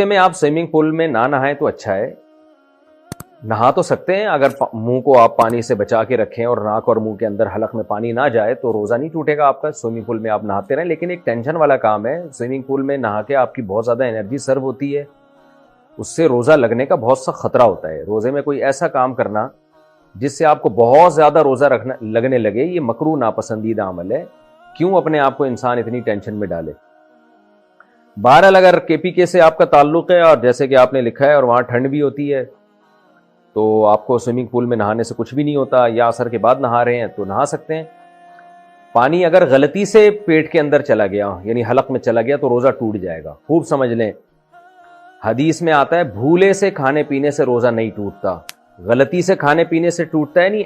میں آپ swimming pool میں نہ نہائیں تو اچھا ہے، نہا تو سکتے ہیں اگر منہ کو آپ پانی سے بچا کے رکھیں اور ناک اور منہ کے اندر حلق میں پانی نہ جائے تو روزہ نہیں ٹوٹے گا آپ کا، سوئمنگ پول میں آپ نہاتے رہیں۔ لیکن ایک ٹینشن والا کام ہے، سوئمنگ پول میں نہا کے آپ کی بہت زیادہ انرجی سرو ہوتی ہے، اس سے روزہ لگنے کا بہت سا خطرہ ہوتا ہے۔ روزے میں کوئی ایسا کام کرنا جس سے آپ کو بہت زیادہ روزہ لگنے لگے، یہ مکروہ ناپسندیدہ عمل ہے۔ کیوں اپنے آپ کو انسان اتنی ٹینشن میں ڈالے؟ بہرحال اگر کے پی کے سے آپ کا تعلق ہے اور جیسے کہ آپ نے لکھا ہے اور وہاں ٹھنڈ بھی ہوتی ہے تو آپ کو سوئمنگ پول میں نہانے سے کچھ بھی نہیں ہوتا، یا عصر کے بعد نہا رہے ہیں تو نہا سکتے ہیں۔ پانی اگر غلطی سے پیٹ کے اندر چلا گیا یعنی حلق میں چلا گیا تو روزہ ٹوٹ جائے گا۔ خوب سمجھ لیں، حدیث میں آتا ہے بھولے سے کھانے پینے سے روزہ نہیں ٹوٹتا، غلطی سے کھانے پینے سے ٹوٹتا ہے، نہیں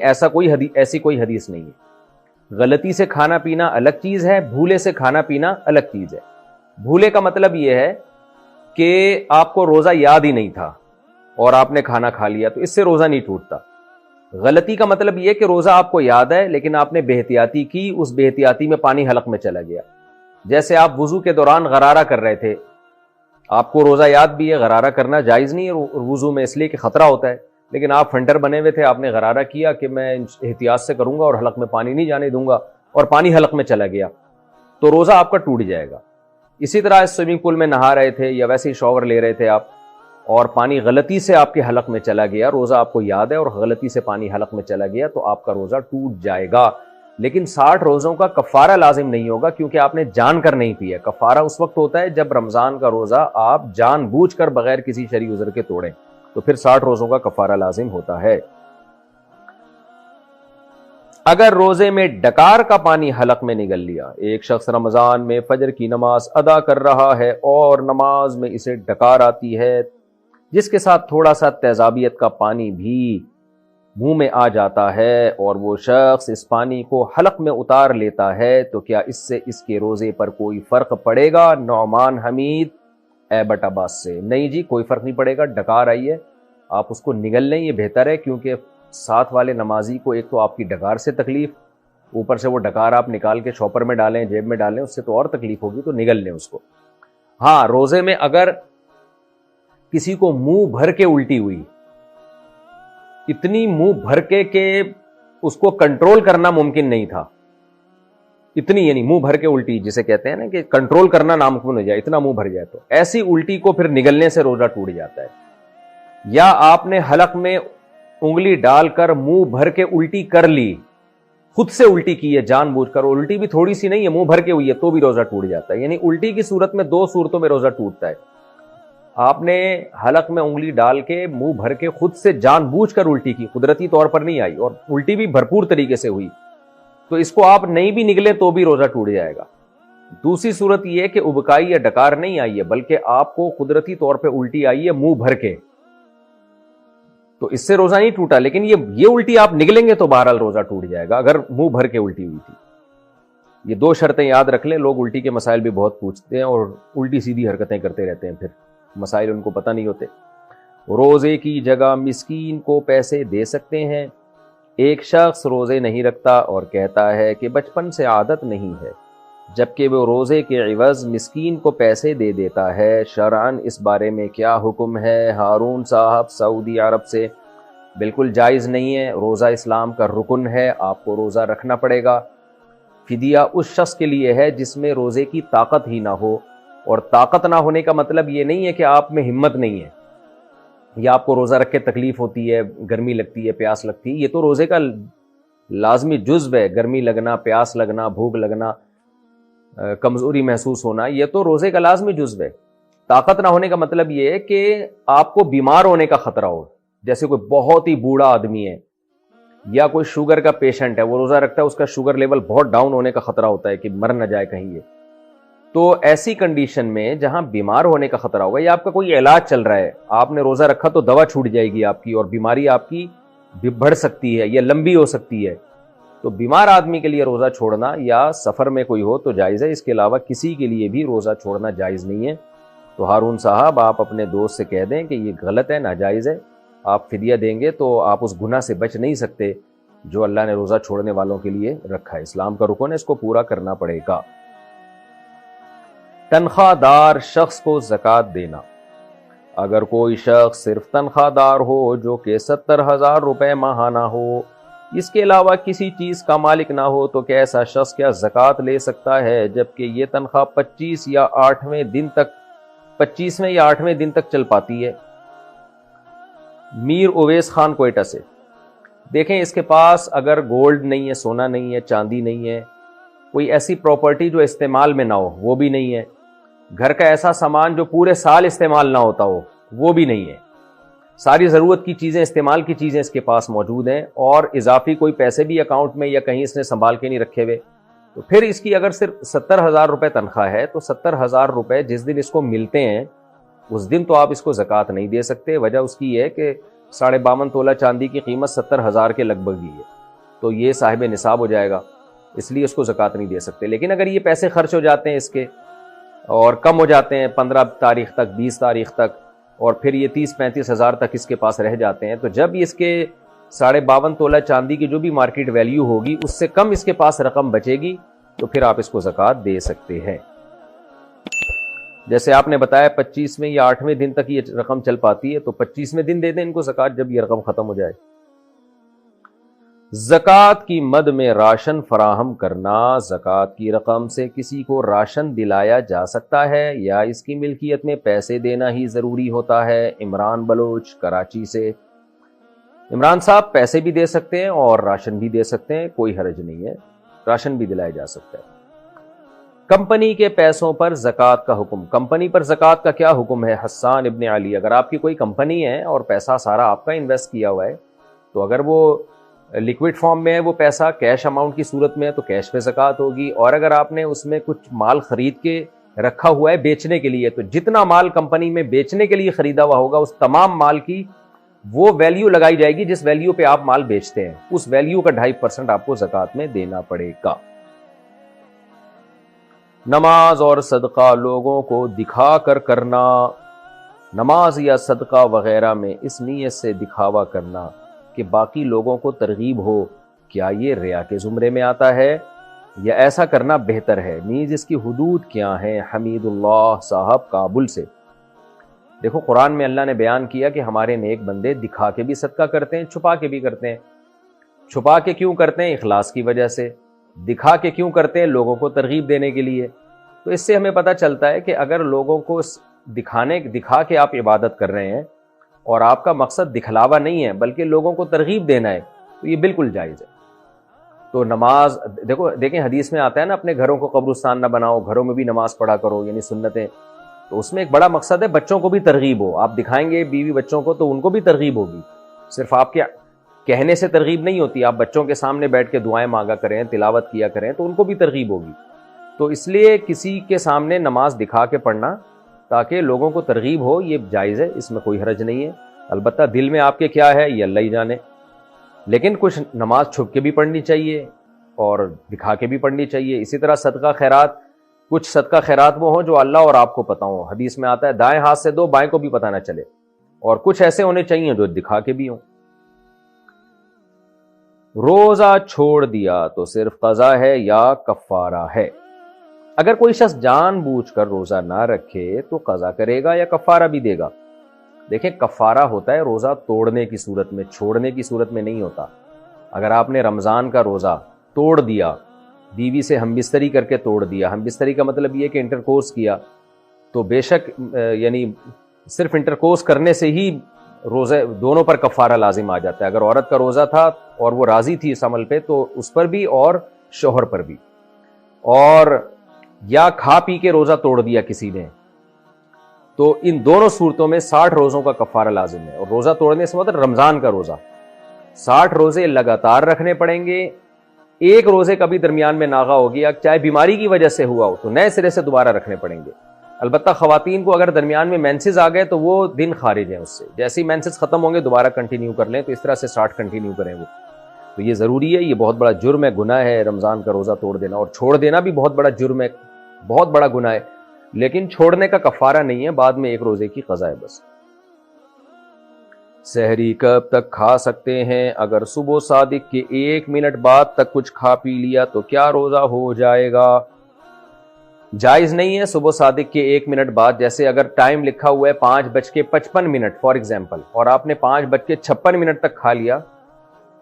ایسی کوئی حدیث نہیں ہے۔ غلطی سے کھانا پینا الگ چیز ہے، بھولے سے کھانا پینا الگ چیز ہے۔ بھولے کا مطلب یہ ہے کہ آپ کو روزہ یاد ہی نہیں تھا اور آپ نے کھانا کھا لیا تو اس سے روزہ نہیں ٹوٹتا۔ غلطی کا مطلب یہ کہ روزہ آپ کو یاد ہے لیکن آپ نے بے احتیاطی کی، اس بے احتیاطی میں پانی حلق میں چلا گیا۔ جیسے آپ وضو کے دوران غرارہ کر رہے تھے، آپ کو روزہ یاد بھی ہے، غرارہ کرنا جائز نہیں ہے وضو میں اس لیے کہ خطرہ ہوتا ہے، لیکن آپ فنٹر بنے ہوئے تھے، آپ نے غرارہ کیا کہ میں احتیاط سے کروں گا اور حلق میں پانی نہیں جانے دوں گا، اور پانی حلق میں چلا گیا تو روزہ آپ کا ٹوٹ جائے گا۔ اسی طرح سوئمنگ پول میں نہا رہے تھے یا ویسے ہی شاور لے رہے تھے آپ اور پانی غلطی سے آپ کے حلق میں چلا گیا، روزہ آپ کو یاد ہے اور غلطی سے پانی حلق میں چلا گیا تو آپ کا روزہ ٹوٹ جائے گا۔ لیکن 60 روزوں کا کفارہ لازم نہیں ہوگا کیونکہ آپ نے جان کر نہیں پیا۔ کفارہ اس وقت ہوتا ہے جب رمضان کا روزہ آپ جان بوجھ کر بغیر کسی شرعی عذر کے توڑیں تو پھر 60 روزوں کا کفارہ لازم ہوتا ہے۔ اگر روزے میں ڈکار کا پانی حلق میں نگل لیا، ایک شخص رمضان میں فجر کی نماز ادا کر رہا ہے اور نماز میں اسے ڈکار آتی ہے جس کے ساتھ تھوڑا سا تیزابیت کا پانی بھی منہ میں آ جاتا ہے اور وہ شخص اس پانی کو حلق میں اتار لیتا ہے تو کیا اس سے اس کے روزے پر کوئی فرق پڑے گا؟ نعمان حمید ایبٹ آباد سے۔ نہیں جی، کوئی فرق نہیں پڑے گا۔ ڈکار آئی ہے، آپ اس کو نگل لیں، یہ بہتر ہے، کیونکہ ساتھ والے نمازی کو ایک تو آپ کی ڈکار سے تکلیف، اوپر سے وہ ڈکار آپ نکال کے شاپر میں ڈالیں، جیب میں ڈالیں، اس سے تو اور تکلیف ہوگی، تو نگل لیں اس کو۔ ہاں، روزے میں اگر کسی کو منہ بھر کے الٹی ہوئی، اتنی منہ بھر کے کہ اس کو کنٹرول کرنا ممکن نہیں تھا، اتنی یعنی منہ بھر کے الٹی جسے کہتے ہیں نا کہ کنٹرول کرنا ناممکن ہو جائے، اتنا منہ بھر جائے، تو ایسی الٹی کو پھر نگلنے سے روزہ ٹوٹ جاتا ہے۔ یا آپ نے حلق میں انگلی ڈال کر منہ بھر کے الٹی کر لی، خود سے الٹی کی ہے جان بوجھ کر، الٹی بھی تھوڑی سی نہیں ہے، منہ بھر کے ہوئی ہے تو بھی روزہ ٹوٹ جاتا ہے۔ یعنی الٹی کی صورت میں 2 صورتوں میں روزہ ٹوٹتا ہے۔ آپ نے حلق میں انگلی ڈال کے منہ بھر کے خود سے جان بوجھ کر الٹی کی، قدرتی طور پر نہیں آئی، اور الٹی بھی بھرپور طریقے سے ہوئی، تو اس کو آپ نہیں بھی نگلے تو بھی روزہ ٹوٹ جائے گا۔ دوسری صورت یہ ہے کہ ابکائی یا ڈکار نہیں آئی ہے بلکہ آپ کو قدرتی طور پہ الٹی آئی ہے منہ بھر کے، تو اس سے روزہ نہیں ٹوٹا، لیکن یہ الٹی آپ نگلیں گے تو بہرحال روزہ ٹوٹ جائے گا اگر منہ بھر کے الٹی ہوئی تھی۔ یہ 2 شرطیں یاد رکھ لیں، لوگ الٹی کے مسائل بھی بہت پوچھتے ہیں اور الٹی سیدھی حرکتیں کرتے رہتے ہیں، پھر مسائل ان کو پتہ نہیں ہوتے۔ روزے کی جگہ مسکین کو پیسے دے سکتے ہیں۔ ایک شخص روزے نہیں رکھتا اور کہتا ہے کہ بچپن سے عادت نہیں ہے، جبکہ وہ روزے کے عوض مسکین کو پیسے دے دیتا ہے، شرعاً اس بارے میں کیا حکم ہے؟ ہارون صاحب سعودی عرب سے۔ بالکل جائز نہیں ہے، روزہ اسلام کا رکن ہے، آپ کو روزہ رکھنا پڑے گا۔ فدیہ اس شخص کے لیے ہے جس میں روزے کی طاقت ہی نہ ہو، اور طاقت نہ ہونے کا مطلب یہ نہیں ہے کہ آپ میں ہمت نہیں ہے یا آپ کو روزہ رکھ کے تکلیف ہوتی ہے، گرمی لگتی ہے، پیاس لگتی ہے، یہ تو روزے کا لازمی جزو ہے۔ گرمی لگنا، پیاس لگنا، بھوک لگنا، کمزوری محسوس ہونا، یہ تو روزے کا لازمی جزو ہے۔ طاقت نہ ہونے کا مطلب یہ ہے کہ آپ کو بیمار ہونے کا خطرہ ہو، جیسے کوئی بہت ہی بوڑھا آدمی ہے یا کوئی شوگر کا پیشنٹ ہے، وہ روزہ رکھتا ہے، اس کا شوگر لیول بہت ڈاؤن ہونے کا خطرہ ہوتا ہے کہ مر نہ جائے کہیں یہ، تو ایسی کنڈیشن میں جہاں بیمار ہونے کا خطرہ ہوگا یا آپ کا کوئی علاج چل رہا ہے، آپ نے روزہ رکھا تو دوا چھوٹ جائے گی آپ کی اور بیماری آپ کی بڑھ سکتی ہے یا لمبی ہو سکتی ہے، تو بیمار آدمی کے لیے روزہ چھوڑنا یا سفر میں کوئی ہو تو جائز ہے، اس کے علاوہ کسی کے لیے بھی روزہ چھوڑنا جائز نہیں ہے۔ تو ہارون صاحب آپ اپنے دوست سے کہہ دیں کہ یہ غلط ہے، ناجائز ہے، آپ فدیہ دیں گے تو آپ اس گناہ سے بچ نہیں سکتے جو اللہ نے روزہ چھوڑنے والوں کے لیے رکھا ہے، اسلام کا رکن ہے، اس کو پورا کرنا پڑے گا۔ تنخواہ دار شخص کو زکوٰۃ دینا۔ اگر کوئی شخص صرف تنخواہ دار ہو جو کہ 70,000 روپے ماہانہ ہو، اس کے علاوہ کسی چیز کا مالک نہ ہو، تو کیا ایسا شخص کیا زکوٰۃ لے سکتا ہے جبکہ یہ تنخواہ 25 یا 8ویں دن تک چل پاتی ہے؟ میر اویس خان کوئٹہ سے۔ دیکھیں، اس کے پاس اگر گولڈ نہیں ہے، سونا نہیں ہے، چاندی نہیں ہے، کوئی ایسی پراپرٹی جو استعمال میں نہ ہو وہ بھی نہیں ہے، گھر کا ایسا سامان جو پورے سال استعمال نہ ہوتا ہو وہ بھی نہیں ہے، ساری ضرورت کی چیزیں، استعمال کی چیزیں اس کے پاس موجود ہیں، اور اضافی کوئی پیسے بھی اکاؤنٹ میں یا کہیں اس نے سنبھال کے نہیں رکھے ہوئے، تو پھر اس کی اگر صرف 70,000 روپے تنخواہ ہے تو 70,000 روپے جس دن اس کو ملتے ہیں اس دن تو آپ اس کو زکوٰۃ نہیں دے سکتے۔ وجہ اس کی یہ ہے کہ 52.5 تولہ چاندی کی قیمت 70,000 کے لگ بھگ ہی ہے، تو یہ صاحب نصاب ہو جائے گا، اس لیے اس کو زکوٰۃ نہیں دے سکتے۔ لیکن اگر یہ پیسے خرچ ہو جاتے ہیں اس کے اور کم ہو جاتے ہیں 15 تاریخ تک، 20 تاریخ تک، اور پھر یہ 30-35 ہزار تک اس کے پاس رہ جاتے ہیں، تو جب اس کے 52.5 تولہ چاندی کی جو بھی مارکیٹ ویلیو ہوگی اس سے کم اس کے پاس رقم بچے گی تو پھر آپ اس کو زکوٰۃ دے سکتے ہیں۔ جیسے آپ نے بتایا 25ویں یا 8ویں دن تک یہ رقم چل پاتی ہے، تو 25ویں دن دے دیں ان کو زکوٰۃ جب یہ رقم ختم ہو جائے۔ زکوٰۃ کی مد میں راشن فراہم کرنا، زکوٰۃ کی رقم سے کسی کو راشن دلایا جا سکتا ہے یا اس کی ملکیت میں پیسے دینا ہی ضروری ہوتا ہے؟ عمران بلوچ کراچی سے۔ عمران صاحب پیسے بھی دے سکتے ہیں اور راشن بھی دے سکتے ہیں، کوئی حرج نہیں ہے، راشن بھی دلایا جا سکتا ہے۔ کمپنی کے پیسوں پر زکوٰۃ کا حکم، کمپنی پر زکوٰۃ کا کیا حکم ہے؟ حسان ابن علی، اگر آپ کی کوئی کمپنی ہے اور پیسہ سارا آپ کا انویسٹ کیا ہوا ہے، تو اگر وہ لیکوڈ فارم میں ہے، وہ پیسہ کیش اماؤنٹ کی صورت میں ہے تو کیش پہ زکوٰۃ ہوگی، اور اگر آپ نے اس میں کچھ مال خرید کے رکھا ہوا ہے بیچنے کے لیے، تو جتنا مال کمپنی میں بیچنے کے لیے خریدا ہوا ہوگا اس تمام مال کی وہ ویلیو لگائی جائے گی جس ویلیو پہ آپ مال بیچتے ہیں، اس ویلیو کا 2.5% آپ کو زکوٰۃ میں دینا پڑے گا۔ نماز اور صدقہ لوگوں کو دکھا کر کرنا، نماز یا صدقہ وغیرہ میں اس نیت سے دکھاوا کرنا کہ باقی لوگوں کو ترغیب ہو، کیا یہ ریا کے زمرے میں آتا ہے یا ایسا کرنا بہتر ہے؟ نیز اس کی حدود کیا ہیں؟ حمید اللہ صاحب کابل سے۔ دیکھو، قرآن میں اللہ نے بیان کیا کہ ہمارے نیک بندے دکھا کے بھی صدقہ کرتے ہیں، چھپا کے بھی کرتے ہیں۔ چھپا کے کیوں کرتے ہیں؟ اخلاص کی وجہ سے۔ دکھا کے کیوں کرتے ہیں؟ لوگوں کو ترغیب دینے کے لیے۔ تو اس سے ہمیں پتہ چلتا ہے کہ اگر لوگوں کو دکھا کے آپ عبادت کر رہے ہیں اور آپ کا مقصد دکھلاوا نہیں ہے بلکہ لوگوں کو ترغیب دینا ہے، تو یہ بالکل جائز ہے۔ تو نماز دیکھیں حدیث میں آتا ہے نا، اپنے گھروں کو قبرستان نہ بناؤ، گھروں میں بھی نماز پڑھا کرو، یعنی سنتیں۔ تو اس میں ایک بڑا مقصد ہے بچوں کو بھی ترغیب ہو، آپ دکھائیں گے بیوی بچوں کو تو ان کو بھی ترغیب ہوگی، صرف آپ کے کہنے سے ترغیب نہیں ہوتی، آپ بچوں کے سامنے بیٹھ کے دعائیں مانگا کریں، تلاوت کیا کریں تو ان کو بھی ترغیب ہوگی۔ تو اس لیے کسی کے سامنے نماز دکھا کے پڑھنا تاکہ لوگوں کو ترغیب ہو، یہ جائز ہے، اس میں کوئی حرج نہیں ہے۔ البتہ دل میں آپ کے کیا ہے یہ اللہ ہی جانے، لیکن کچھ نماز چھپ کے بھی پڑھنی چاہیے اور دکھا کے بھی پڑھنی چاہیے۔ اسی طرح صدقہ خیرات، کچھ صدقہ خیرات وہ ہوں جو اللہ اور آپ کو پتہ ہوں، حدیث میں آتا ہے دائیں ہاتھ سے دو، بائیں کو بھی پتہ نہ چلے، اور کچھ ایسے ہونے چاہیے جو دکھا کے بھی ہوں۔ روزہ چھوڑ دیا تو صرف قضا ہے یا کفارہ ہے؟ اگر کوئی شخص جان بوجھ کر روزہ نہ رکھے تو قضا کرے گا یا کفارہ بھی دے گا؟ دیکھیں، کفارہ ہوتا ہے روزہ توڑنے کی صورت میں، چھوڑنے کی صورت میں نہیں ہوتا۔ اگر آپ نے رمضان کا روزہ توڑ دیا، بیوی سے ہم بستری کر کے توڑ دیا، ہم بستری کا مطلب یہ کہ انٹرکورس کیا، تو بے شک یعنی صرف انٹرکورس کرنے سے ہی روزے دونوں پر کفارہ لازم آ جاتا ہے۔ اگر عورت کا روزہ تھا اور وہ راضی تھی اس عمل پہ تو اس پر بھی اور شوہر پر بھی، اور یا کھا پی کے روزہ توڑ دیا کسی نے، تو ان دونوں صورتوں میں 60 روزوں کا کفارہ لازم ہے۔ اور روزہ توڑنے سے مطلب رمضان کا روزہ 60 روزے لگاتار رکھنے پڑیں گے، ایک روزے کا بھی درمیان میں ناغا ہو گیا، چاہے بیماری کی وجہ سے ہوا ہو تو نئے سرے سے دوبارہ رکھنے پڑیں گے۔ البتہ خواتین کو اگر درمیان میں مینسز آ گئے تو وہ دن خارج ہیں اس سے، جیسے ہی مینسز ختم ہوں گے دوبارہ کنٹینیو کر لیں، تو اس طرح سے 60 کنٹینیو کریں وہ۔ تو یہ ضروری ہے، یہ بہت بڑا جرم ہے، گناہ ہے رمضان کا روزہ توڑ دینا، اور چھوڑ دینا بھی بہت بڑا جرم ہے، بہت بڑا گناہ ہے، لیکن چھوڑنے کا کفارہ نہیں ہے، بعد میں ایک روزے کی قضا ہے بس۔ سحری کب تک کھا سکتے ہیں؟ اگر صبح صادق کے 1 منٹ بعد تک کچھ کھا پی لیا تو کیا روزہ ہو جائے گا؟ جائز نہیں ہے صبح صادق کے 1 منٹ بعد، جیسے اگر ٹائم لکھا ہوا ہے 5:55 فار ایگزامپل، اور آپ نے 5:56 تک کھا لیا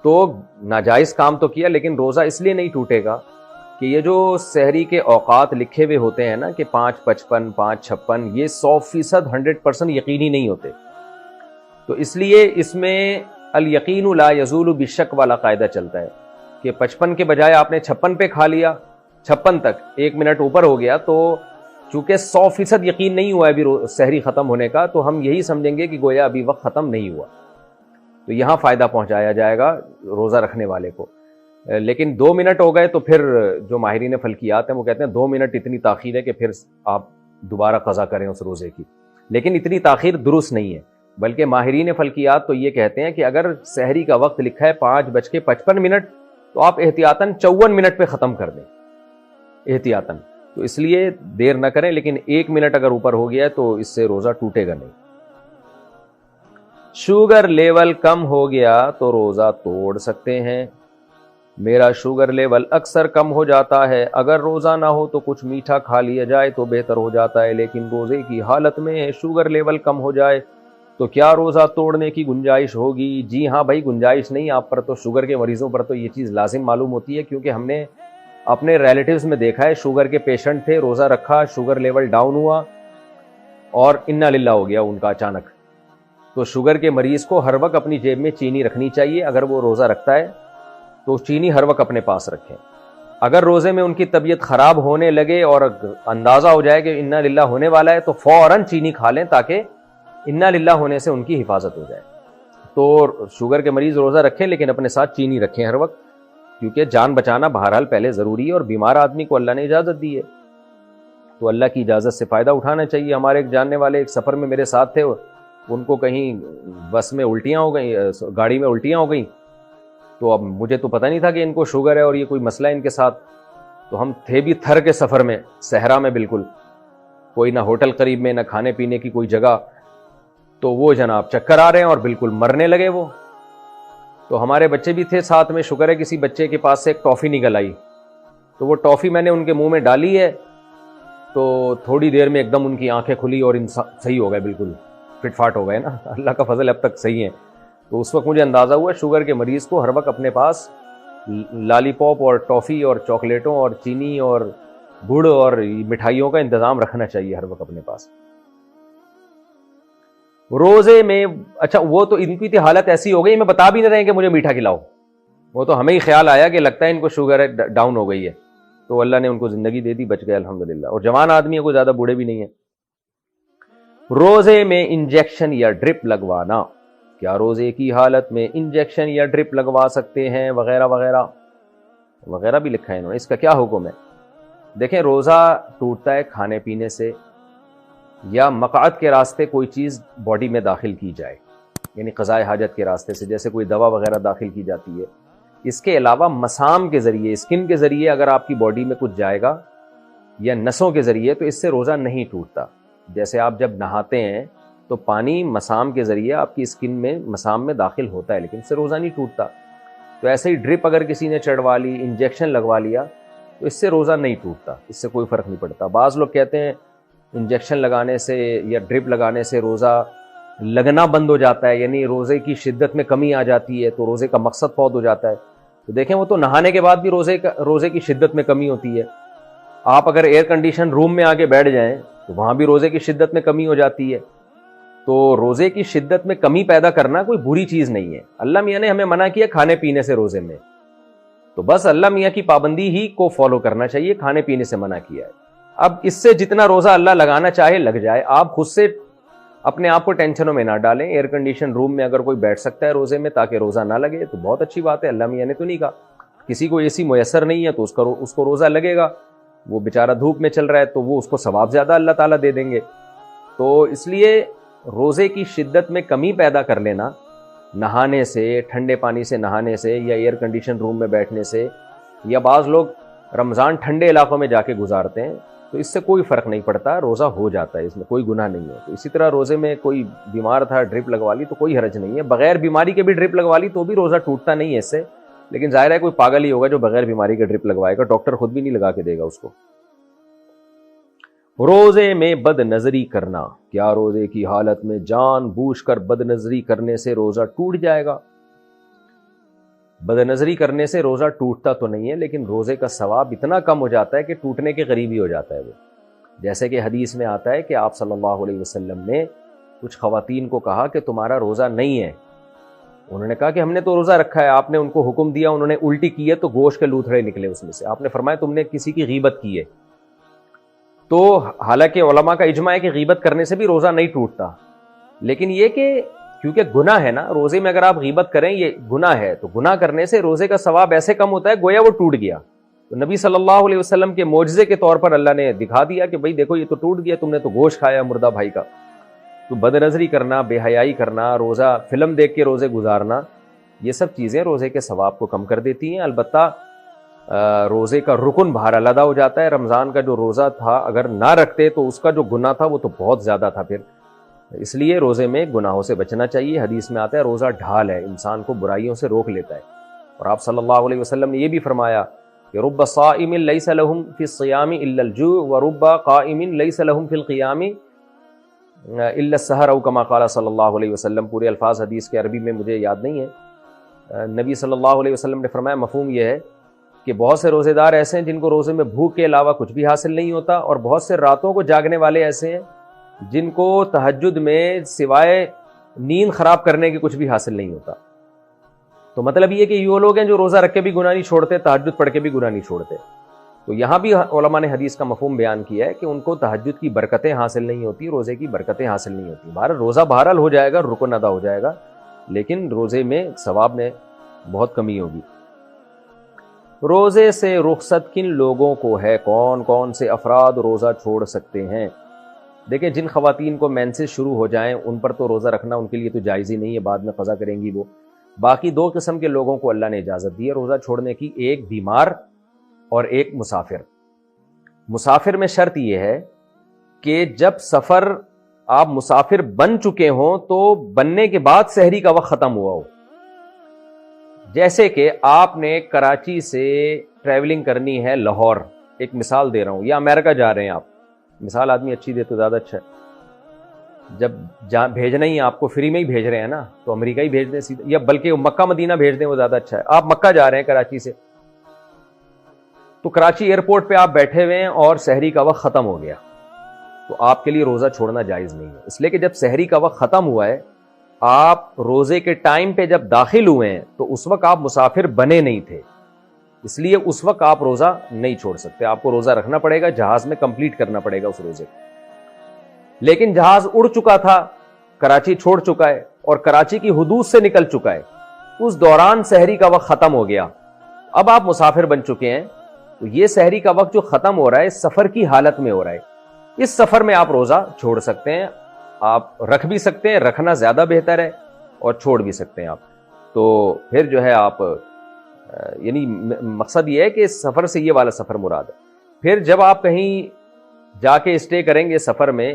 تو ناجائز کام تو کیا، لیکن روزہ اس لیے نہیں ٹوٹے گا کہ یہ جو سحری کے اوقات لکھے ہوئے ہوتے ہیں نا کہ 5:55 5:56، یہ 100% 100% یقینی نہیں ہوتے، تو اس لیے اس میں الیقین لا یزول بالشک والا قاعدہ چلتا ہے کہ 55 کے بجائے آپ نے 56 پہ کھا لیا، 56 تک 1 منٹ اوپر ہو گیا، تو چونکہ 100% یقین نہیں ہوا ہے ابھی سحری ختم ہونے کا، تو ہم یہی سمجھیں گے کہ گویا ابھی وقت ختم نہیں ہوا، تو یہاں فائدہ پہنچایا جائے گا روزہ رکھنے والے کو۔ لیکن 2 منٹ ہو گئے تو پھر جو ماہرین فلکیات ہیں وہ کہتے ہیں 2 منٹ اتنی تاخیر ہے کہ پھر آپ دوبارہ قضا کریں اس روزے کی، لیکن اتنی تاخیر درست نہیں ہے، بلکہ ماہرین فلکیات تو یہ کہتے ہیں کہ اگر سحری کا وقت لکھا ہے 5:55 تو آپ احتیاطاً 54 منٹ پہ ختم کر دیں احتیاطاً، تو اس لیے دیر نہ کریں، لیکن 1 منٹ اگر اوپر ہو گیا ہے تو اس سے روزہ ٹوٹے گا نہیں۔ شوگر لیول کم ہو گیا تو روزہ توڑ سکتے ہیں؟ میرا شوگر لیول اکثر کم ہو جاتا ہے، اگر روزہ نہ ہو تو کچھ میٹھا کھا لیا جائے تو بہتر ہو جاتا ہے، لیکن روزے کی حالت میں شوگر لیول کم ہو جائے تو کیا روزہ توڑنے کی گنجائش ہوگی؟ جی ہاں بھائی، گنجائش نہیں، آپ پر تو شوگر کے مریضوں پر تو یہ چیز لازم معلوم ہوتی ہے، کیونکہ ہم نے اپنے ریلیٹیوز میں دیکھا ہے شوگر کے پیشنٹ تھے، روزہ رکھا، شوگر لیول ڈاؤن ہوا اور انا للہ ہو گیا ان کا اچانک۔ تو شوگر کے مریض کو ہر وقت اپنی جیب میں چینی رکھنی چاہیے، اگر وہ روزہ رکھتا ہے تو چینی ہر وقت اپنے پاس رکھیں۔ اگر روزے میں ان کی طبیعت خراب ہونے لگے اور اندازہ ہو جائے کہ انا للہ ہونے والا ہے تو فوراً چینی کھا لیں تاکہ انا للہ ہونے سے ان کی حفاظت ہو جائے۔ تو شوگر کے مریض روزہ رکھیں لیکن اپنے ساتھ چینی رکھیں ہر وقت، کیونکہ جان بچانا بہرحال پہلے ضروری ہے، اور بیمار آدمی کو اللہ نے اجازت دی ہے تو اللہ کی اجازت سے فائدہ اٹھانا چاہیے۔ ہمارے ایک جاننے والے ایک سفر میں میرے ساتھ تھے، ان کو کہیں بس میں الٹیاں ہو گئیں، گاڑی میں الٹیاں ہو گئیں، تو اب مجھے تو پتہ نہیں تھا کہ ان کو شوگر ہے اور یہ کوئی مسئلہ ہے ان کے ساتھ، تو ہم تھے بھی تھر کے سفر میں، صحرا میں، بالکل کوئی نہ ہوٹل قریب میں، نہ کھانے پینے کی کوئی جگہ، تو وہ جناب چکر آ رہے ہیں اور بالکل مرنے لگے وہ۔ تو ہمارے بچے بھی تھے ساتھ میں، شکر ہے کسی بچے کے پاس سے ایک ٹافی نکل آئی، تو وہ ٹافی میں نے ان کے منہ میں ڈالی ہے، تو تھوڑی دیر میں ایک دم ان کی آنکھیں کھلی اور صحیح ہو گئے، بالکل فٹ فاٹ ہو گئے نا، اللہ کا فضل اب تک صحیح ہیں۔ تو اس وقت مجھے اندازہ ہوا شوگر کے مریض کو ہر وقت اپنے پاس لالی پاپ اور ٹافی اور چاکلیٹوں اور چینی اور گڑ اور مٹھائیوں کا انتظام رکھنا چاہیے ہر وقت اپنے پاس۔ روزے میں اچھا وہ تو ان کی حالت ایسی ہو گئی، میں بتا بھی نہیں رہے کہ مجھے میٹھا کھلاؤ، وہ تو ہمیں ہی خیال آیا کہ لگتا ہے ان کو شوگر ہے، ڈاؤن ہو گئی ہے، تو اللہ نے ان کو زندگی دے دی، بچ گئے الحمدللہ، اور جوان آدمی ہے، کوئی زیادہ بوڑھے بھی نہیں ہیں۔ روزے میں انجیکشن یا ڈرپ لگوانا، کیا روزے کی حالت میں انجیکشن یا ڈرپ لگوا سکتے ہیں وغیرہ وغیرہ وغیرہ بھی لکھا ہے انہوں نے، اس کا کیا حکم ہے؟ دیکھیں، روزہ ٹوٹتا ہے کھانے پینے سے یا مقعد کے راستے کوئی چیز باڈی میں داخل کی جائے، یعنی قضاء حاجت کے راستے سے، جیسے کوئی دوا وغیرہ داخل کی جاتی ہے۔ اس کے علاوہ مسام کے ذریعے، اسکن کے ذریعے اگر آپ کی باڈی میں کچھ جائے گا یا نسوں کے ذریعے، تو اس سے روزہ نہیں ٹوٹتا۔ جیسے آپ جب نہاتے ہیں تو پانی مسام کے ذریعے آپ کی اسکن میں، مسام میں داخل ہوتا ہے، لیکن اس سے روزہ نہیں ٹوٹتا۔ تو ایسے ہی ڈرپ اگر کسی نے چڑھوا لی، انجیکشن لگوا لیا، تو اس سے روزہ نہیں ٹوٹتا، اس سے کوئی فرق نہیں پڑتا۔ بعض لوگ کہتے ہیں انجیکشن لگانے سے یا ڈرپ لگانے سے روزہ لگنا بند ہو جاتا ہے، یعنی روزے کی شدت میں کمی آ جاتی ہے، تو روزے کا مقصد فوت ہو جاتا ہے۔ تو دیکھیں، وہ تو نہانے کے بعد بھی روزے کی شدت میں کمی ہوتی ہے۔ آپ اگر ایئر کنڈیشن روم میں آگے بیٹھ جائیں تو وہاں بھی روزے کی شدت میں کمی ہو جاتی ہے۔ تو روزے کی شدت میں کمی پیدا کرنا کوئی بری چیز نہیں ہے۔ اللہ میاں نے ہمیں منع کیا کھانے پینے سے روزے میں، تو بس اللہ میاں کی پابندی ہی کو فالو کرنا چاہیے، کھانے پینے سے منع کیا ہے۔ اب اس سے جتنا روزہ اللہ لگانا چاہے لگ جائے، آپ خود سے اپنے آپ کو ٹینشنوں میں نہ ڈالیں۔ ایئر کنڈیشن روم میں اگر کوئی بیٹھ سکتا ہے روزے میں تاکہ روزہ نہ لگے تو بہت اچھی بات ہے، اللہ میاں نے تو نہیں کہا۔ کسی کو اے سی میسر نہیں ہے تو اس کو روزہ لگے گا، وہ بیچارہ دھوپ میں چل رہا ہے تو وہ اس کو ثواب زیادہ اللہ تعالیٰ دے دیں گے۔ تو اس لیے روزے کی شدت میں کمی پیدا کر لینا نہانے سے، ٹھنڈے پانی سے نہانے سے، یا ایئر کنڈیشن روم میں بیٹھنے سے، یا بعض لوگ رمضان ٹھنڈے علاقوں میں جا کے گزارتے ہیں، تو اس سے کوئی فرق نہیں پڑتا، روزہ ہو جاتا ہے، اس میں کوئی گناہ نہیں ہے۔ تو اسی طرح روزے میں کوئی بیمار تھا، ڈرپ لگوا لی تو کوئی حرج نہیں ہے، بغیر بیماری کے بھی ڈرپ لگوا لی تو بھی روزہ ٹوٹتا نہیں ہے اس سے، لیکن ظاہر ہے کوئی پاگل ہی ہوگا جو بغیر بیماری کے ڈرپ لگوائے گا، ڈاکٹر خود بھی نہیں لگا کے دے گا اس کو۔ روزے میں بد نظری کرنا، کیا روزے کی حالت میں جان بوجھ کر بد نظری کرنے سے روزہ ٹوٹ جائے گا؟ بد نظری کرنے سے روزہ ٹوٹتا تو نہیں ہے، لیکن روزے کا ثواب اتنا کم ہو جاتا ہے کہ ٹوٹنے کے قریب ہی ہو جاتا ہے وہ. جیسے کہ حدیث میں آتا ہے کہ آپ صلی اللہ علیہ وسلم نے کچھ خواتین کو کہا کہ تمہارا روزہ نہیں ہے. انہوں نے کہا کہ ہم نے تو روزہ رکھا ہے. آپ نے ان کو حکم دیا، انہوں نے الٹی کی ہے تو گوشت کے لوتھڑے نکلے اس میں سے. آپ نے فرمایا تم نے کسی کی غیبت کی ہے. تو حالانکہ علماء کا اجماع ہے کہ غیبت کرنے سے بھی روزہ نہیں ٹوٹتا، لیکن یہ کہ کیونکہ گناہ ہے نا، روزے میں اگر آپ غیبت کریں یہ گناہ ہے، تو گناہ کرنے سے روزے کا ثواب ایسے کم ہوتا ہے گویا وہ ٹوٹ گیا. تو نبی صلی اللہ علیہ وسلم کے معجزے کے طور پر اللہ نے دکھا دیا کہ بھئی دیکھو یہ تو ٹوٹ گیا، تم نے تو گوشت کھایا مردہ بھائی کا. تو بد نظری کرنا، بے حیائی کرنا، روزہ فلم دیکھ کے روزے گزارنا، یہ سب چیزیں روزے کے ثواب کو کم کر دیتی ہیں. البتہ روزے کا رکن بہرحال ادا ہو جاتا ہے. رمضان کا جو روزہ تھا اگر نہ رکھتے تو اس کا جو گناہ تھا وہ تو بہت زیادہ تھا. پھر اس لیے روزے میں گناہوں سے بچنا چاہیے. حدیث میں آتا ہے روزہ ڈھال ہے، انسان کو برائیوں سے روک لیتا ہے. اور آپ صلی اللہ علیہ وسلم نے یہ بھی فرمایا کہ رب صائم لیس لہم فی الصیام الا الجوع ورب قائم لیس لہم فی القیام الا السحر او کما قال صلی اللہ علیہ وسلم. پورے الفاظ حدیث کے عربی میں مجھے یاد نہیں ہے. نبی صلی اللہ علیہ وسلم نے فرمایا مفہوم یہ ہے کہ بہت سے روزے دار ایسے ہیں جن کو روزے میں بھوک کے علاوہ کچھ بھی حاصل نہیں ہوتا، اور بہت سے راتوں کو جاگنے والے ایسے ہیں جن کو تہجد میں سوائے نیند خراب کرنے کے کچھ بھی حاصل نہیں ہوتا. تو مطلب یہ کہ وہ لوگ ہیں جو روزہ رکھ کے بھی گناہ نہیں چھوڑتے، تہجد پڑھ کے بھی گناہ نہیں چھوڑتے. تو یہاں بھی علماء نے حدیث کا مفہوم بیان کیا ہے کہ ان کو تہجد کی برکتیں حاصل نہیں ہوتی، روزے کی برکتیں حاصل نہیں ہوتی. بہرحال روزہ بہرحال ہو جائے گا، رکن ادا ہو جائے گا، لیکن روزے میں ثواب میں بہت کمی ہوگی. روزے سے رخصت کن لوگوں کو ہے؟ کون کون سے افراد روزہ چھوڑ سکتے ہیں؟ دیکھیں جن خواتین کو مینسز شروع ہو جائیں ان پر تو روزہ رکھنا ان کے لیے تو جائز ہی نہیں ہے، بعد میں قضا کریں گی وہ. باقی دو قسم کے لوگوں کو اللہ نے اجازت دی ہے روزہ چھوڑنے کی، ایک بیمار اور ایک مسافر. مسافر میں شرط یہ ہے کہ جب سفر آپ مسافر بن چکے ہوں تو بننے کے بعد سحری کا وقت ختم ہوا ہو. جیسے کہ آپ نے کراچی سے ٹریولنگ کرنی ہے لاہور، ایک مثال دے رہا ہوں، یا امریکہ جا رہے ہیں آپ، مثال آدمی اچھی دے تو زیادہ اچھا ہے. جب بھیجنا ہی آپ کو فری میں ہی بھیج رہے ہیں نا، تو امریکہ ہی بھیج دیں سیدھا، یا بلکہ مکہ مدینہ بھیج دیں وہ زیادہ اچھا ہے. آپ مکہ جا رہے ہیں کراچی سے، تو کراچی ایئرپورٹ پہ آپ بیٹھے ہوئے ہیں اور سحری کا وقت ختم ہو گیا، تو آپ کے لیے روزہ چھوڑنا جائز نہیں ہے. اس لیے کہ جب سحری کا وقت ختم ہوا ہے، آپ روزے کے ٹائم پہ جب داخل ہوئے ہیں تو اس وقت آپ مسافر بنے نہیں تھے، اس لیے اس وقت آپ روزہ نہیں چھوڑ سکتے. آپ کو روزہ رکھنا پڑے گا، جہاز میں کمپلیٹ کرنا پڑے گا اس روزے کو. لیکن جہاز اڑ چکا تھا، کراچی چھوڑ چکا ہے اور کراچی کی حدود سے نکل چکا ہے، اس دوران سحری کا وقت ختم ہو گیا، اب آپ مسافر بن چکے ہیں، تو یہ سحری کا وقت جو ختم ہو رہا ہے سفر کی حالت میں ہو رہا ہے. اس سفر میں آپ روزہ چھوڑ سکتے ہیں، آپ رکھ بھی سکتے ہیں، رکھنا زیادہ بہتر ہے، اور چھوڑ بھی سکتے ہیں آپ. تو پھر جو ہے آپ یعنی مقصد یہ ہے کہ سفر سے یہ والا سفر مراد ہے. پھر جب آپ کہیں جا کے اسٹے کریں گے سفر میں،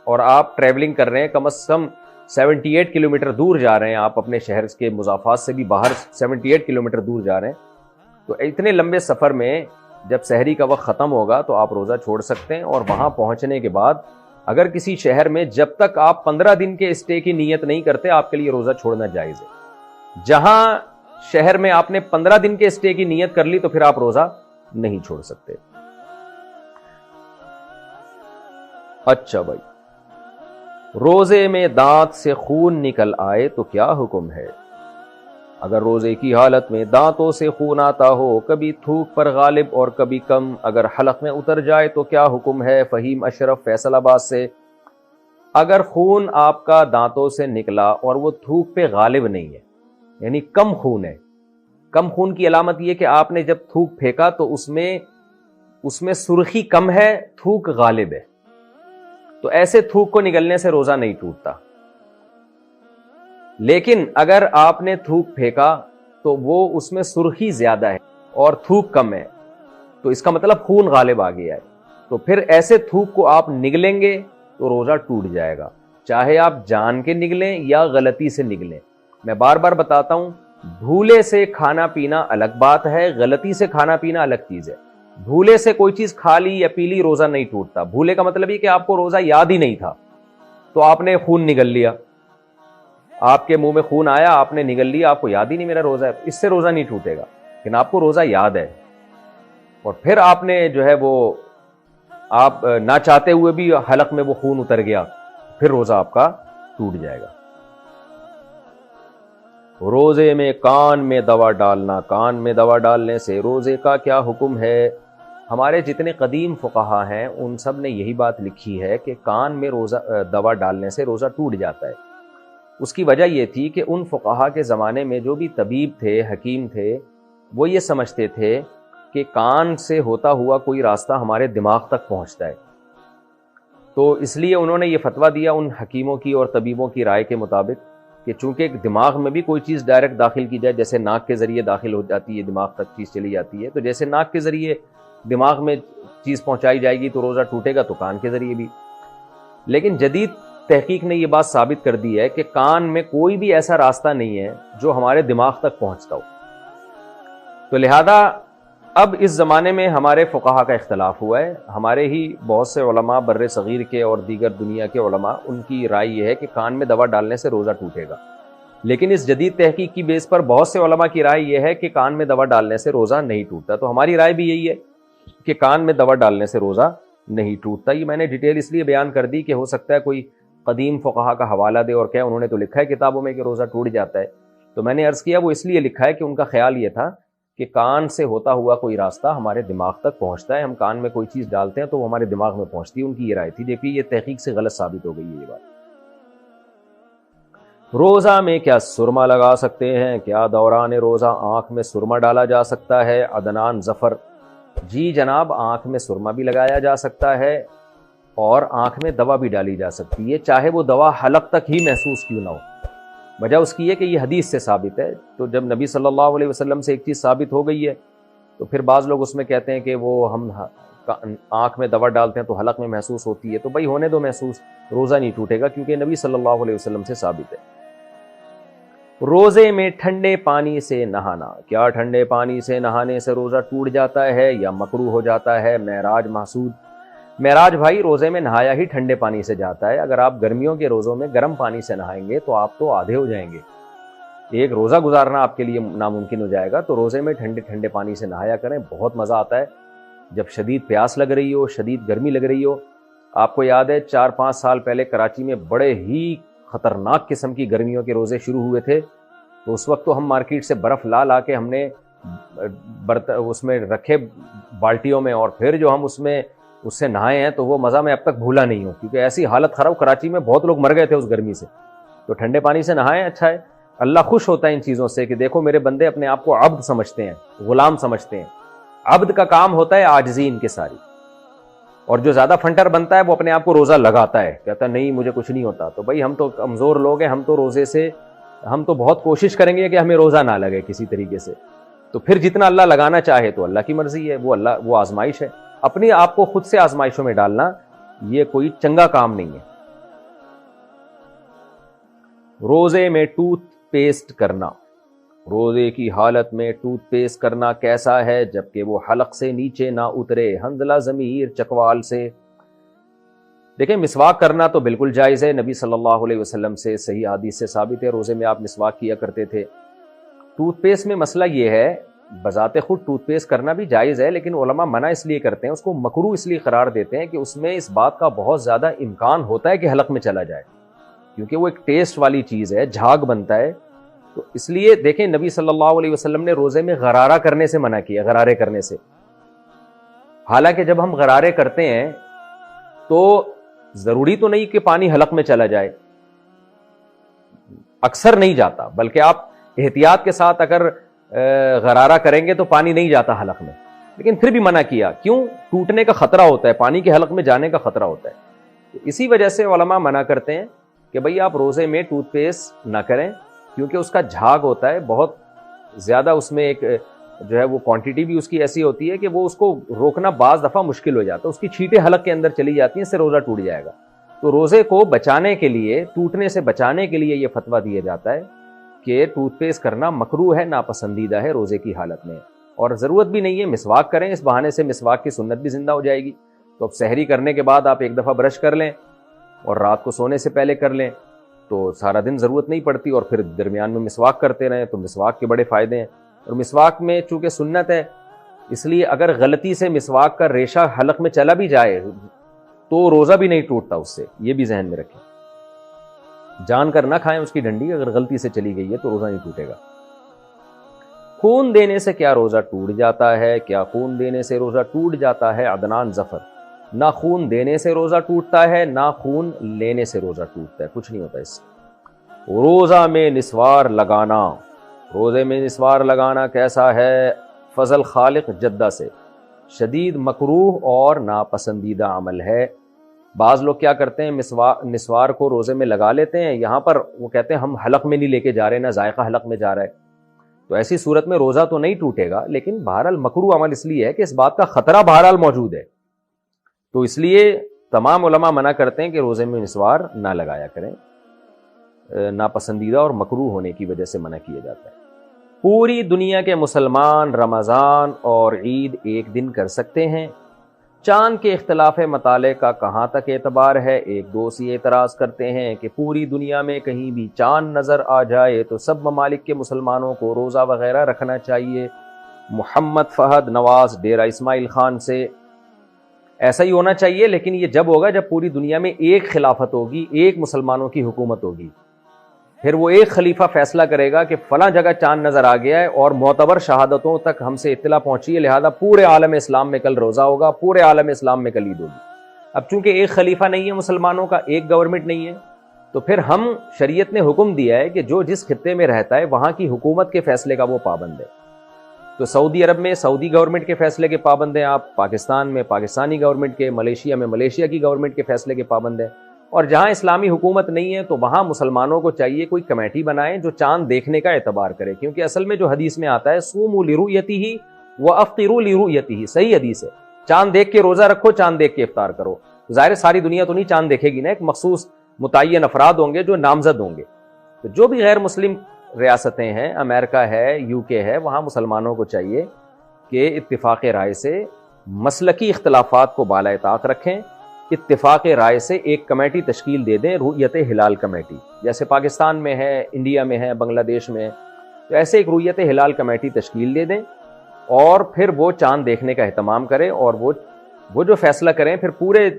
اور آپ ٹریولنگ کر رہے ہیں، کم از کم 78 کلومیٹر دور جا رہے ہیں، آپ اپنے شہر کے مضافات سے بھی باہر 78 کلومیٹر دور جا رہے ہیں، تو اتنے لمبے سفر میں جب سحری کا وقت ختم ہوگا تو آپ روزہ چھوڑ سکتے ہیں. اور وہاں پہنچنے کے بعد اگر کسی شہر میں جب تک آپ 15 دن کے اسٹے کی نیت نہیں کرتے آپ کے لیے روزہ چھوڑنا جائز ہے. جہاں شہر میں آپ نے 15 دن کے اسٹے کی نیت کر لی تو پھر آپ روزہ نہیں چھوڑ سکتے. اچھا بھائی، روزے میں دانت سے خون نکل آئے تو کیا حکم ہے؟ اگر روزے کی حالت میں دانتوں سے خون آتا ہو، کبھی تھوک پر غالب اور کبھی کم، اگر حلق میں اتر جائے تو کیا حکم ہے؟ فہیم اشرف فیصل آباد سے. اگر خون آپ کا دانتوں سے نکلا اور وہ تھوک پہ غالب نہیں ہے، یعنی کم خون ہے، کم خون کی علامت یہ کہ آپ نے جب تھوک پھینکا تو اس میں سرخی کم ہے، تھوک غالب ہے، تو ایسے تھوک کو نگلنے سے روزہ نہیں ٹوٹتا. لیکن اگر آپ نے تھوک پھینکا تو وہ اس میں سرخی زیادہ ہے اور تھوک کم ہے، تو اس کا مطلب خون غالب آ گیا ہے، تو پھر ایسے تھوک کو آپ نگلیں گے تو روزہ ٹوٹ جائے گا، چاہے آپ جان کے نگلیں یا غلطی سے نگلیں. میں بار بار بتاتا ہوں، بھولے سے کھانا پینا الگ بات ہے، غلطی سے کھانا پینا الگ چیز ہے. بھولے سے کوئی چیز کھا لی یا پی لی روزہ نہیں ٹوٹتا. بھولے کا مطلب یہ کہ آپ کو روزہ یاد ہی نہیں تھا, تو آپ نے خون نگل لیا, آپ کے منہ میں خون آیا, آپ نے نگل لیا, آپ کو یاد ہی نہیں میرا روزہ ہے, اس سے روزہ نہیں ٹوٹے گا. لیکن آپ کو روزہ یاد ہے اور پھر آپ نے جو ہے وہ آپ نہ چاہتے ہوئے بھی حلق میں وہ خون اتر گیا, پھر روزہ آپ کا ٹوٹ جائے گا. روزے میں کان میں دوا ڈالنا, کان میں دوا ڈالنے سے روزے کا کیا حکم ہے؟ ہمارے جتنے قدیم فقہا ہیں ان سب نے یہی بات لکھی ہے کہ کان میں دوا ڈالنے سے روزہ ٹوٹ جاتا ہے. اس کی وجہ یہ تھی کہ ان فقہا کے زمانے میں جو بھی طبیب تھے, حکیم تھے, وہ یہ سمجھتے تھے کہ کان سے ہوتا ہوا کوئی راستہ ہمارے دماغ تک پہنچتا ہے, تو اس لیے انہوں نے یہ فتویٰ دیا ان حکیموں کی اور طبیبوں کی رائے کے مطابق کہ چونکہ دماغ میں بھی کوئی چیز ڈائریکٹ داخل کی جائے, جیسے ناک کے ذریعے داخل ہو جاتی ہے, دماغ تک چیز چلی جاتی ہے, تو جیسے ناک کے ذریعے دماغ میں چیز پہنچائی جائے گی تو روزہ ٹوٹے گا, تو کان کے ذریعے بھی. لیکن جدید تحقیق نے یہ بات ثابت کر دی ہے کہ کان میں کوئی بھی ایسا راستہ نہیں ہے جو ہمارے دماغ تک پہنچتا ہو. تو لہذا اب اس زمانے میں ہمارے فقہا کا اختلاف ہوا ہے. ہمارے ہی بہت سے علماء بر صغیر کے اور دیگر دنیا کے علماء, ان کی رائے یہ ہے کہ کان میں دوا ڈالنے سے روزہ ٹوٹے گا. لیکن اس جدید تحقیق کی بیس پر بہت سے علماء کی رائے یہ ہے کہ کان میں دوا ڈالنے سے روزہ نہیں ٹوٹتا. تو ہماری رائے بھی یہی ہے کہ کان میں دوا ڈالنے سے روزہ نہیں ٹوٹتا. یہ میں نے ڈیٹیل اس لیے بیان کر دی کہ ہو سکتا ہے کوئی قدیم فقہا کا حوالہ دے اور کیا انہوں نے تو لکھا ہے کتابوں میں کہ روزہ ٹوٹ جاتا ہے. تو میں نے عرض کیا وہ اس لیے لکھا ہے کہ ان کا خیال یہ تھا کہ کان سے ہوتا ہوا کوئی راستہ ہمارے دماغ تک پہنچتا ہے, ہم کان میں کوئی چیز ڈالتے ہیں تو وہ ہمارے دماغ میں پہنچتی ہے. ان کی یہ رائے تھی, دیکھیے یہ تحقیق سے غلط ثابت ہو گئی ہے یہ بات. روزہ میں کیا سرما لگا سکتے ہیں؟ کیا دوران روزہ آنکھ میں سرما ڈالا جا سکتا ہے؟ عدنان ظفر: جی جناب, آنکھ میں سرما بھی لگایا جا سکتا ہے اور آنکھ میں دوا بھی ڈالی جا سکتی ہے, چاہے وہ دوا حلق تک ہی محسوس کیوں نہ ہو. وجہ اس کی ہے کہ یہ حدیث سے ثابت ہے. تو جب نبی صلی اللہ علیہ وسلم سے ایک چیز ثابت ہو گئی ہے تو پھر بعض لوگ اس میں کہتے ہیں کہ وہ ہم آنکھ میں دوا ڈالتے ہیں تو حلق میں محسوس ہوتی ہے, تو بھائی ہونے دو محسوس, روزہ نہیں ٹوٹے گا کیونکہ نبی صلی اللہ علیہ وسلم سے ثابت ہے. روزے میں ٹھنڈے پانی سے نہانا, کیا ٹھنڈے پانی سے نہانے سے روزہ ٹوٹ جاتا ہے یا مکروہ ہو جاتا ہے؟ معراج محسود: معراج بھائی, روزے میں نہایا ہی ٹھنڈے پانی سے جاتا ہے. اگر آپ گرمیوں کے روزوں میں گرم پانی سے نہائیں گے تو آپ تو آدھے ہو جائیں گے, ایک روزہ گزارنا آپ کے لیے ناممکن ہو جائے گا. تو روزے میں ٹھنڈے ٹھنڈے پانی سے نہایا کریں, بہت مزہ آتا ہے. جب شدید پیاس لگ رہی ہو, شدید گرمی لگ رہی ہو, آپ کو یاد ہے 4-5 سال پہلے کراچی میں بڑے ہی خطرناک قسم کی گرمیوں کے روزے شروع ہوئے تھے, تو اس وقت تو ہم مارکیٹ سے برف لا کے ہم نے اس میں رکھے بالٹیوں میں, اور پھر جو ہم اس سے نہائے ہیں تو وہ مزہ میں اب تک بھولا نہیں ہوں, کیونکہ ایسی حالت خراب, کراچی میں بہت لوگ مر گئے تھے اس گرمی سے. تو ٹھنڈے پانی سے نہائیں, اچھا ہے. اللہ خوش ہوتا ہے ان چیزوں سے کہ دیکھو میرے بندے اپنے آپ کو عبد سمجھتے ہیں, غلام سمجھتے ہیں. عبد کا کام ہوتا ہے عاجزی ان کے ساری, اور جو زیادہ فنٹر بنتا ہے وہ اپنے آپ کو روزہ لگاتا ہے, کہتا ہے نہیں مجھے کچھ نہیں ہوتا. تو بھائی ہم تو کمزور لوگ ہیں, ہم تو روزے سے ہم تو بہت کوشش کریں گے کہ ہمیں روزہ نہ لگے کسی طریقے سے. تو پھر جتنا اللہ لگانا چاہے تو اللہ کی مرضی ہے, وہ آزمائش ہے. اپنی آپ کو خود سے آزمائشوں میں ڈالنا یہ کوئی چنگا کام نہیں ہے. روزے میں ٹوتھ پیسٹ کرنا, روزے کی حالت میں ٹوتھ پیسٹ کرنا کیسا ہے جبکہ وہ حلق سے نیچے نہ اترے؟ حنظلہ ضمیر چکوال سے. دیکھیں, مسواک کرنا تو بالکل جائز ہے, نبی صلی اللہ علیہ وسلم سے صحیح حدیث سے ثابت ہے روزے میں آپ مسواک کیا کرتے تھے. ٹوتھ پیسٹ میں مسئلہ یہ ہے, بذات خود ٹوتھ پیسٹ کرنا بھی جائز ہے, لیکن علماء منع اس لیے کرتے ہیں, اس کو مکروہ اس لیے قرار دیتے ہیں کہ اس میں اس بات کا بہت زیادہ امکان ہوتا ہے کہ حلق میں چلا جائے, کیونکہ وہ ایک ٹیسٹ والی چیز ہے, جھاگ بنتا ہے. تو اس لیے دیکھیں نبی صلی اللہ علیہ وسلم نے روزے میں غرارہ کرنے سے منع کیا, غرارے کرنے سے. حالانکہ جب ہم غرارے کرتے ہیں تو ضروری تو نہیں کہ پانی حلق میں چلا جائے, اکثر نہیں جاتا, بلکہ آپ احتیاط کے ساتھ اگر غرارہ کریں گے تو پانی نہیں جاتا حلق میں, لیکن پھر بھی منع کیا. کیوں؟ ٹوٹنے کا خطرہ ہوتا ہے, پانی کے حلق میں جانے کا خطرہ ہوتا ہے. تو اسی وجہ سے علماء منع کرتے ہیں کہ بھئی آپ روزے میں ٹوتھ پیسٹ نہ کریں, کیونکہ اس کا جھاگ ہوتا ہے بہت زیادہ, اس میں ایک جو ہے وہ کوانٹٹی بھی اس کی ایسی ہوتی ہے کہ وہ اس کو روکنا بعض دفعہ مشکل ہو جاتا ہے, اس کی چھینٹیں حلق کے اندر چلی جاتی ہیں, اس سے روزہ ٹوٹ جائے گا. تو روزے کو بچانے کے لیے, ٹوٹنے سے بچانے کے لیے یہ فتویٰ دیا جاتا ہے کہ ٹوتھ پیسٹ کرنا مکروہ ہے, ناپسندیدہ ہے روزے کی حالت میں. اور ضرورت بھی نہیں ہے، مسواک کریں، اس بہانے سے مسواک کی سنت بھی زندہ ہو جائے گی۔ تو اب سحری کرنے کے بعد آپ ایک دفعہ برش کر لیں اور رات کو سونے سے پہلے کر لیں تو سارا دن ضرورت نہیں پڑتی، اور پھر درمیان میں مسواک کرتے رہیں تو مسواک کے بڑے فائدے ہیں۔ اور مسواک میں چونکہ سنت ہے، اس لیے اگر غلطی سے مسواک کا ریشہ حلق میں چلا بھی جائے تو روزہ بھی نہیں ٹوٹتا اس سے، یہ بھی ذہن میں رکھیں۔ جان کر نہ کھائیں اس کی ڈنڈی، اگر غلطی سے چلی گئی ہے تو روزہ نہیں ٹوٹے گا۔ خون دینے سے کیا روزہ ٹوٹ جاتا ہے؟ کیا خون دینے سے روزہ ٹوٹ جاتا ہے؟ عدنان ظفر: نہ خون دینے سے روزہ ٹوٹتا ہے نہ خون لینے سے روزہ ٹوٹتا ہے، کچھ نہیں ہوتا اس سے۔ روزہ میں نسوار لگانا، روزے میں نسوار لگانا کیسا ہے؟ فضل خالق جدہ سے: شدید مکروہ اور ناپسندیدہ عمل ہے۔ بعض لوگ کیا کرتے ہیں، نسوار کو روزے میں لگا لیتے ہیں، یہاں پر وہ کہتے ہیں ہم حلق میں نہیں لے کے جا رہے، نہ ذائقہ حلق میں جا رہا ہے، تو ایسی صورت میں روزہ تو نہیں ٹوٹے گا، لیکن بہرحال مکروہ عمل اس لیے ہے کہ اس بات کا خطرہ بہرحال موجود ہے، تو اس لیے تمام علماء منع کرتے ہیں کہ روزے میں نسوار نہ لگایا کریں، ناپسندیدہ اور مکروہ ہونے کی وجہ سے منع کیا جاتا ہے۔ پوری دنیا کے مسلمان رمضان اور عید ایک دن کر سکتے ہیں۔ چاند کے اختلاف مطالعے کا کہاں تک اعتبار ہے؟ ایک دوست یہ اعتراض کرتے ہیں کہ پوری دنیا میں کہیں بھی چاند نظر آ جائے تو سب ممالک کے مسلمانوں کو روزہ وغیرہ رکھنا چاہیے۔ محمد فہد نواز ڈیرہ اسماعیل خان سے: ایسا ہی ہونا چاہیے، لیکن یہ جب ہوگا جب پوری دنیا میں ایک خلافت ہوگی، ایک مسلمانوں کی حکومت ہوگی، پھر وہ ایک خلیفہ فیصلہ کرے گا کہ فلاں جگہ چاند نظر آ گیا ہے اور معتبر شہادتوں تک ہم سے اطلاع پہنچی ہے، لہذا پورے عالم اسلام میں کل روزہ ہوگا، پورے عالم اسلام میں کل عید ہوگی۔ اب چونکہ ایک خلیفہ نہیں ہے مسلمانوں کا، ایک گورنمنٹ نہیں ہے، تو پھر ہم شریعت نے حکم دیا ہے کہ جو جس خطے میں رہتا ہے وہاں کی حکومت کے فیصلے کا وہ پابند ہے۔ تو سعودی عرب میں سعودی گورنمنٹ کے فیصلے کے پابند ہیں آپ، پاکستان میں پاکستانی گورنمنٹ کے، ملیشیا میں ملیشیا کی گورنمنٹ کے فیصلے کے پابند ہیں، اور جہاں اسلامی حکومت نہیں ہے تو وہاں مسلمانوں کو چاہیے کوئی کمیٹی بنائیں جو چاند دیکھنے کا اعتبار کرے، کیونکہ اصل میں جو حدیث میں آتا ہے صوموا لرؤیتہ وافطروا لرؤیتہ، صحیح حدیث ہے، چاند دیکھ کے روزہ رکھو، چاند دیکھ کے افطار کرو۔ ظاہر ساری دنیا تو نہیں چاند دیکھے گی نا، ایک مخصوص متعین افراد ہوں گے جو نامزد ہوں گے، تو جو بھی غیر مسلم ریاستیں ہیں، امریکہ ہے، یو کے ہے، وہاں مسلمانوں کو چاہیے کہ اتفاق رائے سے مسلکی اختلافات کو بالائے طاق رکھیں، اتفاق رائے سے ایک کمیٹی تشکیل دے دیں، رؤیت ہلال کمیٹی، جیسے پاکستان میں ہے، انڈیا میں ہے، بنگلہ دیش میں ہے، تو ایسے ایک رؤیت ہلال کمیٹی تشکیل دے دیں اور پھر وہ چاند دیکھنے کا اہتمام کریں، اور وہ جو فیصلہ کریں پھر پورے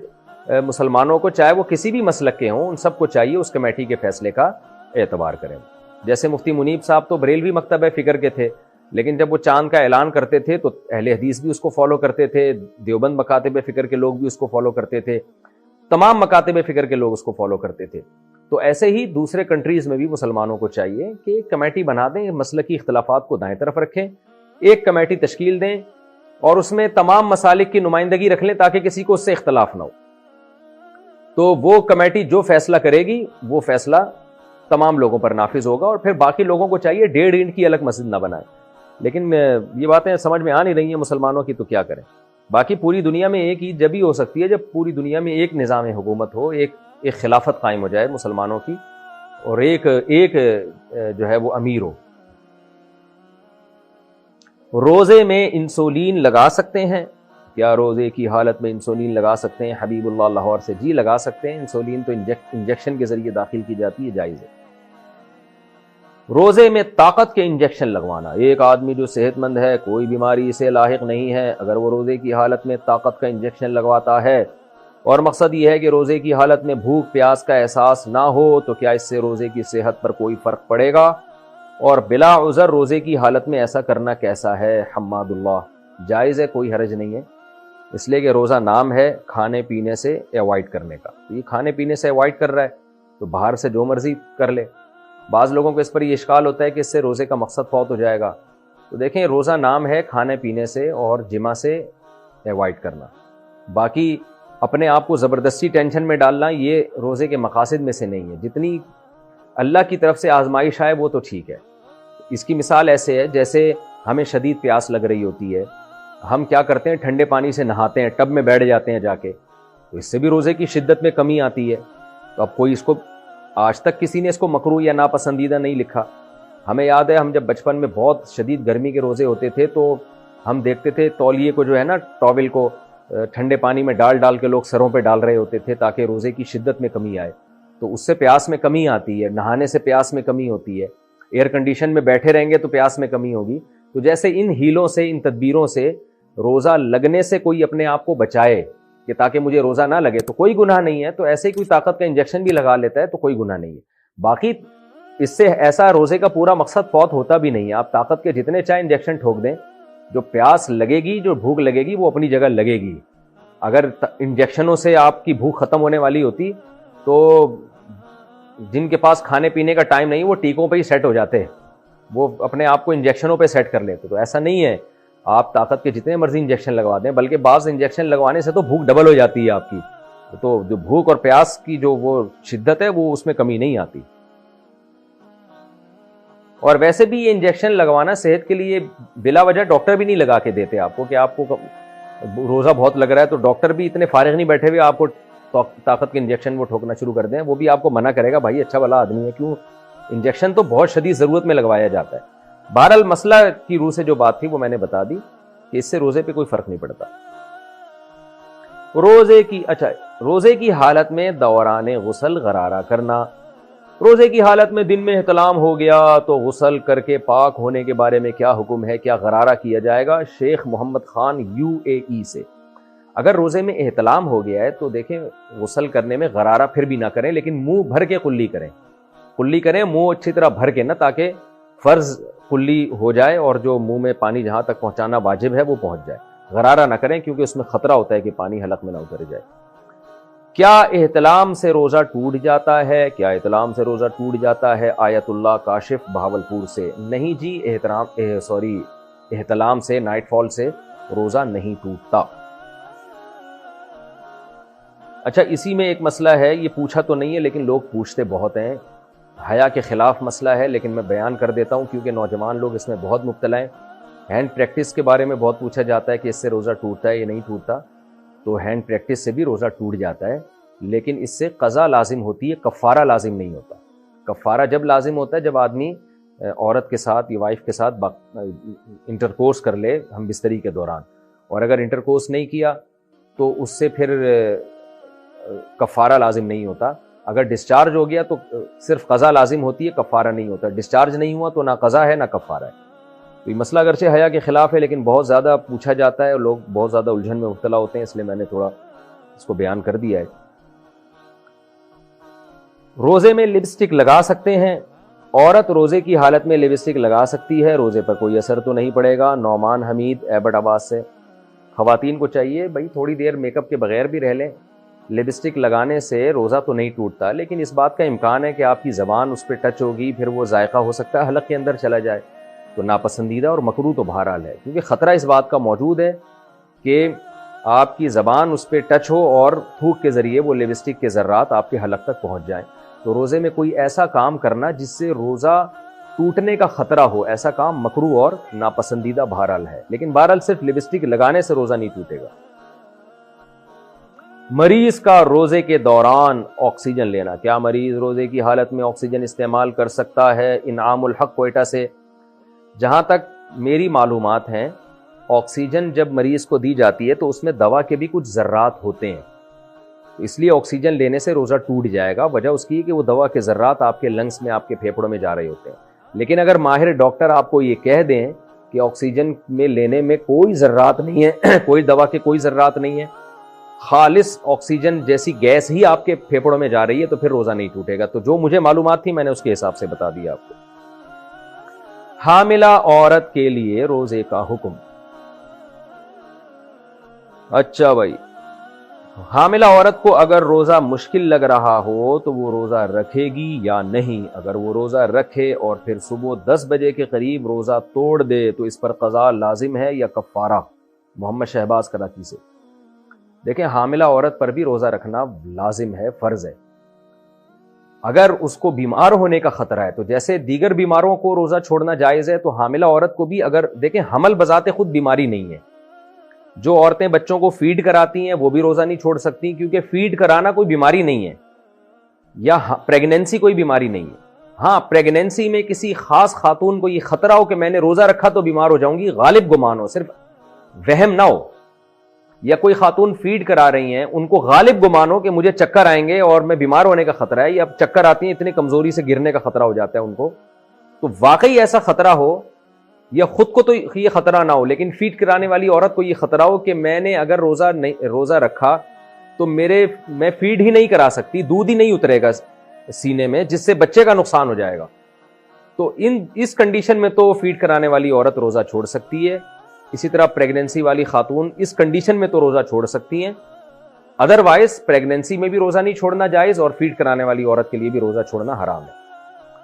مسلمانوں کو، چاہے وہ کسی بھی مسلک کے ہوں، ان سب کو چاہیے اس کمیٹی کے فیصلے کا اعتبار کریں۔ جیسے مفتی منیب صاحب تو بریلوی مکتبہ فکر کے تھے، لیکن جب وہ چاند کا اعلان کرتے تھے تو اہل حدیث بھی اس کو فالو کرتے تھے، دیوبند مکاتب فکر کے لوگ بھی اس کو فالو کرتے تھے، تمام مکاتب فکر کے لوگ اس کو فالو کرتے تھے۔ تو ایسے ہی دوسرے کنٹریز میں بھی مسلمانوں کو چاہیے کہ ایک کمیٹی بنا دیں، مسلکی اختلافات کو دائیں طرف رکھیں، ایک کمیٹی تشکیل دیں اور اس میں تمام مسالک کی نمائندگی رکھ لیں تاکہ کسی کو اس سے اختلاف نہ ہو۔ تو وہ کمیٹی جو فیصلہ کرے گی وہ فیصلہ تمام لوگوں پر نافذ ہوگا، اور پھر باقی لوگوں کو چاہیے 1.5 اینٹ کی الگ مسجد نہ بنائیں۔ لیکن یہ باتیں سمجھ میں آ نہیں رہی ہیں مسلمانوں کی، تو کیا کریں؟ باقی پوری دنیا میں ایک عید جب ہی ہو سکتی ہے جب پوری دنیا میں ایک نظام حکومت ہو، ایک خلافت قائم ہو جائے مسلمانوں کی، اور ایک جو ہے وہ امیر ہو۔ روزے میں انسولین لگا سکتے ہیں؟ کیا روزے کی حالت میں انسولین لگا سکتے ہیں؟ حبیب اللہ لاہور سے: جی لگا سکتے ہیں، انسولین تو انجیکشن کے ذریعے داخل کی جاتی ہے، جائز ہے۔ روزے میں طاقت کے انجیکشن لگوانا: ایک آدمی جو صحت مند ہے، کوئی بیماری اسے لاحق نہیں ہے، اگر وہ روزے کی حالت میں طاقت کا انجیکشن لگواتا ہے اور مقصد یہ ہے کہ روزے کی حالت میں بھوک پیاس کا احساس نہ ہو، تو کیا اس سے روزے کی صحت پر کوئی فرق پڑے گا؟ اور بلا عذر روزے کی حالت میں ایسا کرنا کیسا ہے؟ حماد اللہ: جائز ہے، کوئی حرج نہیں ہے، اس لیے کہ روزہ نام ہے کھانے پینے سے ایوائڈ کرنے کا، تو یہ کھانے پینے سے ایوائڈ کر رہا ہے تو باہر سے جو مرضی کر لے۔ بعض لوگوں کو اس پر یہ اشکال ہوتا ہے کہ اس سے روزے کا مقصد فوت ہو جائے گا، تو دیکھیں روزہ نام ہے کھانے پینے سے اور جمع سے ایوائڈ کرنا، باقی اپنے آپ کو زبردستی ٹینشن میں ڈالنا یہ روزے کے مقاصد میں سے نہیں ہے۔ جتنی اللہ کی طرف سے آزمائش آئے وہ تو ٹھیک ہے۔ اس کی مثال ایسے ہے جیسے ہمیں شدید پیاس لگ رہی ہوتی ہے، ہم کیا کرتے ہیں، ٹھنڈے پانی سے نہاتے ہیں، ٹب میں بیٹھ جاتے ہیں جا کے، تو اس سے بھی روزے کی شدت میں کمی آتی ہے۔ تو اب کوئی اس کو، آج تک کسی نے اس کو مکروہ یا ناپسندیدہ نہیں لکھا۔ ہمیں یاد ہے ہم جب بچپن میں بہت شدید گرمی کے روزے ہوتے تھے تو ہم دیکھتے تھے تولیے کو جو ہے نا, ٹاول کو ٹھنڈے پانی میں ڈال کے لوگ سروں پہ ڈال رہے ہوتے تھے تاکہ روزے کی شدت میں کمی آئے. تو اس سے پیاس میں کمی آتی ہے, نہانے سے پیاس میں کمی ہوتی ہے, ایئر کنڈیشن میں بیٹھے رہیں گے تو پیاس میں کمی ہوگی. تو جیسے ان ہیلوں سے, ان تدبیروں سے روزہ لگنے سے کوئی اپنے آپ کو بچائے کہ تاکہ مجھے روزہ نہ لگے, تو کوئی گناہ نہیں ہے. تو ایسے ہی کوئی طاقت کا انجیکشن بھی لگا لیتا ہے تو کوئی گناہ نہیں ہے. باقی اس سے ایسا روزے کا پورا مقصد فوت ہوتا بھی نہیں ہے. آپ طاقت کے جتنے چاہے انجیکشن ٹھوک دیں, جو پیاس لگے گی, جو بھوک لگے گی, وہ اپنی جگہ لگے گی. اگر انجیکشنوں سے آپ کی بھوک ختم ہونے والی ہوتی تو جن کے پاس کھانے پینے کا ٹائم نہیں وہ ٹیکوں پہ ہی سیٹ ہو جاتے, وہ اپنے آپ کو انجیکشنوں پہ سیٹ کر لیتے. تو ایسا نہیں ہے, آپ طاقت کے جتنے مرضی انجیکشن لگوا دیں, بلکہ بعض انجیکشن لگوانے سے تو بھوک ڈبل ہو جاتی ہے آپ کی. تو جو بھوک اور پیاس کی جو وہ شدت ہے وہ اس میں کمی نہیں آتی. اور ویسے بھی یہ انجیکشن لگوانا صحت کے لیے بلا وجہ ڈاکٹر بھی نہیں لگا کے دیتے آپ کو کہ آپ کو روزہ بہت لگ رہا ہے, تو ڈاکٹر بھی اتنے فارغ نہیں بیٹھے ہوئے آپ کو طاقت کے انجیکشن وہ ٹھوکنا شروع کر دیں. وہ بھی آپ کو منع کرے گا, بھائی اچھا بھلا آدمی ہے, کیوں انجیکشن تو بہت شدید ضرورت میں لگوایا جاتا ہے. بہرحال مسئلہ کی روح سے جو بات تھی وہ میں نے بتا دی کہ اس سے روزے پہ کوئی فرق نہیں پڑتا. روزے کی حالت میں دوران غسل غرارہ کرنا. روزے کی حالت میں دن میں احتلام ہو گیا تو غسل کر کے پاک ہونے کے بارے میں کیا حکم ہے, کیا غرارہ کیا جائے گا؟ شیخ محمد خان UAE سے. اگر روزے میں احتلام ہو گیا ہے تو دیکھیں غسل کرنے میں غرارہ پھر بھی نہ کریں, لیکن منہ بھر کے کلی کریں. کلی کریں منہ اچھی طرح بھر کے, نہ تاکہ فرض کلی ہو جائے اور جو منہ میں پانی جہاں تک پہنچانا واجب ہے وہ پہنچ جائے. غرارہ نہ کریں کیونکہ اس میں خطرہ ہوتا ہے کہ پانی حلق میں نہ اتر جائے. کیا احتلام سے روزہ ٹوٹ جاتا ہے؟ کیا احتلام سے روزہ ٹوٹ جاتا ہے؟ آیت اللہ کاشف بہاولپور سے. نہیں جی, احتلام سے, نائٹ فال سے روزہ نہیں ٹوٹتا. اچھا, اسی میں ایک مسئلہ ہے, یہ پوچھا تو نہیں ہے لیکن لوگ پوچھتے بہت ہیں, حیا کے خلاف مسئلہ ہے لیکن میں بیان کر دیتا ہوں کیونکہ نوجوان لوگ اس میں بہت مبتلا ہیں. ہینڈ پریکٹس کے بارے میں بہت پوچھا جاتا ہے کہ اس سے روزہ ٹوٹتا ہے یا نہیں ٹوٹتا. تو ہینڈ پریکٹس سے بھی روزہ ٹوٹ جاتا ہے, لیکن اس سے قضا لازم ہوتی ہے, کفارہ لازم نہیں ہوتا. کفارہ جب لازم ہوتا ہے جب آدمی عورت کے ساتھ یا وائف کے ساتھ انٹرکورس کر لے ہم بستری کے دوران, اور اگر انٹرکورس نہیں کیا تو اس سے پھر کفارہ لازم نہیں ہوتا. اگر ڈسچارج ہو گیا تو صرف قضا لازم ہوتی ہے, کفارہ نہیں ہوتا. ڈسچارج نہیں ہوا تو نہ قضا ہے نہ کفارہ ہے. تو یہ مسئلہ اگرچہ حیا کے خلاف ہے لیکن بہت زیادہ پوچھا جاتا ہے اور لوگ بہت زیادہ الجھن میں مبتلا ہوتے ہیں, اس لیے میں نے تھوڑا اس کو بیان کر دیا ہے. روزے میں لپسٹک لگا سکتے ہیں؟ عورت روزے کی حالت میں لپسٹک لگا سکتی ہے, روزے پر کوئی اثر تو نہیں پڑے گا. نعمان حمید ایبٹ آباد سے. خواتین کو چاہیے بھائی تھوڑی دیر میک اپ کے بغیر بھی رہ لیں. لپسٹک لگانے سے روزہ تو نہیں ٹوٹتا, لیکن اس بات کا امکان ہے کہ آپ کی زبان اس پہ ٹچ ہوگی, پھر وہ ذائقہ ہو سکتا ہے حلق کے اندر چلا جائے, تو ناپسندیدہ اور مکروہ تو بہرحال ہے, کیونکہ خطرہ اس بات کا موجود ہے کہ آپ کی زبان اس پہ ٹچ ہو اور تھوک کے ذریعے وہ لپسٹک کے ذرات آپ کے حلق تک پہنچ جائیں. تو روزے میں کوئی ایسا کام کرنا جس سے روزہ ٹوٹنے کا خطرہ ہو, ایسا کام مکروہ اور ناپسندیدہ بہرحال ہے, لیکن بہرحال صرف لپسٹک لگانے سے روزہ نہیں ٹوٹے گا. مریض کا روزے کے دوران آکسیجن لینا, کیا مریض روزے کی حالت میں آکسیجن استعمال کر سکتا ہے؟ انعام الحق کوئٹہ سے. جہاں تک میری معلومات ہیں آکسیجن جب مریض کو دی جاتی ہے تو اس میں دوا کے بھی کچھ ذرات ہوتے ہیں, اس لیے آکسیجن لینے سے روزہ ٹوٹ جائے گا. وجہ اس کی ہے کہ وہ دوا کے ذرات آپ کے لنگس میں, آپ کے پھیپھڑوں میں جا رہے ہوتے ہیں. لیکن اگر ماہر ڈاکٹر آپ کو یہ کہہ دیں کہ آکسیجن میں لینے میں کوئی ذرات نہیں ہے, کوئی دوا کے کوئی ذرات نہیں ہے, خالص آکسیجن جیسی گیس ہی آپ کے پھیپھڑوں میں جا رہی ہے, تو پھر روزہ نہیں ٹوٹے گا. تو جو مجھے معلومات تھی میں نے اس کے حساب سے بتا دیا آپ کو. حاملہ عورت کے لیے روزے کا حکم. اچھا بھائی, حاملہ عورت کو اگر روزہ مشکل لگ رہا ہو تو وہ روزہ رکھے گی یا نہیں؟ اگر وہ روزہ رکھے اور پھر صبح 10 بجے کے قریب روزہ توڑ دے تو اس پر قضا لازم ہے یا کفارہ؟ محمد شہباز کراچی سے. دیکھیں حاملہ عورت پر بھی روزہ رکھنا لازم ہے, فرض ہے. اگر اس کو بیمار ہونے کا خطرہ ہے تو جیسے دیگر بیماروں کو روزہ چھوڑنا جائز ہے, تو حاملہ عورت کو بھی, اگر دیکھیں حمل بذات خود بیماری نہیں ہے. جو عورتیں بچوں کو فیڈ کراتی ہیں وہ بھی روزہ نہیں چھوڑ سکتی, کیونکہ فیڈ کرانا کوئی بیماری نہیں ہے, یا پریگنینسی کوئی بیماری نہیں ہے. ہاں پریگنینسی میں کسی خاص خاتون کو یہ خطرہ ہو کہ میں نے روزہ رکھا تو بیمار ہو جاؤں گی, غالب گمان ہو, صرف وہم نہ ہو، یا کوئی خاتون فیڈ کرا رہی ہیں ان کو غالب گمان ہو کہ مجھے چکر آئیں گے اور میں بیمار ہونے کا خطرہ ہے، یا چکر آتی ہیں اتنی کمزوری سے گرنے کا خطرہ ہو جاتا ہے ان کو، تو واقعی ایسا خطرہ ہو، یا خود کو تو یہ خطرہ نہ ہو لیکن فیڈ کرانے والی عورت کو یہ خطرہ ہو کہ میں نے اگر روزہ رکھا تو میں فیڈ ہی نہیں کرا سکتی، دودھ ہی نہیں اترے گا سینے میں، جس سے بچے کا نقصان ہو جائے گا، تو اس کنڈیشن میں تو فیڈ کرانے والی عورت روزہ چھوڑ سکتی ہے۔ اسی طرح پریگننسی والی خاتون اس کنڈیشن میں تو روزہ چھوڑ سکتی ہیں، ادروائز پریگننسی میں بھی روزہ نہیں چھوڑنا جائز، اور فیڈ کرانے والی عورت کے لیے بھی روزہ چھوڑنا حرام ہے۔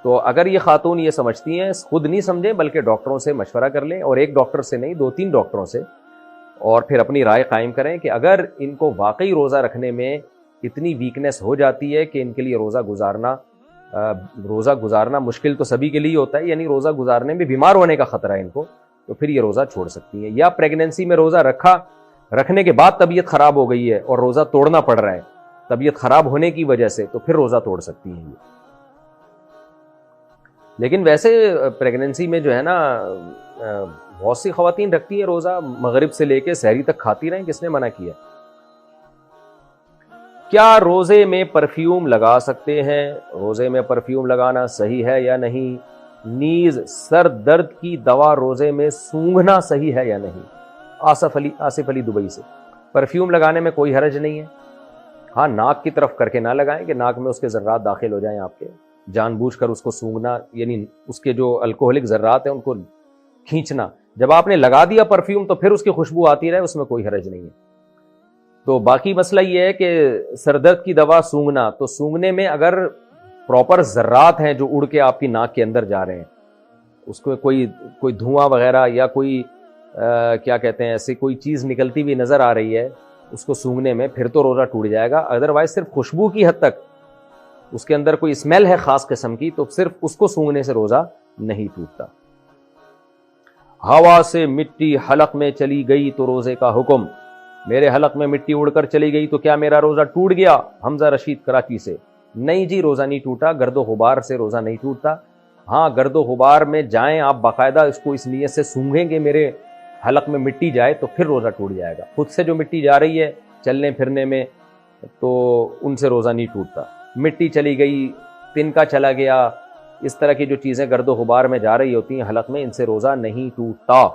تو اگر یہ خاتون یہ سمجھتی ہیں، خود نہیں سمجھیں بلکہ ڈاکٹروں سے مشورہ کر لیں، اور ایک ڈاکٹر سے نہیں 2-3 ڈاکٹروں سے، اور پھر اپنی رائے قائم کریں کہ اگر ان کو واقعی روزہ رکھنے میں اتنی ویکنیس ہو جاتی ہے کہ ان کے لیے روزہ گزارنا مشکل تو سبھی کے لیے ہوتا ہے، یعنی روزہ گزارنے میں بیمار ہونے کا خطرہ ہے ان کو، تو پھر یہ روزہ چھوڑ سکتی ہیں، یا پریگننسی میں روزہ رکھنے کے بعد طبیعت خراب ہو گئی ہے اور روزہ توڑنا پڑ رہا ہے طبیعت خراب ہونے کی وجہ سے، تو پھر روزہ توڑ سکتی ہیں یہ۔ لیکن ویسے پریگننسی میں جو ہے نا بہت سی خواتین رکھتی ہیں روزہ، مغرب سے لے کے سحری تک کھاتی رہیں، کس نے منع کیا؟ کیا روزے میں پرفیوم لگا سکتے ہیں؟ روزے میں پرفیوم لگانا صحیح ہے یا نہیں؟ نیز سر درد کی دوا روزے میں سونگھنا صحیح ہے یا نہیں؟ آصف علی دبئی سے۔ پرفیوم لگانے میں کوئی حرج نہیں ہے، ہاں ناک کی طرف کر کے نہ لگائیں کہ ناک میں اس کے ذرات داخل ہو جائیں آپ کے، جان بوجھ کر اس کو سونگھنا، یعنی اس کے جو الکوہلک ذرات ہیں ان کو کھینچنا۔ جب آپ نے لگا دیا پرفیوم تو پھر اس کی خوشبو آتی رہے، اس میں کوئی حرج نہیں ہے۔ تو باقی مسئلہ یہ ہے کہ سر درد کی دوا سونگھنا، تو سونگھنے میں اگر پراپر ذرات ہیں جو اڑ کے آپ کی ناک کے اندر جا رہے ہیں، اس کو کوئی دھواں وغیرہ یا کوئی کیا کہتے ہیں ایسی کوئی چیز نکلتی ہوئی نظر آ رہی ہے اس کو سونگھنے میں، پھر تو روزہ ٹوٹ جائے گا۔ ادروائز صرف خوشبو کی حد تک، اس کے اندر کوئی اسمیل ہے خاص قسم کی، تو صرف اس کو سونگھنے سے روزہ نہیں ٹوٹتا۔ ہوا سے مٹی حلق میں چلی گئی تو روزے کا حکم۔ میرے حلق میں مٹی اڑ کر چلی گئی تو کیا میرا روزہ ٹوٹ گیا؟ حمزہ رشید کراچی سے۔ نہیں جی، روزہ نہیں ٹوٹا، گرد و غبار سے روزہ نہیں ٹوٹتا۔ ہاں گرد و غبار میں جائیں آپ باقاعدہ اس کو اس نیت سے سونگھیں گے میرے حلق میں مٹی جائے تو پھر روزہ ٹوٹ جائے گا۔ خود سے جو مٹی جا رہی ہے چلنے پھرنے میں تو ان سے روزہ نہیں ٹوٹتا۔ مٹی چلی گئی، تنکا چلا گیا، اس طرح کی جو چیزیں گرد و غبار میں جا رہی ہوتی ہیں حلق میں، ان سے روزہ نہیں ٹوٹتا۔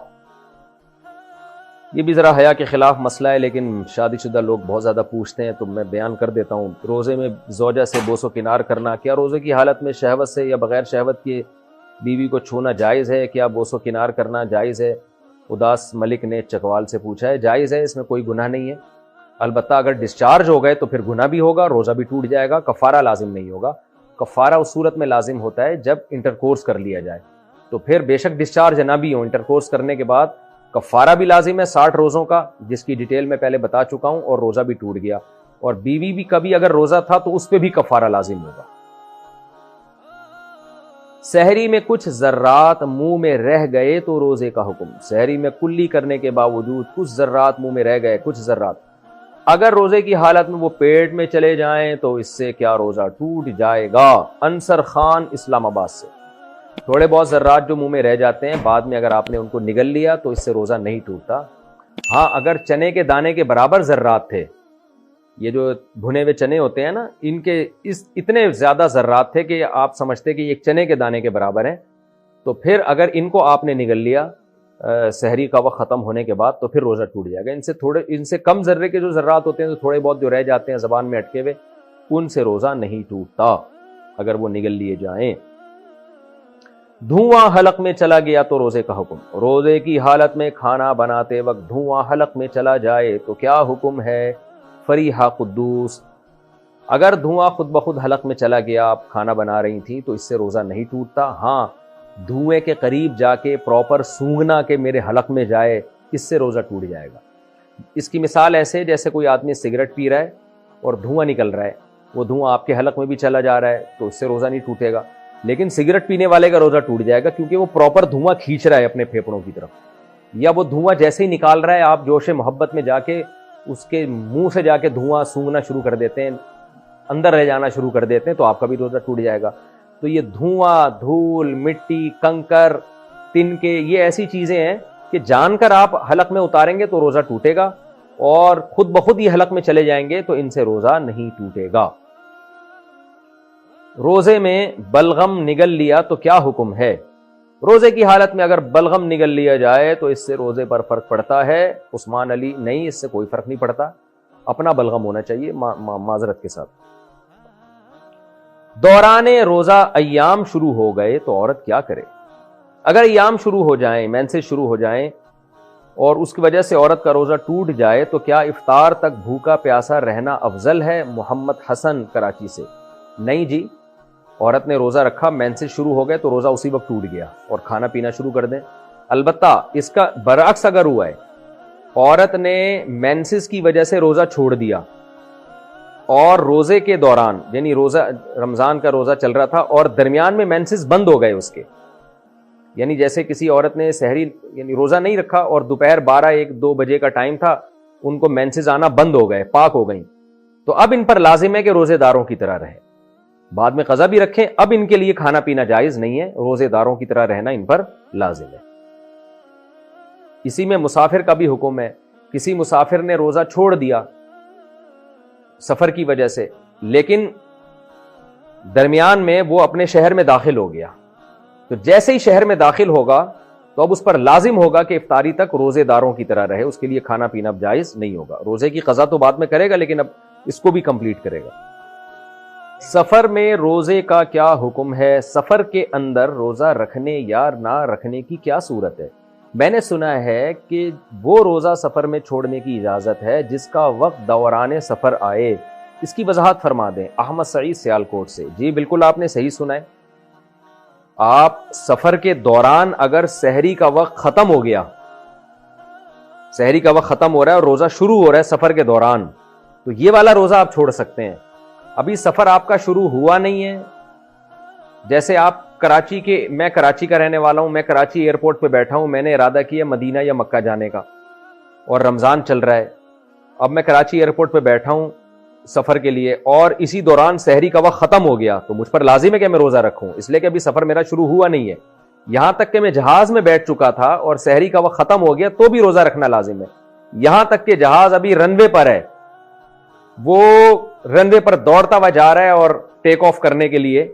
یہ بھی ذرا حیا کے خلاف مسئلہ ہے، لیکن شادی شدہ لوگ بہت زیادہ پوچھتے ہیں تو میں بیان کر دیتا ہوں۔ روزے میں زوجہ سے بوس و کنار کرنا، کیا روزے کی حالت میں شہوت سے یا بغیر شہوت کے بیوی کو چھونا جائز ہے؟ کیا بوس و کنار کرنا جائز ہے؟ اداس ملک نے چکوال سے پوچھا ہے۔ جائز ہے، اس میں کوئی گناہ نہیں ہے، البتہ اگر ڈسچارج ہو گئے تو پھر گناہ بھی ہوگا، روزہ بھی ٹوٹ جائے گا، کفارہ لازم نہیں ہوگا۔ کفارہ اس صورت میں لازم ہوتا ہے جب انٹرکورس کر لیا جائے، تو پھر بے شک ڈسچارج نہ بھی ہو، انٹرکورس کرنے کے بعد کفارہ بھی لازم ہے 60 روزوں کا، جس کی ڈیٹیل میں پہلے بتا چکا ہوں، اور روزہ بھی ٹوٹ گیا، اور بیوی بھی کبھی اگر روزہ تھا تو اس پہ بھی کفارہ لازم ہوگا۔ سحری میں کچھ ذرات منہ میں رہ گئے تو روزے کا حکم۔ سحری میں کلی کرنے کے باوجود کچھ ذرات منہ میں رہ گئے، کچھ ذرات، اگر روزے کی حالت میں وہ پیٹ میں چلے جائیں تو اس سے کیا روزہ ٹوٹ جائے گا؟ انصر خان اسلام آباد سے۔ تھوڑے بہت ذرات جو منہ میں رہ جاتے ہیں، بعد میں اگر آپ نے ان کو نگل لیا تو اس سے روزہ نہیں ٹوٹتا۔ ہاں اگر چنے کے دانے کے برابر ذرات تھے، یہ جو بھنے ہوئے چنے ہوتے ہیں نا، ان کے اتنے زیادہ ذرات تھے کہ آپ سمجھتے کہ ایک چنے کے دانے کے برابر ہیں، تو پھر اگر ان کو آپ نے نگل لیا سحری کا وقت ختم ہونے کے بعد تو پھر روزہ ٹوٹ جائے گا۔ ان سے کم ذرے کے جو ذرات ہوتے ہیں، تو تھوڑے بہت جو رہ جاتے ہیں زبان میں اٹکے ہوئے، ان سے روزہ نہیں ٹوٹتا اگر وہ نگل لیے جائیں۔ دھواں حلق میں چلا گیا تو روزے کا حکم۔ روزے کی حالت میں کھانا بناتے وقت دھواں حلق میں چلا جائے تو کیا حکم ہے؟ فریحہ قدوس۔ اگر دھواں خود بخود حلق میں چلا گیا، آپ کھانا بنا رہی تھیں، تو اس سے روزہ نہیں ٹوٹتا۔ ہاں دھوئیں کے قریب جا کے پراپر سونگنا کہ میرے حلق میں جائے، اس سے روزہ ٹوٹ جائے گا۔ اس کی مثال ایسے جیسے کوئی آدمی سگریٹ پی رہا ہے اور دھواں نکل رہا ہے، وہ دھواں آپ کے حلق میں بھی چلا جا رہا ہے تو اس سے روزہ نہیں ٹوٹے گا، لیکن سگریٹ پینے والے کا روزہ ٹوٹ جائے گا، کیونکہ وہ پراپر دھواں کھینچ رہا ہے اپنے پھیپھڑوں کی طرف، یا وہ دھواں جیسے ہی نکال رہا ہے آپ جوش محبت میں جا کے اس کے منہ سے جا کے دھواں سونگنا شروع کر دیتے ہیں، اندر رہ جانا شروع کر دیتے ہیں، تو آپ کا بھی روزہ ٹوٹ جائے گا۔ تو یہ دھواں، دھول، مٹی، کنکر، تنکے، یہ ایسی چیزیں ہیں کہ جان کر آپ حلق میں اتاریں گے تو روزہ ٹوٹے گا، اور خود بخود یہ حلق میں چلے جائیں گے تو ان سے روزہ نہیں ٹوٹے گا۔ روزے میں بلغم نگل لیا تو کیا حکم ہے؟ روزے کی حالت میں اگر بلغم نگل لیا جائے تو اس سے روزے پر فرق پڑتا ہے؟ عثمان علی: نہیں، اس سے کوئی فرق نہیں پڑتا، اپنا بلغم ہونا چاہیے معذرت کے ساتھ۔ دوران روزہ ایام شروع ہو گئے تو عورت کیا کرے؟ اگر ایام شروع ہو جائیں، مینسز شروع ہو جائیں اور اس کی وجہ سے عورت کا روزہ ٹوٹ جائے تو کیا افطار تک بھوکا پیاسا رہنا افضل ہے؟ محمد حسن کراچی سے: نہیں جی، عورت نے روزہ رکھا، مینسز شروع ہو گئے تو روزہ اسی وقت ٹوٹ گیا اور کھانا پینا شروع کر دیں۔ البتہ اس کا برعکس اگر ہوا ہے، عورت نے مینسز کی وجہ سے روزہ چھوڑ دیا اور روزے کے دوران، یعنی روزہ رمضان کا روزہ چل رہا تھا اور درمیان میں مینسز بند ہو گئے اس کے، یعنی جیسے کسی عورت نے سحری یعنی روزہ نہیں رکھا اور دوپہر 12 1 2 بجے کا ٹائم تھا، ان کو مینسز آنا بند ہو گئے، پاک ہو گئیں، تو اب ان پر لازم ہے کہ روزے داروں کی طرح رہے، بعد میں قضا بھی رکھیں، اب ان کے لیے کھانا پینا جائز نہیں ہے، روزے داروں کی طرح رہنا ان پر لازم ہے۔ اسی میں مسافر کا بھی حکم ہے، کسی مسافر نے روزہ چھوڑ دیا سفر کی وجہ سے، لیکن درمیان میں وہ اپنے شہر میں داخل ہو گیا، تو جیسے ہی شہر میں داخل ہوگا تو اب اس پر لازم ہوگا کہ افطاری تک روزے داروں کی طرح رہے، اس کے لیے کھانا پینا اب جائز نہیں ہوگا، روزے کی قضا تو بعد میں کرے گا لیکن اب اس کو بھی کمپلیٹ کرے گا۔ سفر میں روزے کا کیا حکم ہے؟ سفر کے اندر روزہ رکھنے یا نہ رکھنے کی کیا صورت ہے؟ میں نے سنا ہے کہ وہ روزہ سفر میں چھوڑنے کی اجازت ہے جس کا وقت دوران سفر آئے، اس کی وضاحت فرما دیں۔ احمد سعید سیالکوٹ سے: جی بالکل آپ نے صحیح سنا ہے، آپ سفر کے دوران اگر سحری کا وقت ختم ہو گیا، سحری کا وقت ختم ہو رہا ہے اور روزہ شروع ہو رہا ہے سفر کے دوران، تو یہ والا روزہ آپ چھوڑ سکتے ہیں، ابھی سفر آپ کا شروع ہوا نہیں ہے۔ جیسے آپ کراچی کے، میں کراچی کا رہنے والا ہوں، میں کراچی ایئرپورٹ پہ بیٹھا ہوں، میں نے ارادہ کیا مدینہ یا مکہ جانے کا اور رمضان چل رہا ہے، اب میں کراچی ایئرپورٹ پہ بیٹھا ہوں سفر کے لیے اور اسی دوران سحری کا وقت ختم ہو گیا، تو مجھ پر لازم ہے کہ میں روزہ رکھوں، اس لیے کہ ابھی سفر میرا شروع ہوا نہیں ہے، یہاں تک کہ میں جہاز میں بیٹھ چکا تھا اور سحری کا وقت ختم ہو گیا تو بھی روزہ رکھنا لازم ہے، یہاں تک کہ جہاز ابھی رن وے پر ہے، وہ رن وے پر دوڑتا ہوا جا رہا ہے اور ٹیک آف کرنے کے لیے،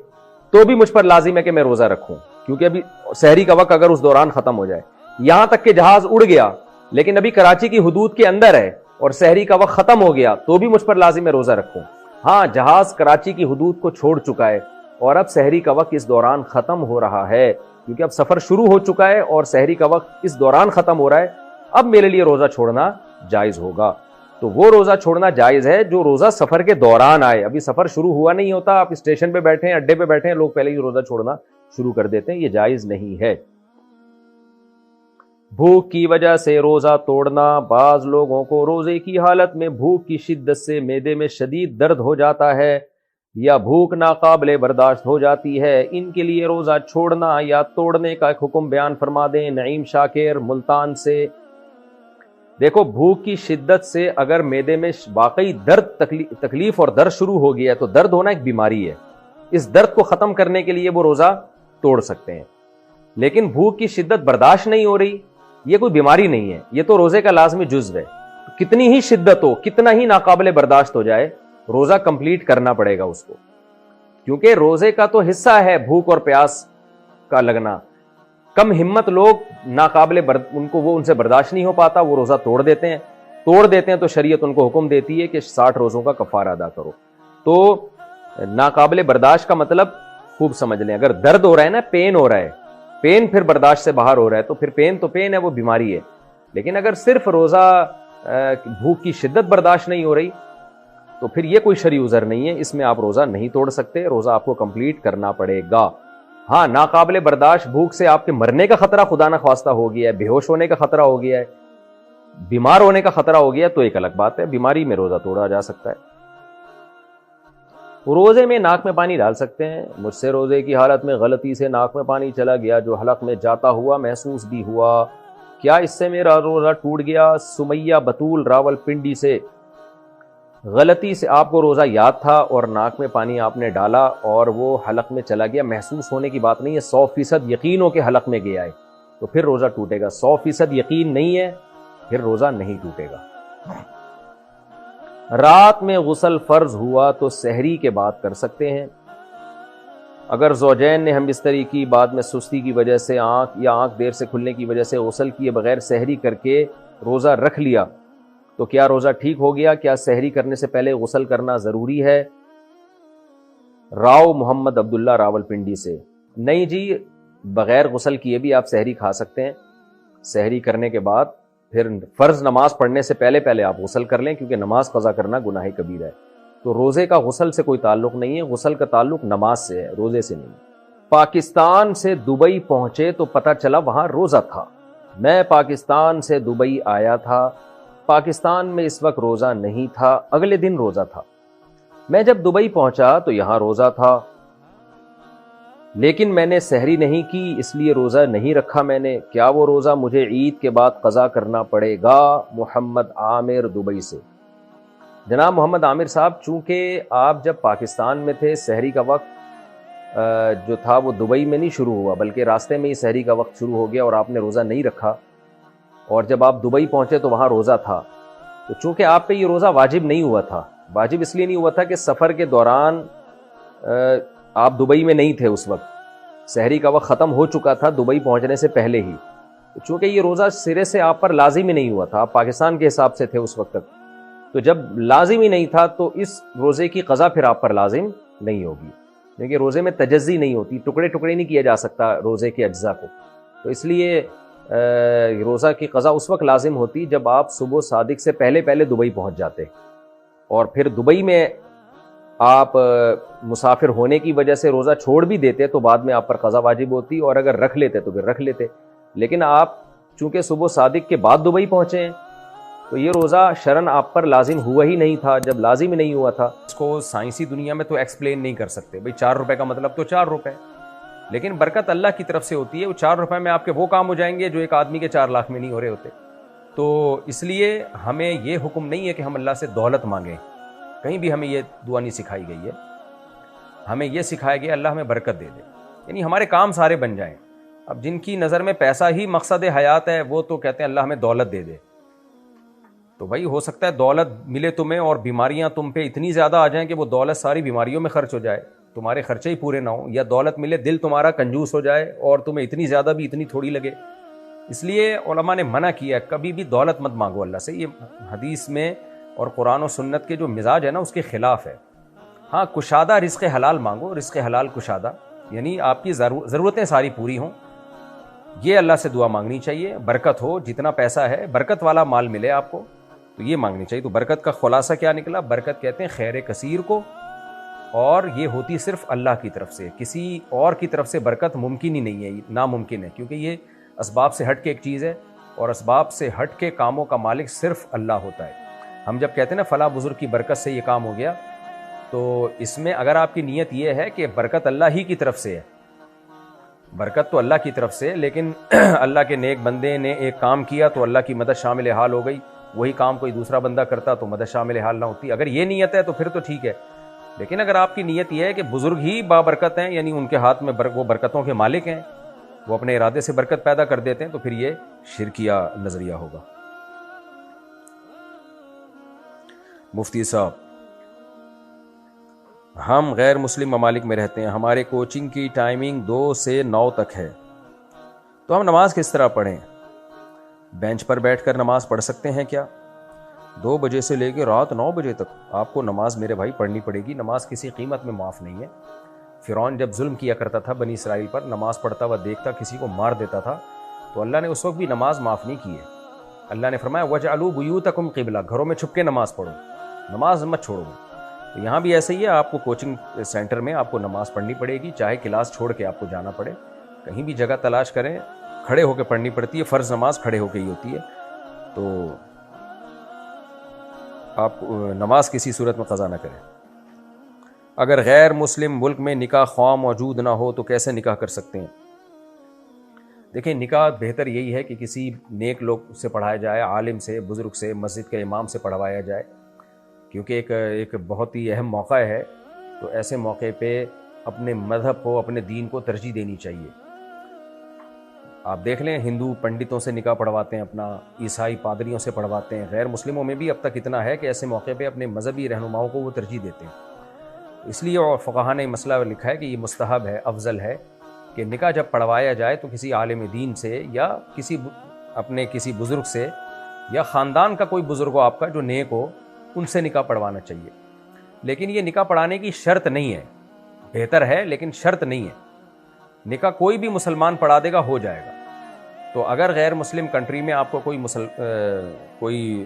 تو بھی مجھ پر لازم ہے کہ میں روزہ رکھوں، کیونکہ ابھی سحری کا وقت اگر اس دوران ختم ہو جائے، یہاں تک کہ جہاز اڑ گیا لیکن ابھی کراچی کی حدود کے اندر ہے اور سحری کا وقت ختم ہو گیا تو بھی مجھ پر لازم ہے روزہ رکھوں۔ ہاں، جہاز کراچی کی حدود کو چھوڑ چکا ہے اور اب سحری کا وقت اس دوران ختم ہو رہا ہے، کیونکہ اب سفر شروع ہو چکا ہے اور سحری کا وقت اس دوران ختم ہو رہا ہے، اب میرے لیے روزہ چھوڑنا جائز ہوگا، تو وہ روزہ چھوڑنا جائز ہے جو روزہ سفر کے دوران آئے، ابھی سفر شروع ہوا نہیں ہوتا، آپ اسٹیشن پہ بیٹھے ہیں، اڈے پہ بیٹھے ہیں، لوگ پہلے ہی روزہ چھوڑنا شروع کر دیتے ہیں، یہ جائز نہیں ہے۔ بھوک کی وجہ سے روزہ توڑنا، بعض لوگوں کو روزے کی حالت میں بھوک کی شدت سے معدے میں شدید درد ہو جاتا ہے یا بھوک ناقابل برداشت ہو جاتی ہے، ان کے لیے روزہ چھوڑنا یا توڑنے کا ایک حکم بیان فرما دیں۔ نعیم شاکر ملتان سے: دیکھو، بھوک کی شدت سے اگر معدے میں واقعی درد، تکلیف اور درد شروع ہو گیا ہے تو درد ہونا ایک بیماری ہے، اس درد کو ختم کرنے کے لیے وہ روزہ توڑ سکتے ہیں، لیکن بھوک کی شدت برداشت نہیں ہو رہی، یہ کوئی بیماری نہیں ہے، یہ تو روزے کا لازمی جزو ہے، کتنی ہی شدت ہو، کتنا ہی ناقابل برداشت ہو جائے، روزہ کمپلیٹ کرنا پڑے گا اس کو، کیونکہ روزے کا تو حصہ ہے بھوک اور پیاس کا لگنا۔ کم ہمت لوگ ان سے برداشت نہیں ہو پاتا، وہ روزہ توڑ دیتے ہیں تو شریعت ان کو حکم دیتی ہے کہ 60 روزوں کا کفارہ ادا کرو۔ تو ناقابل برداشت کا مطلب خوب سمجھ لیں، اگر درد ہو رہا ہے نا، پین ہو رہا ہے، پین پھر برداشت سے باہر ہو رہا ہے تو پھر پین تو پین ہے، وہ بیماری ہے، لیکن اگر صرف روزہ بھوک کی شدت برداشت نہیں ہو رہی تو پھر یہ کوئی شرعی عذر نہیں ہے، اس میں آپ روزہ نہیں توڑ سکتے، روزہ آپ کو کمپلیٹ کرنا پڑے گا۔ ہاں، ناقابل برداشت بھوک سے آپ کے مرنے کا خطرہ خدا نہ خواستہ ہو گیا ہے، بے ہوش ہونے کا خطرہ ہو گیا ہے، بیمار ہونے کا خطرہ ہو گیا تو ایک الگ بات ہے، بیماری میں روزہ توڑا جا سکتا ہے۔ روزے میں ناک میں پانی ڈال سکتے ہیں؟ مجھ سے روزے کی حالت میں غلطی سے ناک میں پانی چلا گیا جو حلق میں جاتا ہوا محسوس بھی ہوا، کیا اس سے میرا روزہ ٹوٹ گیا؟ سمیہ بطول راول پنڈی سے: غلطی سے آپ کو روزہ یاد تھا اور ناک میں پانی آپ نے ڈالا اور وہ حلق میں چلا گیا، محسوس ہونے کی بات نہیں ہے، 100% یقین ہو کہ حلق میں گیا ہے، تو پھر روزہ ٹوٹے گا. 100% یقین نہیں ہے پھر روزہ نہیں ٹوٹے گا. رات میں غسل فرض ہوا تو سحری کے بعد کر سکتے ہیں. اگر زوجین نے ہم بستری کی، بعد میں سستی کی وجہ سے آنکھ دیر سے کھلنے کی وجہ سے غسل کیے بغیر سحری کر کے روزہ رکھ لیا تو کیا روزہ ٹھیک ہو گیا؟ کیا سحری کرنے سے پہلے غسل کرنا ضروری ہے؟ راؤ محمد عبداللہ راولپنڈی سے. نہیں جی، بغیر غسل کیے بھی آپ سحری کھا سکتے ہیں. سحری کرنے کے بعد پھر فرض نماز پڑھنے سے پہلے آپ غسل کر لیں، کیونکہ نماز قضا کرنا گناہ کبیرہ ہے. تو روزے کا غسل سے کوئی تعلق نہیں ہے، غسل کا تعلق نماز سے ہے، روزے سے نہیں. پاکستان سے دبئی پہنچے تو پتہ چلا وہاں روزہ تھا. میں پاکستان سے دبئی آیا تھا، پاکستان میں اس وقت روزہ نہیں تھا، اگلے دن روزہ تھا. میں جب دبئی پہنچا تو یہاں روزہ تھا، لیکن میں نے سحری نہیں کی، اس لیے روزہ نہیں رکھا میں نے. کیا وہ روزہ مجھے عید کے بعد قضا کرنا پڑے گا؟ محمد عامر دبئی سے. جناب محمد عامر صاحب، چونکہ آپ جب پاکستان میں تھے سحری کا وقت جو تھا وہ دبئی میں نہیں شروع ہوا، بلکہ راستے میں ہی سحری کا وقت شروع ہو گیا اور آپ نے روزہ نہیں رکھا. اور جب آپ دبئی پہنچے تو وہاں روزہ تھا. تو چونکہ آپ پہ یہ روزہ واجب نہیں ہوا تھا، واجب اس لیے نہیں ہوا تھا کہ سفر کے دوران آپ دبئی میں نہیں تھے، اس وقت سحری کا وقت ختم ہو چکا تھا دبئی پہنچنے سے پہلے ہی. چونکہ یہ روزہ سرے سے آپ پر لازم ہی نہیں ہوا تھا، آپ پاکستان کے حساب سے تھے اس وقت تک، تو جب لازم ہی نہیں تھا تو اس روزے کی قضا پھر آپ پر لازم نہیں ہوگی، کیونکہ روزے میں تجزی نہیں ہوتی، ٹکڑے ٹکڑے نہیں کیا جا سکتا روزے کے اجزاء کو. تو اس لیے روزہ کی قضا اس وقت لازم ہوتی جب آپ صبح صادق سے پہلے دبئی پہنچ جاتے، اور پھر دبئی میں آپ مسافر ہونے کی وجہ سے روزہ چھوڑ بھی دیتے تو بعد میں آپ پر قضا واجب ہوتی، اور اگر رکھ لیتے تو پھر رکھ لیتے. لیکن آپ چونکہ صبح صادق کے بعد دبئی پہنچے ہیں تو یہ روزہ شرعاً آپ پر لازم ہوا ہی نہیں تھا. جب لازم ہی نہیں ہوا تھا، اس کو سائنسی دنیا میں تو ایکسپلین نہیں کر سکتے. بھئی 4 روپے کا مطلب تو 4 روپے، لیکن برکت اللہ کی طرف سے ہوتی ہے. وہ 4 روپے میں آپ کے وہ کام ہو جائیں گے جو ایک آدمی کے 4 لاکھ میں نہیں ہو رہے ہوتے. تو اس لیے ہمیں یہ حکم نہیں ہے کہ ہم اللہ سے دولت مانگیں، کہیں بھی ہمیں یہ دعا نہیں سکھائی گئی ہے. ہمیں یہ سکھایا گیا اللہ ہمیں برکت دے دے، یعنی ہمارے کام سارے بن جائیں. اب جن کی نظر میں پیسہ ہی مقصد حیات ہے وہ تو کہتے ہیں اللہ ہمیں دولت دے دے. تو بھائی ہو سکتا ہے دولت ملے تمہیں اور بیماریاں تم پہ اتنی زیادہ آ جائیں کہ وہ دولت ساری بیماریوں میں خرچ ہو جائے، تمہارے خرچے ہی پورے نہ ہوں. یا دولت ملے دل تمہارا کنجوس ہو جائے اور تمہیں اتنی زیادہ بھی اتنی تھوڑی لگے. اس لیے علماء نے منع کیا ہے کبھی بھی دولت مت مانگو اللہ سے. یہ حدیث میں اور قرآن و سنت کے جو مزاج ہے نا اس کے خلاف ہے. ہاں کشادہ رزق حلال مانگو، رزق حلال کشادہ، یعنی آپ کی ضرورتیں ساری پوری ہوں، یہ اللہ سے دعا مانگنی چاہیے. برکت ہو، جتنا پیسہ ہے برکت والا مال ملے آپ کو تو یہ مانگنی چاہیے. تو برکت کا خلاصہ کیا نکلا؟ برکت کہتے ہیں خیر کثیر کو، اور یہ ہوتی صرف اللہ کی طرف سے، کسی اور کی طرف سے برکت ممکن ہی نہیں ہے، ناممکن ہے، کیونکہ یہ اسباب سے ہٹ کے ایک چیز ہے اور اسباب سے ہٹ کے کاموں کا مالک صرف اللہ ہوتا ہے. ہم جب کہتے ہیں نا فلاں بزرگ کی برکت سے یہ کام ہو گیا، تو اس میں اگر آپ کی نیت یہ ہے کہ برکت اللہ ہی کی طرف سے ہے، برکت تو اللہ کی طرف سے، لیکن اللہ کے نیک بندے نے ایک کام کیا تو اللہ کی مدد شامل حال ہو گئی، وہی کام کوئی دوسرا بندہ کرتا تو مدد شامل حال نہ ہوتی. اگر یہ نیت ہے تو پھر تو ٹھیک ہے. لیکن اگر آپ کی نیت یہ ہے کہ بزرگ ہی بابرکت ہیں، یعنی ان کے ہاتھ میں وہ برکتوں کے مالک ہیں، وہ اپنے ارادے سے برکت پیدا کر دیتے ہیں، تو پھر یہ شرکیہ نظریہ ہوگا. مفتی صاحب، ہم غیر مسلم ممالک میں رہتے ہیں، ہمارے کوچنگ کی ٹائمنگ 2 سے 9 تک ہے، تو ہم نماز کس طرح پڑھیں؟ بینچ پر بیٹھ کر نماز پڑھ سکتے ہیں کیا؟ 2 بجے سے لے کے رات 9 بجے تک آپ کو نماز میرے بھائی پڑھنی پڑے گی. نماز کسی قیمت میں معاف نہیں ہے. فرعون جب ظلم کیا کرتا تھا بنی اسرائیل پر، نماز پڑھتا ہوا دیکھتا کسی کو مار دیتا تھا، تو اللہ نے اس وقت بھی نماز معاف نہیں کی ہے. اللہ نے فرمایا وَجْعَلُوا بُيُوتَكُمْ قِبْلَةً، گھروں میں چھپ کے نماز پڑھو، نماز مت چھوڑو. تو یہاں بھی ایسے ہی ہے، آپ کو کوچنگ سینٹر میں آپ کو نماز پڑھنی پڑے گی، چاہے کلاس چھوڑ کے آپ کو جانا پڑے. کہیں بھی جگہ تلاش کریں، کھڑے ہو کے پڑھنی پڑتی ہے، فرض نماز کھڑے ہو کے ہی ہوتی ہے. تو آپ نماز کسی صورت میں قضا نہ کریں. اگر غیر مسلم ملک میں نکاح خواہ موجود نہ ہو تو کیسے نکاح کر سکتے ہیں؟ دیکھیں نکاح بہتر یہی ہے کہ کسی نیک لوگ سے پڑھایا جائے، عالم سے، بزرگ سے، مسجد کے امام سے پڑھوایا جائے، کیونکہ ایک بہت ہی اہم موقع ہے. تو ایسے موقع پہ اپنے مذہب کو، اپنے دین کو ترجیح دینی چاہیے. آپ دیکھ لیں ہندو پنڈتوں سے نکاح پڑھواتے ہیں اپنا، عیسائی پادریوں سے پڑھواتے ہیں، غیر مسلموں میں بھی اب تک اتنا ہے کہ ایسے موقع پہ اپنے مذہبی رہنماؤں کو وہ ترجیح دیتے ہیں. اس لیے اور فقہا نے مسئلہ لکھا ہے کہ یہ مستحب ہے، افضل ہے کہ نکاح جب پڑھوایا جائے تو کسی عالم دین سے یا اپنے کسی بزرگ سے یا خاندان کا کوئی بزرگ ہو آپ کا جو نیک ہو، ان سے نکاح پڑھوانا چاہیے. لیکن یہ نکاح پڑھانے کی شرط نہیں ہے، بہتر ہے لیکن شرط نہیں ہے. نکاح کوئی بھی مسلمان پڑھا دے گا، ہو جائے گا. تو اگر غیر مسلم کنٹری میں آپ کو کوئی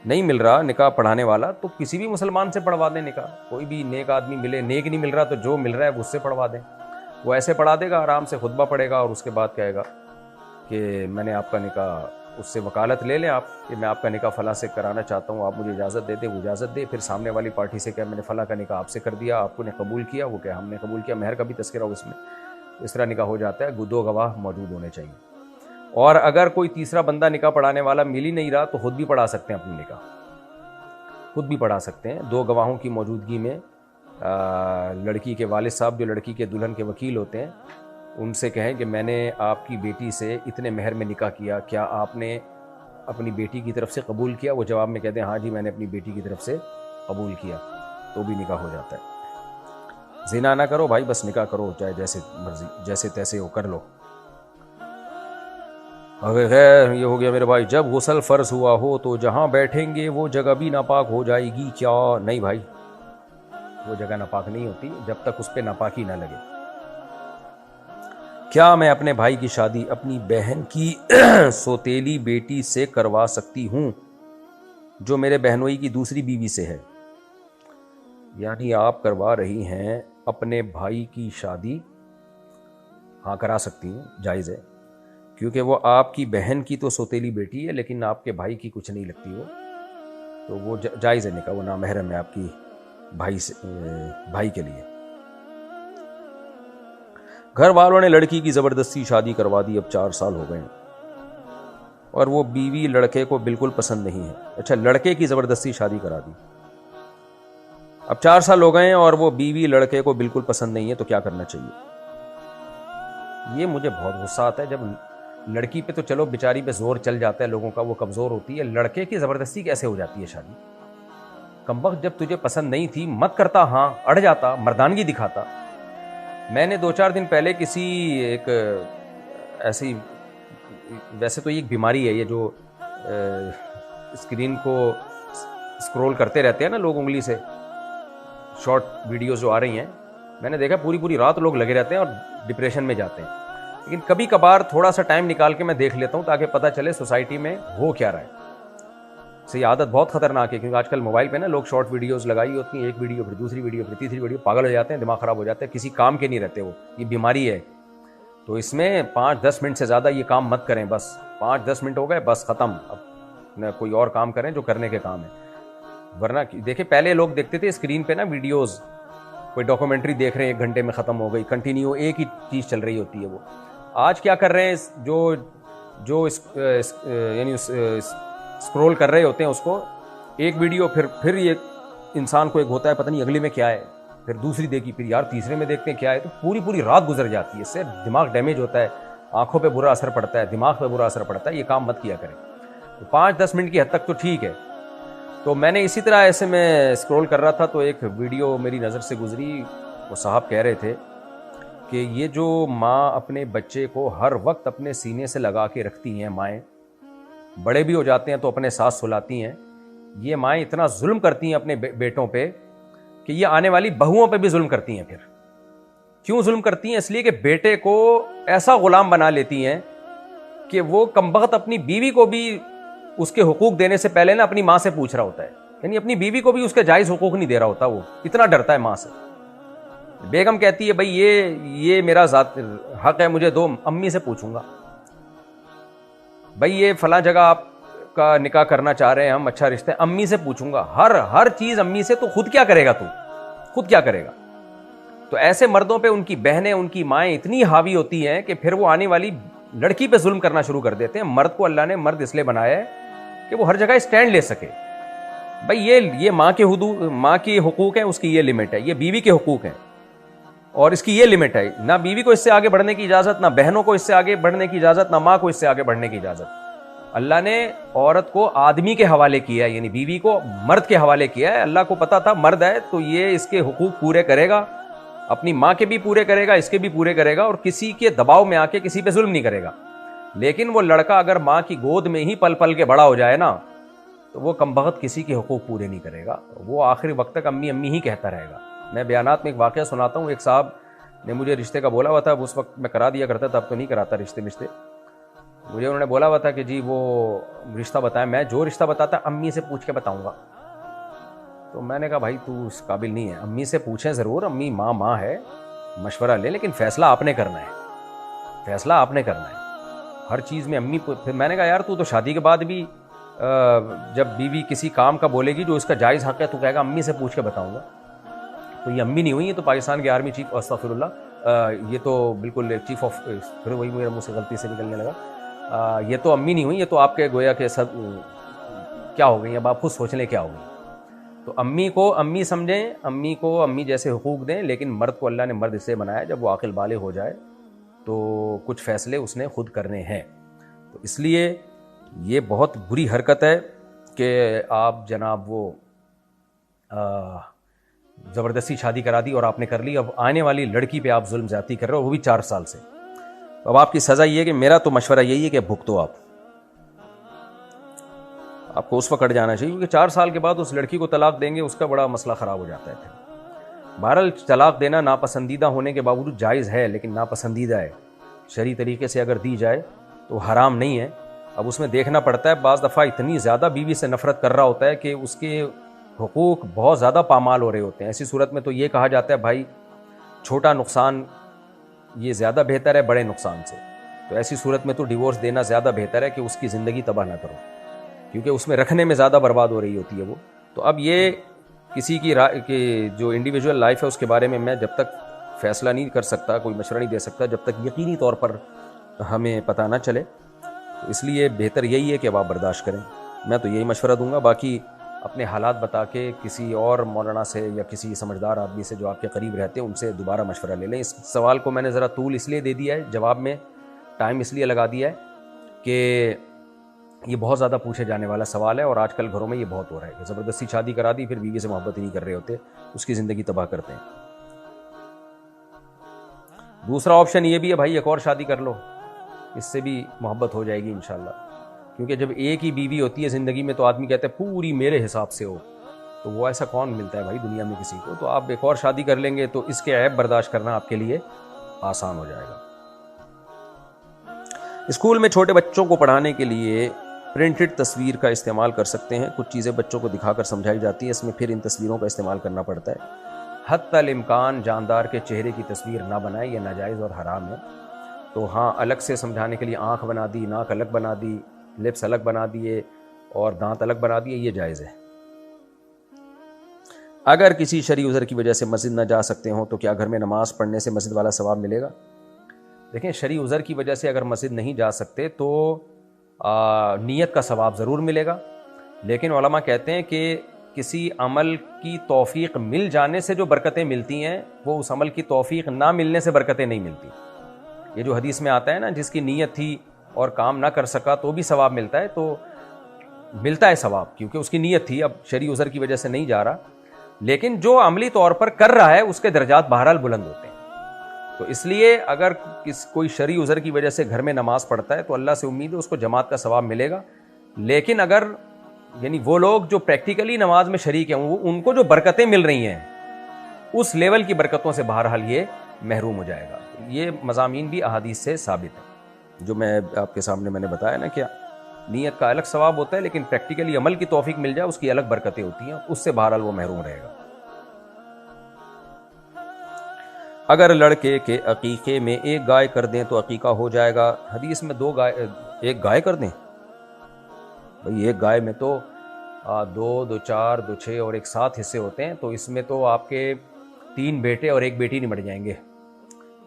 نہیں مل رہا نکاح پڑھانے والا تو کسی بھی مسلمان سے پڑھوا دیں نکاح. کوئی بھی نیک آدمی ملے، نیک نہیں مل رہا تو جو مل رہا ہے اس سے پڑھوا دیں. وہ ایسے پڑھا دے گا، آرام سے خطبہ پڑھے گا اور اس کے بعد کہے گا کہ میں نے آپ کا نکاح، اس سے وکالت لے لیں آپ کہ میں آپ کا نکاح فلاں سے کرانا چاہتا ہوں، آپ مجھے اجازت دے دیں. وہ اجازت دے، پھر سامنے والی پارٹی سے کہ میں نے فلاں کا نکاح آپ سے کر دیا، آپ کو نے قبول کیا، وہ کہ ہم نے قبول کیا، مہر کا بھی تذکرہ ہو اس میں. اس طرح نکاح ہو جاتا ہے. 2 گواہ موجود ہونے چاہیے. اور اگر کوئی تیسرا بندہ نکاح پڑھانے والا مل ہی نہیں رہا تو خود بھی پڑھا سکتے ہیں اپنی نکاح، خود بھی پڑھا سکتے ہیں. 2 گواہوں کی موجودگی میں لڑکی کے والد صاحب جو لڑکی کے دلہن کے وکیل ہوتے ہیں ان سے کہیں کہ میں نے آپ کی بیٹی سے اتنے مہر میں نکاح کیا، کیا آپ نے اپنی بیٹی کی طرف سے قبول کیا؟ وہ جواب میں کہتے ہیں ہاں جی میں نے اپنی بیٹی کی طرف سے قبول کیا، تو بھی نکاح ہو جاتا ہے. زنا نہ کرو بھائی، بس نکاح کرو، چاہے جیسے مرضی جیسے تیسے ہو کر لو. اگر خیر یہ ہو گیا میرے بھائی. جب غسل فرض ہوا ہو تو جہاں بیٹھیں گے وہ جگہ بھی ناپاک ہو جائے گی کیا؟ نہیں بھائی، وہ جگہ ناپاک نہیں ہوتی جب تک اس پہ ناپاکی نہ لگے. کیا میں اپنے بھائی کی شادی اپنی بہن کی سوتیلی بیٹی سے کروا سکتی ہوں جو میرے بہنوئی کی دوسری بیوی سے ہے؟ یعنی آپ کروا رہی ہیں اپنے بھائی کی شادی؟ ہاں کرا سکتی ہیں، جائز ہے، کیونکہ وہ آپ کی بہن کی تو سوتیلی بیٹی ہے لیکن آپ کے بھائی کی کچھ نہیں لگتی وہ، تو وہ جائز ہے نکاح، وہ نامحرم ہے آپ کی بھائی کے لیے. گھر والوں نے لڑکی کی زبردستی شادی کروا دی، اب 4 سال ہو گئے ہیں اور وہ بیوی لڑکے کو بالکل پسند نہیں ہے. اچھا، لڑکے کی زبردستی شادی کرا دی، اب 4 سال ہو گئے ہیں اور وہ بیوی لڑکے کو بالکل پسند نہیں ہے، تو کیا کرنا چاہیے؟ یہ مجھے بہت غصہ آتا ہے جب لڑکی پہ تو چلو بیچاری پہ زور چل جاتا ہے لوگوں کا، وہ کمزور ہوتی ہے، لڑکے کی زبردستی کیسے ہو جاتی ہے شادی؟ کمبخت جب تجھے پسند نہیں تھی مت کرتا، ہاں اڑ جاتا، مردانگی دکھاتا. میں نے 2-4 دن پہلے کسی ایک ایسی، ویسے تو یہ ایک بیماری ہے یہ جو اسکرین کو اسکرول کرتے رہتے ہیں نا لوگ انگلی سے، شارٹ ویڈیوز جو آ رہی ہیں، میں نے دیکھا پوری رات لوگ لگے رہتے ہیں اور ڈپریشن میں جاتے ہیں. لیکن کبھی کبھار تھوڑا سا ٹائم نکال کے میں دیکھ لیتا ہوں تاکہ پتہ چلے سوسائٹی میں ہو کیا رہا ہے. یہ عادت بہت خطرناک ہے کیونکہ آج کل موبائل پہ نا لوگ شارٹ ویڈیوز لگائی ہوتی ہیں، ایک ویڈیو پھر دوسری ویڈیو پھر تیسری ویڈیو، پاگل ہو جاتے ہیں، دماغ خراب ہو جاتا ہے، کسی کام کے نہیں رہتے وہ. یہ بیماری ہے، تو اس میں 5-10 منٹ سے زیادہ یہ کام مت کریں. بس 5-10 منٹ ہو گئے بس ختم، اب نہ کوئی اور کام کریں جو کرنے کے کام ہے. ورنہ دیکھیں پہلے لوگ دیکھتے تھے اسکرین پہ نا ویڈیوز، کوئی ڈاکومنٹری دیکھ رہے ہیں 1 گھنٹے میں ختم ہو گئی، کنٹینیو ایک ہی چیز چل رہی ہوتی ہے. وہ آج کیا کر رہے ہیں، جو یعنی اسکرول کر رہے ہوتے ہیں اس کو، ایک ویڈیو پھر یہ انسان کو ایک ہوتا ہے پتہ نہیں اگلی میں کیا ہے، پھر دوسری دیکھی، پھر یار تیسرے میں دیکھتے ہیں کیا ہے، تو پوری رات گزر جاتی ہے. اس سے دماغ ڈیمیج ہوتا ہے، آنکھوں پہ برا اثر پڑتا ہے، دماغ پہ برا اثر پڑتا ہے. یہ کام مت کیا کریں. 5-10 منٹ کی حد تک تو ٹھیک ہے. تو میں نے اسی طرح ایسے میں اسکرول کر رہا تھا تو ایک ویڈیو میری نظر سے گزری. وہ صاحب کہہ رہے تھے کہ یہ جو ماں اپنے بچے کو ہر وقت اپنے سینے سے لگا کے رکھتی ہیں، مائیں بڑے بھی ہو جاتے ہیں تو اپنے ساتھ سلاتی ہیں، یہ مائیں اتنا ظلم کرتی ہیں اپنے بیٹوں پہ کہ یہ آنے والی بہوؤں پہ بھی ظلم کرتی ہیں. پھر کیوں ظلم کرتی ہیں؟ اس لیے کہ بیٹے کو ایسا غلام بنا لیتی ہیں کہ وہ کمبخت اپنی بیوی کو بھی اس کے حقوق دینے سے پہلے نا اپنی ماں سے پوچھ رہا ہوتا ہے، یعنی اپنی بیوی کو بھی اس کے جائز حقوق نہیں دے رہا ہوتا، وہ اتنا ڈرتا ہے ماں سے. بیگم کہتی ہے بھائی یہ میرا ذات حق ہے، مجھے دو، امی سے پوچھوں گا. بھائی یہ فلاں جگہ آپ کا نکاح کرنا چاہ رہے ہیں ہم، اچھا رشتہ ہے، امی سے پوچھوں گا. ہر چیز امی سے. تو خود کیا کرے گا؟ خود کیا کرے گا؟ تو ایسے مردوں پہ ان کی بہنیں، ان کی مائیں اتنی حاوی ہوتی ہیں کہ پھر وہ آنے والی لڑکی پہ ظلم کرنا شروع کر دیتے ہیں. مرد کو اللہ نے مرد اس لیے بنایا ہے کہ وہ ہر جگہ اسٹینڈ لے سکے. بھائی یہ ماں کے حقوق ہیں، اس کی یہ لمٹ ہے، یہ بیوی کے حقوق ہیں. اور اس کی یہ لمٹ ہے، نہ بیوی کو اس سے آگے بڑھنے کی اجازت، نہ بہنوں کو اس سے آگے بڑھنے کی اجازت، نہ ماں کو اس سے آگے بڑھنے کی اجازت۔ اللہ نے عورت کو آدمی کے حوالے کیا ہے، یعنی بیوی کو مرد کے حوالے کیا ہے۔ اللہ کو پتا تھا مرد ہے تو یہ اس کے حقوق پورے کرے گا، اپنی ماں کے بھی پورے کرے گا، اس کے بھی پورے کرے گا، اور کسی کے دباؤ میں آ کے کسی پہ ظلم نہیں کرے گا۔ لیکن وہ لڑکا اگر ماں کی گود میں ہی پل پل کے بڑا ہو جائے نا، تو وہ کمبخت کسی کے حقوق پورے نہیں کرے گا، وہ آخری وقت تک امی امی ہی کہتا رہے گا۔ میں بیانات میں ایک واقعہ سناتا ہوں، ایک صاحب نے مجھے رشتے کا بولا ہوا تھا، اس وقت میں کرا دیا کرتا تھا، اب تو نہیں کراتا رشتے، مجھے انہوں نے بولا ہوا تھا کہ جی وہ رشتہ بتائیں، میں جو رشتہ بتاتا امی سے پوچھ کے بتاؤں گا۔ تو میں نے کہا بھائی تو اس قابل نہیں ہے، امی سے پوچھیں ضرور، امی ماں ہے، مشورہ لیں، لیکن فیصلہ آپ نے کرنا ہے، فیصلہ آپ نے کرنا ہے ہر چیز میں امی۔ پھر میں نے کہا یار تو شادی کے بعد بھی جب بیوی کسی کام کا بولے گی جو اس کا جائز حق ہے تو کہے گا امی سے پوچھ کے بتاؤں گا۔ تو یہ امی نہیں ہوئی، یہ تو پاکستان کے آرمی چیف، استغفر اللہ، یہ تو بالکل چیف آف، پھر وہی میرے منہ سے غلطی سے نکلنے لگا، یہ تو امی نہیں ہوئی، یہ تو آپ کے گویا کہ سب کیا ہو گئی، اب آپ خود سوچ لیں کیا ہو گئی۔ تو امی کو امی سمجھیں، امی کو امی جیسے حقوق دیں، لیکن مرد کو اللہ نے مرد اس سے بنایا جب وہ عاقل بالغ ہو جائے تو کچھ فیصلے اس نے خود کرنے ہیں۔ تو اس لیے یہ بہت بری حرکت ہے کہ آپ جناب وہ زبردستی شادی کرا دی اور آپ نے کر لی، اب آنے والی لڑکی پہ آپ ظلم زیادتی کر رہے ہو، وہ بھی 4 سال سے۔ اب آپ کی سزا یہ ہے کہ میرا تو مشورہ یہی ہے کہ بھگتو، آپ کو اس وقت جانا چاہیے، کیونکہ 4 سال کے بعد اس لڑکی کو طلاق دیں گے، اس کا بڑا مسئلہ خراب ہو جاتا ہے پھر۔ بہرحال طلاق دینا ناپسندیدہ ہونے کے باوجود جائز ہے، لیکن ناپسندیدہ ہے، شرعی طریقے سے اگر دی جائے تو حرام نہیں ہے۔ اب اس میں دیکھنا پڑتا ہے، بعض دفعہ اتنی زیادہ بیوی سے نفرت کر رہا ہوتا ہے کہ اس کے حقوق بہت زیادہ پامال ہو رہے ہوتے ہیں، ایسی صورت میں تو یہ کہا جاتا ہے بھائی چھوٹا نقصان یہ زیادہ بہتر ہے بڑے نقصان سے، تو ایسی صورت میں تو ڈیورس دینا زیادہ بہتر ہے کہ اس کی زندگی تباہ نہ کرو، کیونکہ اس میں رکھنے میں زیادہ برباد ہو رہی ہوتی ہے وہ۔ تو اب یہ کسی کی کہ جو انڈیویجول لائف ہے اس کے بارے میں میں جب تک فیصلہ نہیں کر سکتا، کوئی مشورہ نہیں دے سکتا جب تک یقینی طور پر ہمیں پتہ نہ چلے، تو اس لیے بہتر یہی ہے کہ اب آپ برداشت کریں۔ میں تو یہی مشورہ دوں گا، باقی اپنے حالات بتا کے کسی اور مولانا سے یا کسی سمجھدار آدمی سے جو آپ کے قریب رہتے ہیں ان سے دوبارہ مشورہ لے لیں۔ اس سوال کو میں نے ذرا طول اس لیے دے دیا ہے، جواب میں ٹائم اس لیے لگا دیا ہے کہ یہ بہت زیادہ پوچھے جانے والا سوال ہے، اور آج کل گھروں میں یہ بہت ہو رہا ہے کہ زبردستی شادی کرا دی، پھر بیوی سے محبت ہی نہیں کر رہے ہوتے، اس کی زندگی تباہ کرتے ہیں۔ دوسرا آپشن یہ بھی ہے بھائی ایک اور شادی کر لو، اس سے بھی محبت ہو جائے گی انشاءاللہ، کیونکہ جب ایک ہی بیوی ہوتی ہے زندگی میں تو آدمی کہتا ہے پوری میرے حساب سے ہو، تو وہ ایسا کون ملتا ہے بھائی دنیا میں کسی کو؟ تو آپ ایک اور شادی کر لیں گے تو اس کے عیب برداشت کرنا آپ کے لیے آسان ہو جائے گا۔ اسکول میں چھوٹے بچوں کو پڑھانے کے لیے پرنٹڈ تصویر کا استعمال کر سکتے ہیں، کچھ چیزیں بچوں کو دکھا کر سمجھائی جاتی ہیں، اس میں پھر ان تصویروں کا استعمال کرنا پڑتا ہے۔ حتی الامکان جاندار کے چہرے کی تصویر نہ بنائے، یہ ناجائز اور حرام ہے۔ تو ہاں الگ سے سمجھانے کے لیے آنکھ بنا دی، ناک الگ بنا دی، لپس الگ بنا دیے اور دانت الگ بنا دیے، یہ جائز ہے۔ اگر کسی شرعی عذر کی وجہ سے مسجد نہ جا سکتے ہوں تو کیا گھر میں نماز پڑھنے سے مسجد والا ثواب ملے گا؟ دیکھیں شرعی عذر کی وجہ سے اگر مسجد نہیں جا سکتے تو نیت کا ثواب ضرور ملے گا، لیکن علماء کہتے ہیں کہ کسی عمل کی توفیق مل جانے سے جو برکتیں ملتی ہیں وہ اس عمل کی توفیق نہ ملنے سے برکتیں نہیں ملتی۔ یہ جو حدیث میں آتا ہے نا جس کی نیت تھی اور کام نہ کر سکا تو بھی ثواب ملتا ہے، تو ملتا ہے ثواب کیونکہ اس کی نیت تھی، اب شرعی عذر کی وجہ سے نہیں جا رہا، لیکن جو عملی طور پر کر رہا ہے اس کے درجات بہرحال بلند ہوتے ہیں۔ تو اس لیے اگر کوئی شرعی عذر کی وجہ سے گھر میں نماز پڑھتا ہے تو اللہ سے امید ہے اس کو جماعت کا ثواب ملے گا، لیکن اگر یعنی وہ لوگ جو پریکٹیکلی نماز میں شریک ہیں ان کو جو برکتیں مل رہی ہیں اس لیول کی برکتوں سے بہرحال یہ محروم ہو جائے گا۔ یہ مضامین بھی احادیث سے ثابت ہے، جو میں آپ کے سامنے میں نے بتایا نا، کیا نیت کا الگ ثواب ہوتا ہے لیکن پریکٹیکلی عمل کی توفیق مل جائے اس کی الگ برکتیں ہوتی ہیں، اس سے بہرحال وہ محروم رہے گا۔ اگر لڑکے کے عقیقے میں ایک گائے کر دیں تو عقیقہ ہو جائے گا؟ حدیث میں ایک گائے کر دیں؟ بھئی ایک گائے میں تو 2 2 4 2 6 اور ایک 7 حصے ہوتے ہیں، تو اس میں تو آپ کے 3 بیٹے اور ایک بیٹی نمٹ جائیں گے،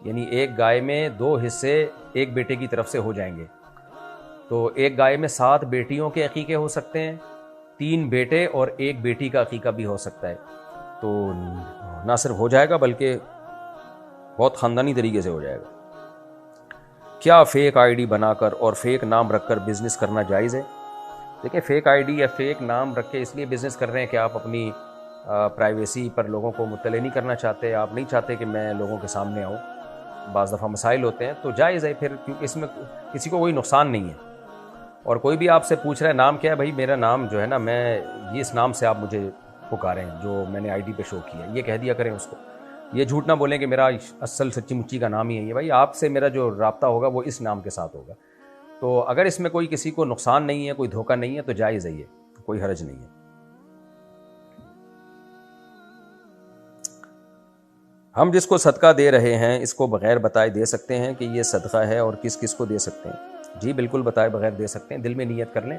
یعنی ایک گائے میں 2 حصے ایک بیٹے کی طرف سے ہو جائیں گے، تو ایک گائے میں 7 بیٹیوں کے عقیقے ہو سکتے ہیں، 3 بیٹے اور ایک بیٹی کا عقیقہ بھی ہو سکتا ہے، تو نہ صرف ہو جائے گا بلکہ بہت خاندانی طریقے سے ہو جائے گا۔ کیا فیک آئی ڈی بنا کر اور فیک نام رکھ کر بزنس کرنا جائز ہے؟ دیکھیں، فیک آئی ڈی یا فیک نام رکھ کے اس لیے بزنس کر رہے ہیں کہ آپ اپنی پرائیویسی پر لوگوں کو مطلع نہیں کرنا چاہتے، آپ نہیں چاہتے کہ میں لوگوں کے سامنے آؤں، بعض دفعہ مسائل ہوتے ہیں، تو جائز ہے پھر، کیونکہ اس میں کسی کو کوئی نقصان نہیں ہے۔ اور کوئی بھی آپ سے پوچھ رہا ہے نام کیا ہے، بھائی میرا نام جو ہے نا، میں یہ اس نام سے آپ مجھے پکاریں جو میں نے آئی ڈی پہ شو کیا، یہ کہہ دیا کریں اس کو، یہ جھوٹ نہ بولیں کہ میرا اصل سچی مچی کا نام ہی ہے یہ، بھائی آپ سے میرا جو رابطہ ہوگا وہ اس نام کے ساتھ ہوگا۔ تو اگر اس میں کوئی کسی کو نقصان نہیں ہے، کوئی دھوکہ نہیں ہے، تو جائز ہے، یہ کوئی حرج نہیں ہے۔ ہم جس کو صدقہ دے رہے ہیں اس کو بغیر بتائے دے سکتے ہیں کہ یہ صدقہ ہے، اور کس کس کو دے سکتے ہیں؟ جی بالکل بتائے بغیر دے سکتے ہیں، دل میں نیت کر لیں،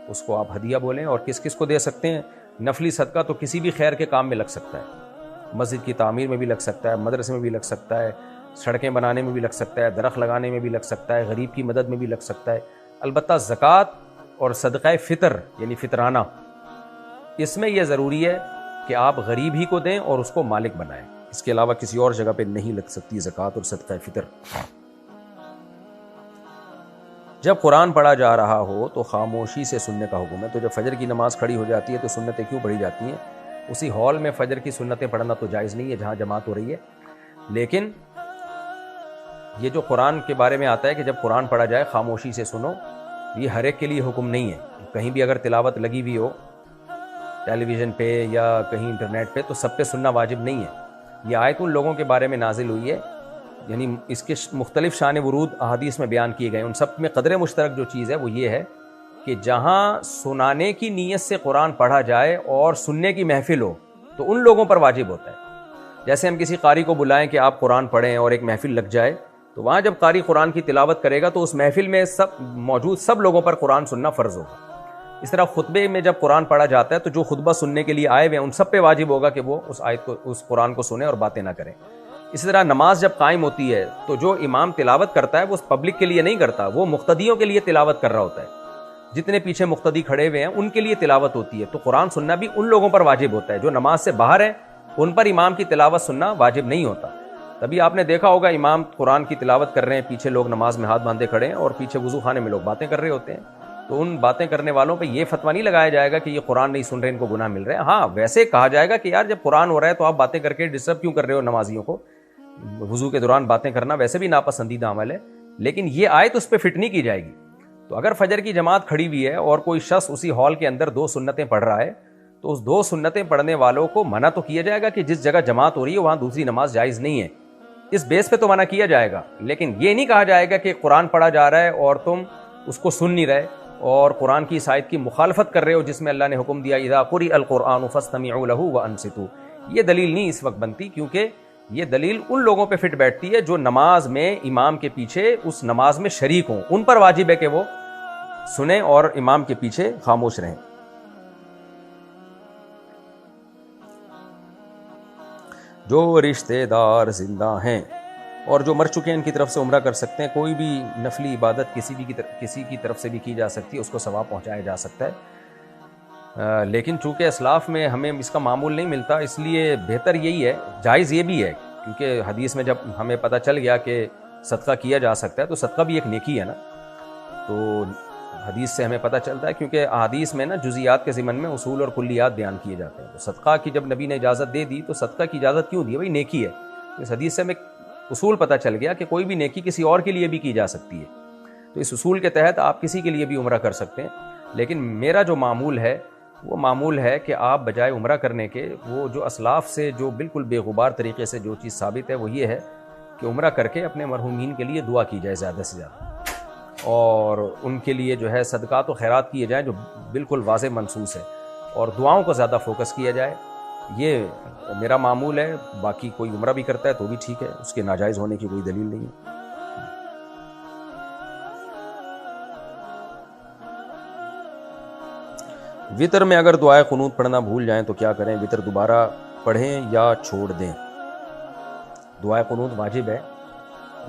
اس کو آپ ہدیہ بولیں۔ اور کس کس کو دے سکتے ہیں؟ نفلی صدقہ تو کسی بھی خیر کے کام میں لگ سکتا ہے، مسجد کی تعمیر میں بھی لگ سکتا ہے، مدرسے میں بھی لگ سکتا ہے، سڑکیں بنانے میں بھی لگ سکتا ہے، درخت لگانے میں بھی لگ سکتا ہے، غریب کی مدد میں بھی لگ سکتا ہے۔ البتہ زکوٰۃ اور صدقہ فطر یعنی فطرانہ، اس میں یہ ضروری ہے کہ آپ غریب ہی کو دیں اور اس کو مالک بنائیں، اس کے علاوہ کسی اور جگہ پہ نہیں لگ سکتی زکوٰۃ اور صدقہ فطر۔ جب قرآن پڑھا جا رہا ہو تو خاموشی سے سننے کا حکم ہے، تو جب فجر کی نماز کھڑی ہو جاتی ہے تو سنتیں کیوں پڑھی جاتی ہیں؟ اسی ہال میں فجر کی سنتیں پڑھنا تو جائز نہیں ہے جہاں جماعت ہو رہی ہے، لیکن یہ جو قرآن کے بارے میں آتا ہے کہ جب قرآن پڑھا جائے خاموشی سے سنو، یہ ہر ایک کے لیے حکم نہیں ہے۔ کہیں بھی اگر تلاوت لگی ہوئی ہو ٹیلی ویژن پہ یا کہیں انٹرنیٹ پہ، تو سب پہ سننا واجب نہیں ہے۔ یہ آیت ان لوگوں کے بارے میں نازل ہوئی ہے، یعنی اس کے مختلف شان ورود احادیث میں بیان کیے گئے، ان سب میں قدر مشترک جو چیز ہے وہ یہ ہے کہ جہاں سنانے کی نیت سے قرآن پڑھا جائے اور سننے کی محفل ہو تو ان لوگوں پر واجب ہوتا ہے۔ جیسے ہم کسی قاری کو بلائیں کہ آپ قرآن پڑھیں اور ایک محفل لگ جائے، تو وہاں جب قاری قرآن کی تلاوت کرے گا تو اس محفل میں موجود سب لوگوں پر قرآن سننا فرض ہوگا۔ اس طرح خطبے میں جب قرآن پڑھا جاتا ہے تو جو خطبہ سننے کے لیے آئے ہوئے ہیں ان سب پہ واجب ہوگا کہ وہ اس آیت کو، اس قرآن کو سنیں اور باتیں نہ کریں۔ اسی طرح نماز جب قائم ہوتی ہے تو جو امام تلاوت کرتا ہے وہ پبلک کے لیے نہیں کرتا، وہ مقتدیوں کے لیے تلاوت کر رہا ہوتا ہے، جتنے پیچھے مقتدی کھڑے ہوئے ہیں ان کے لیے تلاوت ہوتی ہے۔ تو قرآن سننا بھی ان لوگوں پر واجب ہوتا ہے جو نماز سے باہر ہیں، ان پر امام کی تلاوت سننا واجب نہیں ہوتا۔ تبھی آپ نے دیکھا ہوگا امام قرآن کی تلاوت کر رہے ہیں، پیچھے لوگ نماز میں ہاتھ باندھے کھڑے ہیں اور پیچھے وضو خانے میں لوگ باتیں کر رہے ہوتے ہیں، تو ان باتیں کرنے والوں پہ یہ فتویٰ نہیں لگایا جائے گا کہ یہ قرآن نہیں سن رہے، ان کو گناہ مل رہے ہیں۔ ہاں ویسے کہا جائے گا کہ یار جب قرآن ہو رہا ہے تو آپ باتیں کر کے ڈسٹرب کیوں کر رہے ہو نمازیوں کو، وضو کے دوران باتیں کرنا ویسے بھی ناپسندیدہ عمل ہے، لیکن یہ آیت اس پہ فٹ نہیں کی جائے گی۔ تو اگر فجر کی جماعت کھڑی ہوئی ہے اور کوئی شخص اسی ہال کے اندر 2 سنتیں پڑھ رہا ہے تو اس 2 سنتیں پڑھنے والوں کو منع تو کیا جائے گا کہ جس جگہ جماعت ہو رہی ہے وہاں دوسری نماز جائز نہیں ہے، اس بیس پہ تو منع کیا جائے گا، لیکن یہ نہیں کہا جائے گا کہ قرآن پڑھا جا رہا ہے اور تم اس کو سن نہیں رہے اور قرآن کی اس آیت کی مخالفت کر رہے ہو جس میں اللہ نے حکم دیا اذا قرئ القرآن فاستمعوا له وانصتوا۔ یہ دلیل نہیں اس وقت بنتی، کیونکہ یہ دلیل ان لوگوں پہ فٹ بیٹھتی ہے جو نماز میں امام کے پیچھے اس نماز میں شریک ہوں، ان پر واجب ہے کہ وہ سنیں اور امام کے پیچھے خاموش رہیں۔ جو رشتہ دار زندہ ہیں اور جو مر چکے ہیں ان کی طرف سے عمرہ کر سکتے ہیں، کوئی بھی نفلی عبادت کسی کی طرف سے بھی کی جا سکتی ہے، اس کو ثواب پہنچایا جا سکتا ہے، لیکن چونکہ اسلاف میں ہمیں اس کا معمول نہیں ملتا، اس لیے بہتر یہی ہے، جائز یہ بھی ہے، کیونکہ حدیث میں جب ہمیں پتہ چل گیا کہ صدقہ کیا جا سکتا ہے تو صدقہ بھی ایک نیکی ہے نا، تو حدیث سے ہمیں پتہ چلتا ہے، کیونکہ احادیث میں نا جزیات کے ضمن میں اصول اور کلیات بیان کیے جاتے ہیں، تو صدقہ کی جب نبی نے اجازت دے دی تو صدقہ کی اجازت کیوں دی؟ بھائی نیکی ہے، اس حدیث سے ہمیں اصول پتہ چل گیا کہ کوئی بھی نیکی کسی اور کے لیے بھی کی جا سکتی ہے، تو اس اصول کے تحت آپ کسی کے لیے بھی عمرہ کر سکتے ہیں، لیکن میرا جو معمول ہے وہ معمول ہے کہ آپ بجائے عمرہ کرنے کے، وہ جو اسلاف سے جو بالکل بے غبار طریقے سے جو چیز ثابت ہے وہ یہ ہے کہ عمرہ کر کے اپنے مرحومین کے لیے دعا کی جائے زیادہ سے زیادہ، اور ان کے لیے جو ہے صدقات و خیرات کیے جائیں جو بالکل واضح منصوص ہے، اور دعاؤں کو زیادہ فوکس کیا جائے، یہ میرا معمول ہے۔ باقی کوئی عمرہ بھی کرتا ہے تو بھی ٹھیک ہے، اس کے ناجائز ہونے کی کوئی دلیل نہیں ہے۔ وطر میں اگر دعائے قنوت پڑھنا بھول جائیں تو کیا کریں؟ وطر دوبارہ پڑھیں یا چھوڑ دیں؟ دعائے قنوت واجب ہے،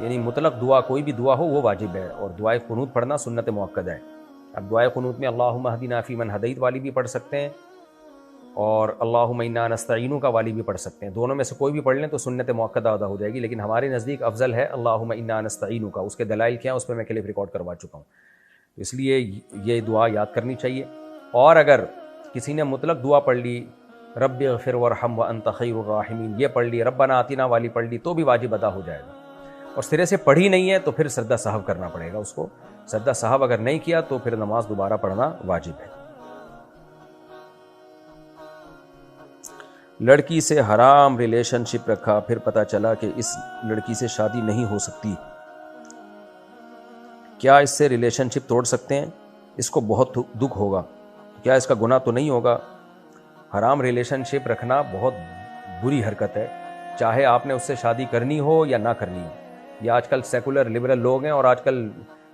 یعنی مطلق دعا کوئی بھی دعا ہو وہ واجب ہے، اور دعائے قنوت پڑھنا سنت مؤکد ہے۔ اب دعائے قنوت میں اللہم اہدنا فیمن ہدیت والی بھی پڑھ سکتے ہیں، اور اللہم انا نستعینک کا والی بھی پڑھ سکتے ہیں. دونوں میں سے کوئی بھی پڑھ لیں تو سنت مؤکدہ ادا ہو جائے گی, لیکن ہمارے نزدیک افضل ہے اللہم انا نستعینک کا. اس کے دلائل کیا ہیں اس پہ میں کلپ ریکارڈ کروا چکا ہوں, اس لیے یہ دعا یاد کرنی چاہیے. اور اگر کسی نے مطلق دعا پڑھ لی رب اغفر وارحم وانت خیر الراحمین یہ پڑھ لی, ربنا آتنا والی پڑھ لی, تو بھی واجب ادا ہو جائے گا. اور سرے سے پڑھی نہیں ہے تو پھر سجدہ سہو کرنا پڑے گا اس کو. سجدہ سہو اگر نہیں کیا تو پھر نماز دوبارہ پڑھنا واجب ہے. لڑکی سے حرام ریلیشن شپ رکھا, پھر پتہ چلا کہ اس لڑکی سے شادی نہیں ہو سکتی, کیا اس سے ریلیشن شپ توڑ سکتے ہیں؟ اس کو بہت دکھ ہوگا, کیا اس کا گناہ تو نہیں ہوگا؟ حرام ریلیشن شپ رکھنا بہت بری حرکت ہے, چاہے آپ نے اس سے شادی کرنی ہو یا نہ کرنی ہو. یہ آج کل سیکولر لبرل لوگ ہیں اور آج کل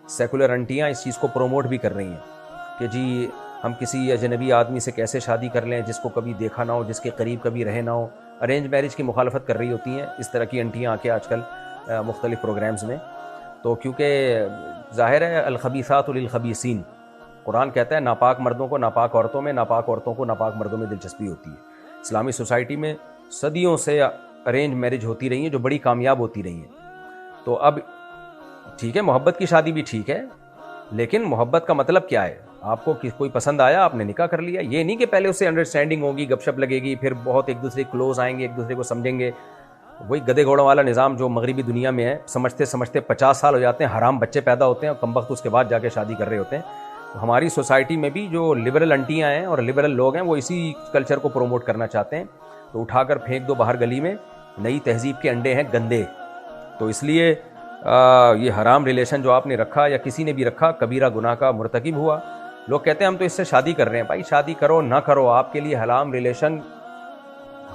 سیکولر انٹیاں اس چیز کو پروموٹ بھی کر رہی ہیں کہ جی ہم کسی اجنبی آدمی سے کیسے شادی کر لیں جس کو کبھی دیکھا نہ ہو, جس کے قریب کبھی رہے نہ ہو. ارینج میرج کی مخالفت کر رہی ہوتی ہیں اس طرح کی انٹیاں آ کے آج کل مختلف پروگرامز میں. تو کیونکہ ظاہر ہے الخبیثات للخبیثین, قرآن کہتا ہے ناپاک مردوں کو ناپاک عورتوں میں, ناپاک عورتوں کو ناپاک مردوں میں دلچسپی ہوتی ہے. اسلامی سوسائٹی میں صدیوں سے ارینج میرج ہوتی رہی ہیں جو بڑی کامیاب ہوتی رہی ہیں. تو اب ٹھیک ہے محبت کی شادی بھی ٹھیک ہے, لیکن محبت کا مطلب کیا ہے؟ آپ کو کوئی پسند آیا آپ نے نکاح کر لیا, یہ نہیں کہ پہلے اس سے انڈرسٹینڈنگ ہوگی, گپ شپ لگے گی, پھر بہت ایک دوسرے کلوز آئیں گے, ایک دوسرے کو سمجھیں گے. وہی گدے گھوڑوں والا نظام جو مغربی دنیا میں ہے, سمجھتے سمجھتے 50 سال ہو جاتے ہیں, حرام بچے پیدا ہوتے ہیں اور کمبخت اس کے بعد جا کے شادی کر رہے ہوتے ہیں. ہماری سوسائٹی میں بھی جو لبرل انٹیاں ہیں اور لبرل لوگ ہیں وہ اسی کلچر کو پروموٹ کرنا چاہتے ہیں. تو اٹھا کر پھینک دو باہر گلی میں, نئی تہذیب کے انڈے ہیں گندے. تو اس لیے یہ حرام ریلیشن جو آپ نے رکھا یا کسی نے بھی رکھا کبیرہ گناہ کا مرتکب ہوا. لوگ کہتے ہیں ہم تو اس سے شادی کر رہے ہیں. بھائی شادی کرو نہ کرو آپ کے لیے حرام ریلیشن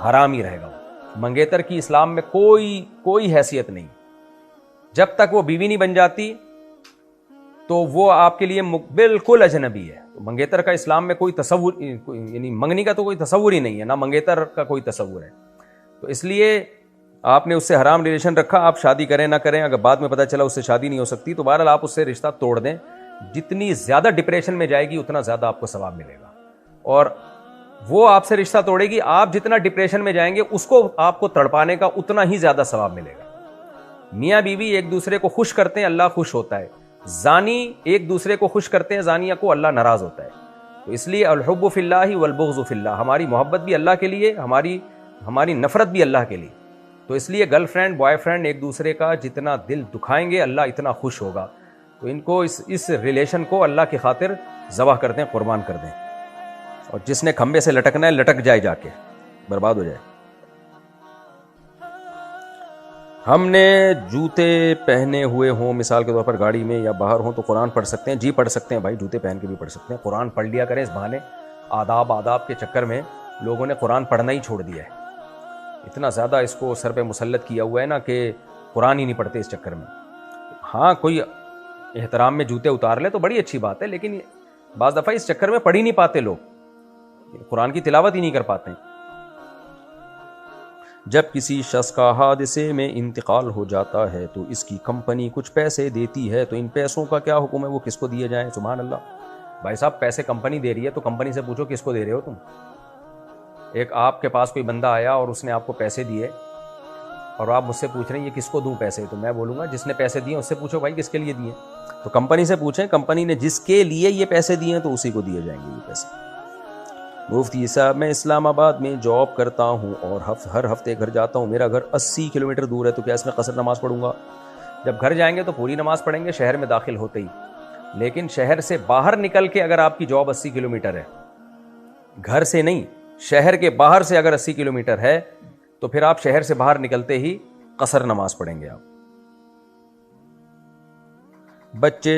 حرام ہی رہے گا. منگیتر کی اسلام میں کوئی حیثیت نہیں. جب تک وہ بیوی نہیں بن جاتی تو وہ آپ کے لیے بالکل اجنبی ہے. منگیتر کا اسلام میں کوئی تصور, یعنی منگنی کا تو کوئی تصور ہی نہیں ہے, نہ منگیتر کا کوئی تصور ہے. تو اس لیے آپ نے اس سے حرام ریلیشن رکھا, آپ شادی کریں نہ کریں, اگر بعد میں پتہ چلا اس سے شادی نہیں ہو سکتی تو بہرحال آپ اس سے رشتہ توڑ دیں. جتنی زیادہ ڈپریشن میں جائے گی اتنا زیادہ آپ کو ثواب ملے گا, اور وہ آپ سے رشتہ توڑے گی, آپ جتنا ڈپریشن میں جائیں گے اس کو آپ کو تڑپانے کا اتنا ہی زیادہ ثواب ملے گا. میاں بیوی ایک دوسرے کو خوش کرتے ہیں, اللہ خوش ہوتا ہے. زانی ایک دوسرے کو خوش کرتے ہیں, زانیہ کو اللہ ناراض ہوتا ہے. تو اس لیے الحب فی اللہ والبغض فی اللہ, ہماری محبت بھی اللہ کے لیے, ہماری نفرت بھی اللہ کے لیے. تو اس لیے گرل فرینڈ بوائے فرینڈ ایک دوسرے کا جتنا دل دکھائیں گے اللہ اتنا خوش ہوگا. تو ان کو اس ریلیشن کو اللہ کی خاطر ذبح کر دیں, قربان کر دیں. اور جس نے کھمبے سے لٹکنا ہے لٹک جائے, جا کے برباد ہو جائے. ہم نے جوتے پہنے ہوئے ہوں مثال کے طور پر گاڑی میں یا باہر ہوں تو قرآن پڑھ سکتے ہیں؟ جی پڑھ سکتے ہیں بھائی, جوتے پہن کے بھی پڑھ سکتے ہیں. قرآن پڑھ لیا کریں اس بہانے. آداب کے چکر میں لوگوں نے قرآن پڑھنا ہی چھوڑ دیا ہے. اتنا زیادہ اس کو سر پہ مسلط کیا ہوا ہے نا کہ قرآن ہی نہیں پڑھتے اس چکر میں. ہاں کوئی احترام میں جوتے اتار لے تو بڑی اچھی بات ہے, لیکن بعض دفعہ اس چکر میں پڑھ ہی نہیں پاتے لوگ, قرآن کی تلاوت ہی نہیں کر پاتے. جب کسی شخص کا حادثے میں انتقال ہو جاتا ہے تو اس کی کمپنی کچھ پیسے دیتی ہے, تو ان پیسوں کا کیا حکم ہے, وہ کس کو دیے جائیں؟ سبحان اللہ. بھائی صاحب پیسے کمپنی دے رہی ہے تو کمپنی سے پوچھو کس کو دے رہے ہو تم. ایک آپ کے پاس کوئی بندہ آیا اور اس نے آپ کو پیسے دیے اور آپ مجھ سے پوچھ رہے ہیں یہ کس کو دوں پیسے, تو میں بولوں گا جس نے پیسے دیے اس سے پوچھو بھائی کس کے لیے دیے. تو کمپنی سے پوچھیں, کمپنی نے جس کے لیے یہ پیسے دیے ہیں تو اسی کو دیے جائیں گے یہ پیسے. مفتی صاحب میں اسلام آباد میں جاب کرتا ہوں اور ہر ہفتے گھر جاتا ہوں. میرا گھر 80 کلومیٹر دور ہے, تو کیا اس میں قصر نماز پڑھوں گا؟ جب گھر جائیں گے تو پوری نماز پڑھیں گے شہر میں داخل ہوتے ہی. لیکن شہر سے باہر نکل کے اگر آپ کی جاب 80 کلومیٹر ہے, گھر سے نہیں شہر کے باہر سے اگر 80 کلومیٹر ہے تو پھر آپ شہر سے باہر نکلتے ہی قصر نماز پڑھیں گے آپ.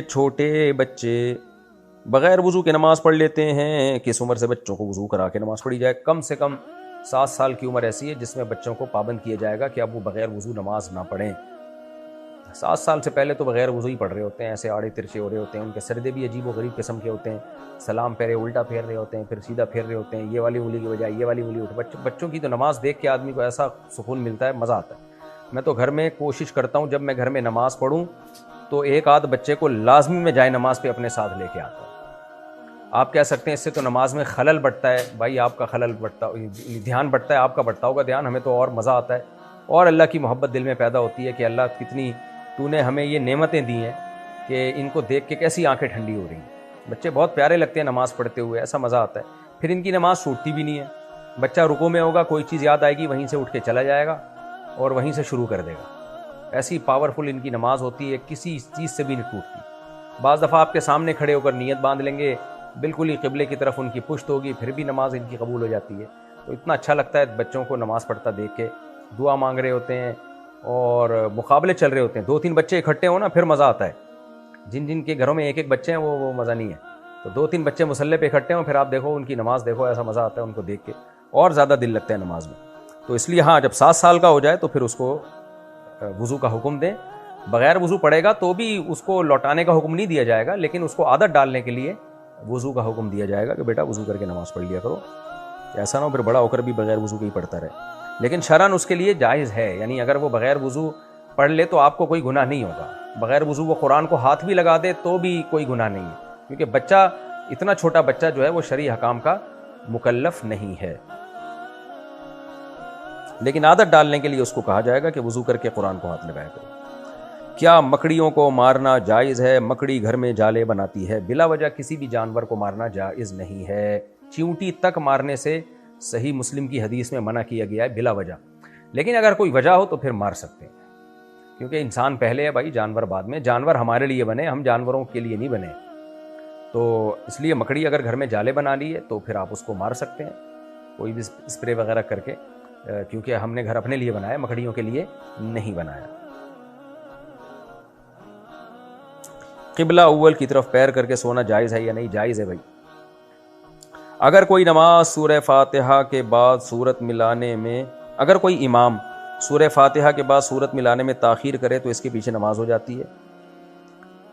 چھوٹے بچے بغیر وضو کے نماز پڑھ لیتے ہیں, کس عمر سے بچوں کو وضو کرا کے نماز پڑھی جائے؟ کم سے کم 7 سال کی عمر ایسی ہے جس میں بچوں کو پابند کیا جائے گا کہ اب وہ بغیر وضو نماز نہ پڑھیں. 7 سال سے پہلے تو بغیر وضو ہی پڑھ رہے ہوتے ہیں, ایسے آڑے ترچے ہو رہے ہوتے ہیں, ان کے سردے بھی عجیب و غریب قسم کے ہوتے ہیں, سلام پہرے الٹا پھیر رہے ہوتے ہیں, پھر سیدھا پھیر رہے ہوتے ہیں, یہ والی انگلی کی بجائے یہ والی انگلی اٹھ. بچوں کی تو نماز دیکھ کے آدمی کو ایسا سکون ملتا ہے, مزہ آتا ہے. میں تو گھر میں کوشش کرتا ہوں جب میں گھر میں نماز پڑھوں تو ایک آدھ بچے کو لازمی میں جائے نماز پہ اپنے ساتھ لے کے آتا ہوں. آپ کہہ سکتے ہیں اس سے تو نماز میں خلل بڑھتا ہے. بھائی آپ کا خلل بڑھتا، دھیان بڑھتا ہے، آپ کا بڑھتا ہوگا دھیان، ہمیں تو اور مزہ آتا ہے اور اللہ کی محبت دل میں پیدا ہوتی ہے کہ اللہ کتنی تو نے ہمیں یہ نعمتیں دی ہیں کہ ان کو دیکھ کے کیسی آنکھیں ٹھنڈی ہو رہی ہیں. بچے بہت پیارے لگتے ہیں نماز پڑھتے ہوئے، ایسا مزہ آتا ہے. پھر ان کی نماز چھوٹتی بھی نہیں ہے. بچہ رکوع میں ہوگا، کوئی چیز یاد آئے گی، وہیں سے اٹھ کے چلا جائے گا اور وہیں سے شروع کر دے گا. ایسی پاورفل ان کی نماز ہوتی ہے، کسی چیز سے بھی نہیں ٹوٹتی. بعض دفعہ آپ کے سامنے کھڑے ہو کر نیت باندھ لیں گے، بالکل ہی قبلے کی طرف ان کی پشت ہوگی، پھر بھی نماز ان کی قبول ہو جاتی ہے. تو اتنا اچھا لگتا ہے بچوں کو نماز پڑھتا دیکھ کے. دعا مانگ رہے ہوتے ہیں اور مقابلے چل رہے ہوتے ہیں. 2-3 بچے اکٹھے ہوں نا پھر مزہ آتا ہے. جن کے گھروں میں ایک بچے ہیں وہ مزہ نہیں ہے. تو 2-3 بچے مصلی پہ اکٹھے ہوں، پھر آپ دیکھو ان کی نماز دیکھو، ایسا مزہ آتا ہے ان کو دیکھ کے، اور زیادہ دل لگتا ہے نماز میں. تو اس لیے ہاں، جب 7 سال کا ہو جائے تو پھر اس کو وضو کا حکم دیں. بغیر وضو پڑے گا تو بھی اس کو لوٹانے کا حکم نہیں دیا جائے گا، لیکن اس کو عادت ڈالنے کے لیے وضو کا حکم دیا جائے گا کہ بیٹا وضو کر کے نماز پڑھ لیا کرو. ایسا نہ ہو پھر بڑا ہو کر بھی بغیر وضو کے ہی پڑھتا رہے. لیکن شرعاً اس کے لیے جائز ہے، یعنی اگر وہ بغیر وضو پڑھ لے تو آپ کو کوئی گناہ نہیں ہوگا. بغیر وضو وہ قرآن کو ہاتھ بھی لگا دے تو بھی کوئی گناہ نہیں ہے، کیونکہ بچہ، اتنا چھوٹا بچہ جو ہے وہ شرعی حکام کا مکلف نہیں ہے. لیکن عادت ڈالنے کے لیے اس کو کہا جائے گا کہ وضو کر کے قرآن کو ہاتھ لگایا کرو. کیا مکڑیوں کو مارنا جائز ہے؟ مکڑی گھر میں جالے بناتی ہے. بلا وجہ کسی بھی جانور کو مارنا جائز نہیں ہے. چیونٹی تک مارنے سے صحیح مسلم کی حدیث میں منع کیا گیا ہے بلا وجہ. لیکن اگر کوئی وجہ ہو تو پھر مار سکتے ہیں، کیونکہ انسان پہلے ہے بھائی، جانور بعد میں. جانور ہمارے لیے بنے، ہم جانوروں کے لیے نہیں بنے. تو اس لیے مکڑی اگر گھر میں جالے بنا لی ہے تو پھر آپ اس کو مار سکتے ہیں کوئی بھی اسپرے وغیرہ کر کے، کیونکہ ہم نے گھر اپنے لیے بنایا، مکڑیوں کے لیے نہیں بنایا. قبلہ اول کی طرف پیر کر کے سونا جائز ہے یا نہیں؟ جائز ہے بھائی. اگر کوئی نماز سورہ فاتحہ کے بعد سورت ملانے میں، اگر کوئی امام سورہ فاتحہ کے بعد سورت ملانے میں تاخیر کرے تو اس کے پیچھے نماز ہو جاتی ہے.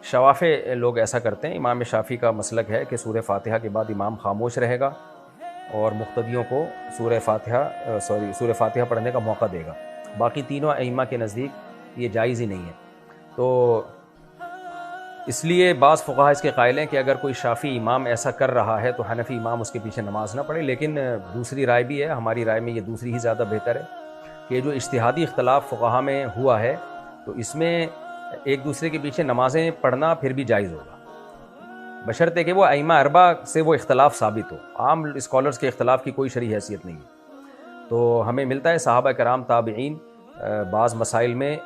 شوافع لوگ ایسا کرتے ہیں. امام شافعی کا مسلک ہے کہ سورہ فاتحہ کے بعد امام خاموش رہے گا اور مقتدیوں کو سورہ فاتحہ پڑھنے کا موقع دے گا. باقی تینوں ائمہ کے نزدیک یہ جائز ہی نہیں ہے. تو اس لیے بعض فقہا اس کے قائل ہیں کہ اگر کوئی شافعی امام ایسا کر رہا ہے تو حنفی امام اس کے پیچھے نماز نہ پڑھے. لیکن دوسری رائے بھی ہے، ہماری رائے میں یہ دوسری ہی زیادہ بہتر ہے کہ جو اجتہادی اختلاف فقہا میں ہوا ہے تو اس میں ایک دوسرے کے پیچھے نمازیں پڑھنا پھر بھی جائز ہوگا، بشرطے کہ وہ ائمہ اربعہ سے وہ اختلاف ثابت ہو. عام اسکالرز کے اختلاف کی کوئی شرعی حیثیت نہیں ہے. تو ہمیں ملتا ہے صحابہ کرام تابعین بعض مسائل میں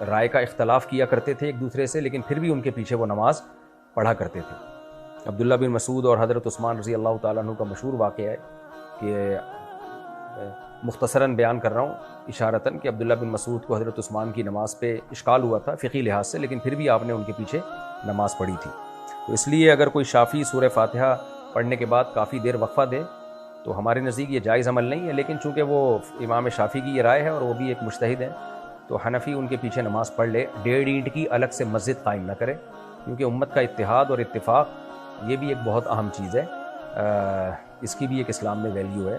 رائے کا اختلاف کیا کرتے تھے ایک دوسرے سے، لیکن پھر بھی ان کے پیچھے وہ نماز پڑھا کرتے تھے. عبداللہ بن مسعود اور حضرت عثمان رضی اللہ تعالیٰ عنہ کا مشہور واقعہ ہے کہ مختصراً بیان کر رہا ہوں اشارتاً کہ عبداللہ بن مسعود کو حضرت عثمان کی نماز پہ اشکال ہوا تھا فقہی لحاظ سے، لیکن پھر بھی آپ نے ان کے پیچھے نماز پڑھی تھی. تو اس لیے اگر کوئی شافعی سورہ فاتحہ پڑھنے کے بعد کافی دیر وقفہ دے تو ہمارے نزدیک یہ جائز عمل نہیں ہے. لیکن چونکہ وہ امام شافعی کی یہ رائے ہے اور وہ بھی ایک مجتہد ہیں تو حنفی ان کے پیچھے نماز پڑھ لے. 1.5 اینٹ کی الگ سے مسجد قائم نہ کرے، کیونکہ امت کا اتحاد اور اتفاق یہ بھی ایک بہت اہم چیز ہے، اس کی بھی ایک اسلام میں ویلیو ہے.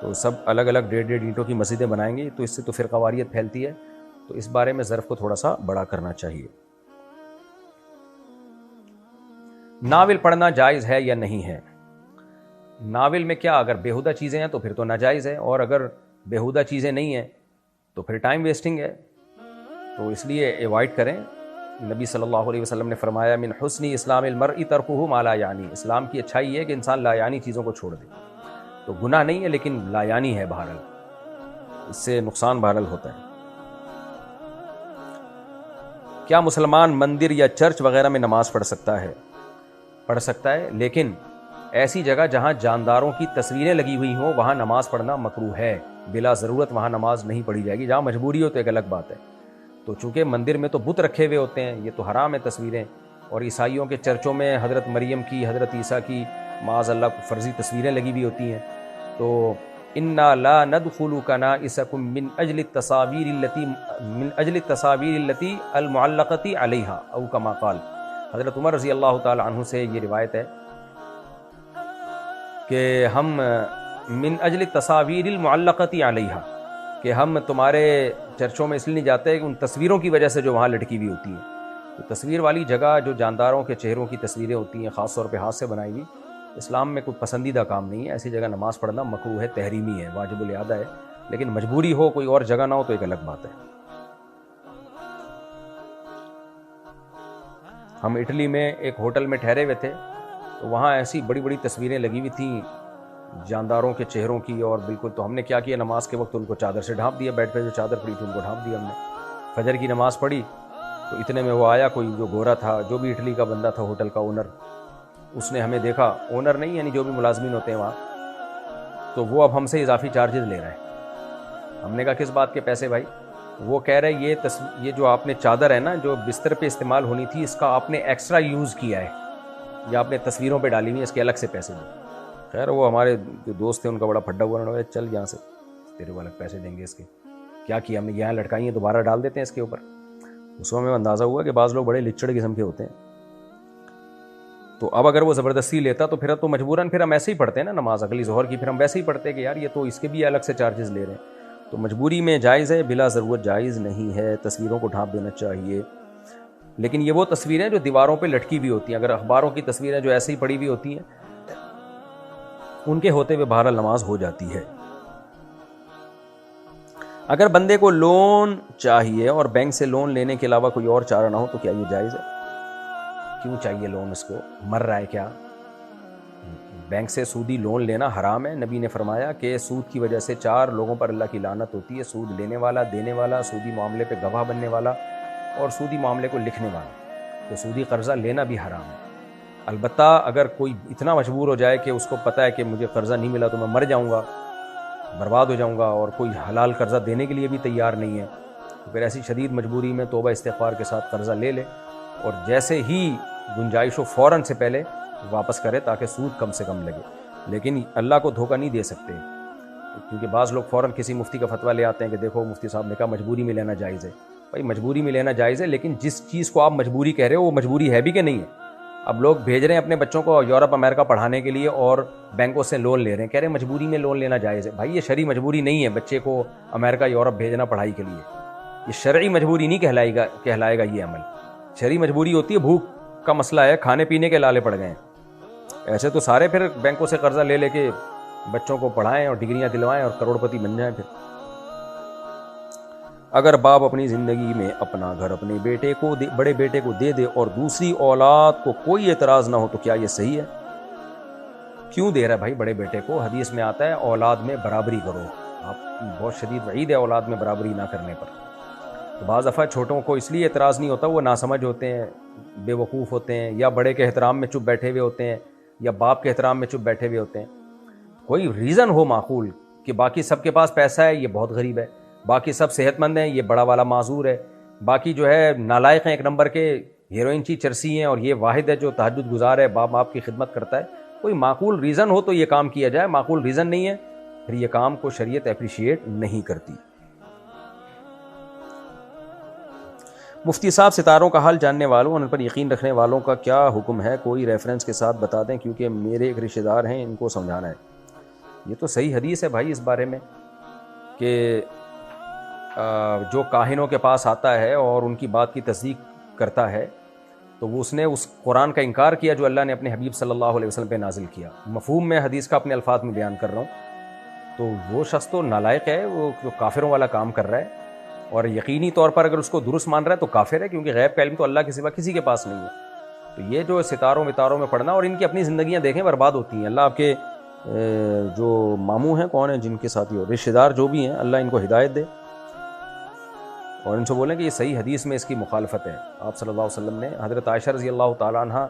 تو سب الگ الگ 1.5 اینٹوں کی مسجدیں بنائیں گے تو اس سے تو فرقہ واریت پھیلتی ہے. تو اس بارے میں ظرف کو تھوڑا سا بڑا کرنا چاہیے. ناول پڑھنا جائز ہے یا نہیں ہے؟ ناول میں کیا، اگر بیہودہ چیزیں ہیں تو پھر تو ناجائز ہے، اور اگر بیہودہ چیزیں نہیں ہیں تو پھر ٹائم ویسٹنگ ہے. تو اس لیے ایوائڈ کریں. نبی صلی اللہ علیہ وسلم نے فرمایا من حسن اسلام المرء ترکہ ما لا یعنی. اسلام کی اچھائی یہ ہے کہ انسان لا یعنی چیزوں کو چھوڑ دے. تو گناہ نہیں ہے لیکن لا یعنی ہے، بہرحال اس سے نقصان بہرحال ہوتا ہے. کیا مسلمان مندر یا چرچ وغیرہ میں نماز پڑھ سکتا ہے؟ پڑھ سکتا ہے، لیکن ایسی جگہ جہاں جانداروں کی تصویریں لگی ہوئی ہوں وہاں نماز پڑھنا مکروہ ہے. بلا ضرورت وہاں نماز نہیں پڑھی جائے گی. جہاں مجبوری ہو تو ایک الگ بات ہے. تو چونکہ مندر میں تو بت رکھے ہوئے ہوتے ہیں، یہ تو حرام ہے تصویریں. اور عیسائیوں کے چرچوں میں حضرت مریم کی، حضرت عیسیٰ کی معاذ اللہ فرضی تصویریں لگی ہوئی ہوتی ہیں. تو انا لا ندخل کنائسکم من اجل التصاویر التي المعلقۃ علیہا او کما قال. حضرت عمر رضی اللہ تعالی عنہ سے یہ روایت ہے کہ ہم من اجل التصاویر المعلقۃ علیہا، کہ ہم تمہارے چرچوں میں اس لیے نہیں جاتے کہ ان تصویروں کی وجہ سے جو وہاں لٹکی ہوئی ہوتی ہیں. تو تصویر والی جگہ جو جانداروں کے چہروں کی تصویریں ہوتی ہیں خاص طور پہ ہاتھ سے بنائی ہوئی، اسلام میں کوئی پسندیدہ کام نہیں ہے، ایسی جگہ نماز پڑھنا مکروہ ہے، تحریمی ہے، واجب الادا ہے، لیکن مجبوری ہو کوئی اور جگہ نہ ہو تو ایک الگ بات ہے۔ ہم اٹلی میں ایک ہوٹل میں ٹھہرے ہوئے تھے، تو وہاں ایسی بڑی بڑی تصویریں لگی ہوئی تھیں جانداروں کے چہروں کی، اور بالکل، تو ہم نے کیا کیا، نماز کے وقت ان کو چادر سے ڈھانپ دیا، بیڈ پہ جو چادر پڑی تھی ان کو ڈھانپ دیا ہم نے۔ فجر کی نماز پڑھی تو اتنے میں وہ آیا، کوئی جو گورا تھا، جو بھی اٹلی کا بندہ تھا، ہوٹل کا اونر، اس نے ہمیں دیکھا، اونر نہیں یعنی جو بھی ملازمین ہوتے ہیں وہاں، تو وہ اب ہم سے اضافی چارجز لے رہے ہیں۔ ہم نے کہا کس بات کے پیسے بھائی؟ وہ کہہ رہے یہ جو آپ نے چادر ہے نا جو بستر پہ استعمال ہونی تھی، اس کا آپ نے ایکسٹرا یوز کیا ہے، یا آپ نے تصویروں پہ ڈالی ہوئی ہے، اس کے الگ سے پیسے دو۔ خیر وہ ہمارے جو دوست تھے ان کا بڑا پھڈا ہوا، انہوں نے چل یہاں سے، تیرے کو الگ پیسے دیں گے اس کے۔ کیا کیا ہم نے، یہاں لٹکائی ہیں، دوبارہ ڈال دیتے ہیں اس کے اوپر۔ اس میں ہمیں اندازہ ہوا کہ بعض لوگ بڑے لچڑ قسم کے ہوتے ہیں، تو اب اگر وہ زبردستی لیتا تو پھر تو مجبوراً پھر ہم ایسے ہی پڑھتے ہیں نا نماز، اگلی ظہر کی پھر ہم ویسے ہی پڑھتے کہ یار یہ تو اس کے بھی الگ سے چارجز لے رہے ہیں۔ تو مجبوری میں جائز ہے، بلا ضرورت جائز نہیں ہے، تصویروں کو ڈھانپ دینا چاہیے۔ لیکن یہ وہ تصویریں جو دیواروں پہ لٹکی ہوئی ہوتی ہیں، اگر اخباروں کی تصویریں جو ایسے ہی پڑی ہوئی ہوتی ہیں، ان کے ہوتے ہوئے بہرحال نماز ہو جاتی ہے۔ اگر بندے کو لون چاہیے اور بینک سے لون لینے کے علاوہ کوئی اور چارہ نہ ہو تو کیا یہ جائز ہے؟ کیوں چاہیے لون اس کو؟ مر رہا ہے کیا؟ بینک سے سودی لون لینا حرام ہے۔ نبی نے فرمایا کہ سود کی وجہ سے 4 لوگوں پر اللہ کی لعنت ہوتی ہے: سود لینے والا، دینے والا، سودی معاملے پہ گواہ بننے والا، اور سودی معاملے کو لکھنے والا۔ تو سودی قرضہ لینا بھی حرام ہے۔ البتہ اگر کوئی اتنا مجبور ہو جائے کہ اس کو پتہ ہے کہ مجھے قرضہ نہیں ملا تو میں مر جاؤں گا، برباد ہو جاؤں گا، اور کوئی حلال قرضہ دینے کے لیے بھی تیار نہیں ہے، تو پھر ایسی شدید مجبوری میں توبہ استغفار کے ساتھ قرضہ لے لے، اور جیسے ہی گنجائش ہو فوراً سے پہلے واپس کرے تاکہ سود کم سے کم لگے۔ لیکن اللہ کو دھوکہ نہیں دے سکتے، کیونکہ بعض لوگ فوراً کسی مفتی کا فتویٰ لے آتے ہیں کہ دیکھو مفتی صاحب نے کہا مجبوری میں لینا جائز ہے۔ بھائی مجبوری میں لینا جائز ہے، لیکن جس چیز کو آپ مجبوری کہہ رہے ہو وہ مجبوری ہے بھی کہ نہیں ہے؟ اب لوگ بھیج رہے ہیں اپنے بچوں کو یورپ امریکہ پڑھانے کے لیے اور بینکوں سے لون لے رہے ہیں، کہہ رہے ہیں مجبوری میں لون لینا جائز ہے۔ بھائی یہ شرعی مجبوری نہیں ہے بچے کو امریکہ یورپ بھیجنا پڑھائی کے لیے، یہ شرعی مجبوری نہیں کہلائے گا یہ عمل۔ شرعی مجبوری ہوتی ہے بھوک کا مسئلہ ہے، کھانے پینے کے لالے پڑ گئے ہیں۔ ایسے تو سارے پھر بینکوں سے قرضہ لے کے بچوں کو پڑھائیں اور ڈگریاں دلوائیں اور کروڑ پتی بن جائیں۔ پھر اگر باپ اپنی زندگی میں اپنا گھر اپنے بڑے بیٹے کو دے دے اور دوسری اولاد کو کوئی اعتراض نہ ہو تو کیا یہ صحیح ہے؟ کیوں دے رہا ہے بھائی بڑے بیٹے کو؟ حدیث میں آتا ہے اولاد میں برابری کرو، آپ بہت شدید وعید ہے اولاد میں برابری نہ کرنے پر۔ تو بعض دفعہ چھوٹوں کو اس لیے اعتراض نہیں ہوتا، وہ ناسمجھ ہوتے ہیں، بے وقوف ہوتے ہیں، یا بڑے کے احترام میں چپ بیٹھے ہوئے ہوتے ہیں، یا باپ کے احترام میں چپ بیٹھے ہوئے ہوتے ہیں۔ کوئی ریزن ہو معقول کہ باقی سب کے پاس پیسہ ہے یہ بہت غریب ہے، باقی سب صحت مند ہیں یہ بڑا والا معذور ہے، باقی جو ہے نالائق ہیں ایک نمبر کے، ہیروئن چی چرسی ہیں، اور یہ واحد ہے جو تہجد گزار ہے، باپ کی خدمت کرتا ہے۔ کوئی معقول ریزن ہو تو یہ کام کیا جائے، معقول ریزن نہیں ہے پھر یہ کام کو شریعت اپریشیٹ نہیں کرتی۔ مفتی صاحب ستاروں کا حال جاننے والوں اور ان پر یقین رکھنے والوں کا کیا حکم ہے؟ کوئی ریفرنس کے ساتھ بتا دیں کیونکہ میرے ایک رشتہ دار ہیں، ان کو سمجھانا ہے۔ یہ تو صحیح حدیث ہے بھائی اس بارے میں کہ جو کاہنوں کے پاس آتا ہے اور ان کی بات کی تصدیق کرتا ہے تو وہ اس نے اس قرآن کا انکار کیا جو اللہ نے اپنے حبیب صلی اللہ علیہ وسلم پہ نازل کیا۔ مفہوم میں حدیث کا اپنے الفاظ میں بیان کر رہا ہوں، تو وہ شخص تو نالائق ہے، وہ جو کافروں والا کام کر رہا ہے، اور یقینی طور پر اگر اس کو درست مان رہا ہے تو کافر ہے، کیونکہ غیب کا علم تو اللہ کے سوا کسی کے پاس نہیں ہے۔ تو یہ جو ستاروں وتاروں میں پڑھنا، اور ان کی اپنی زندگیاں دیکھیں برباد ہوتی ہیں۔ اللہ آپ کے جو ماموں ہیں کون ہیں جن کے ساتھی ہو رشتہ دار جو بھی ہیں، اللہ ان کو ہدایت دے، اور ان سے بولیں کہ یہ صحیح حدیث میں اس کی مخالفت ہے۔ آپ صلی اللہ علیہ وسلم نے حضرت عائشہ رضی اللہ تعالیٰ عنہ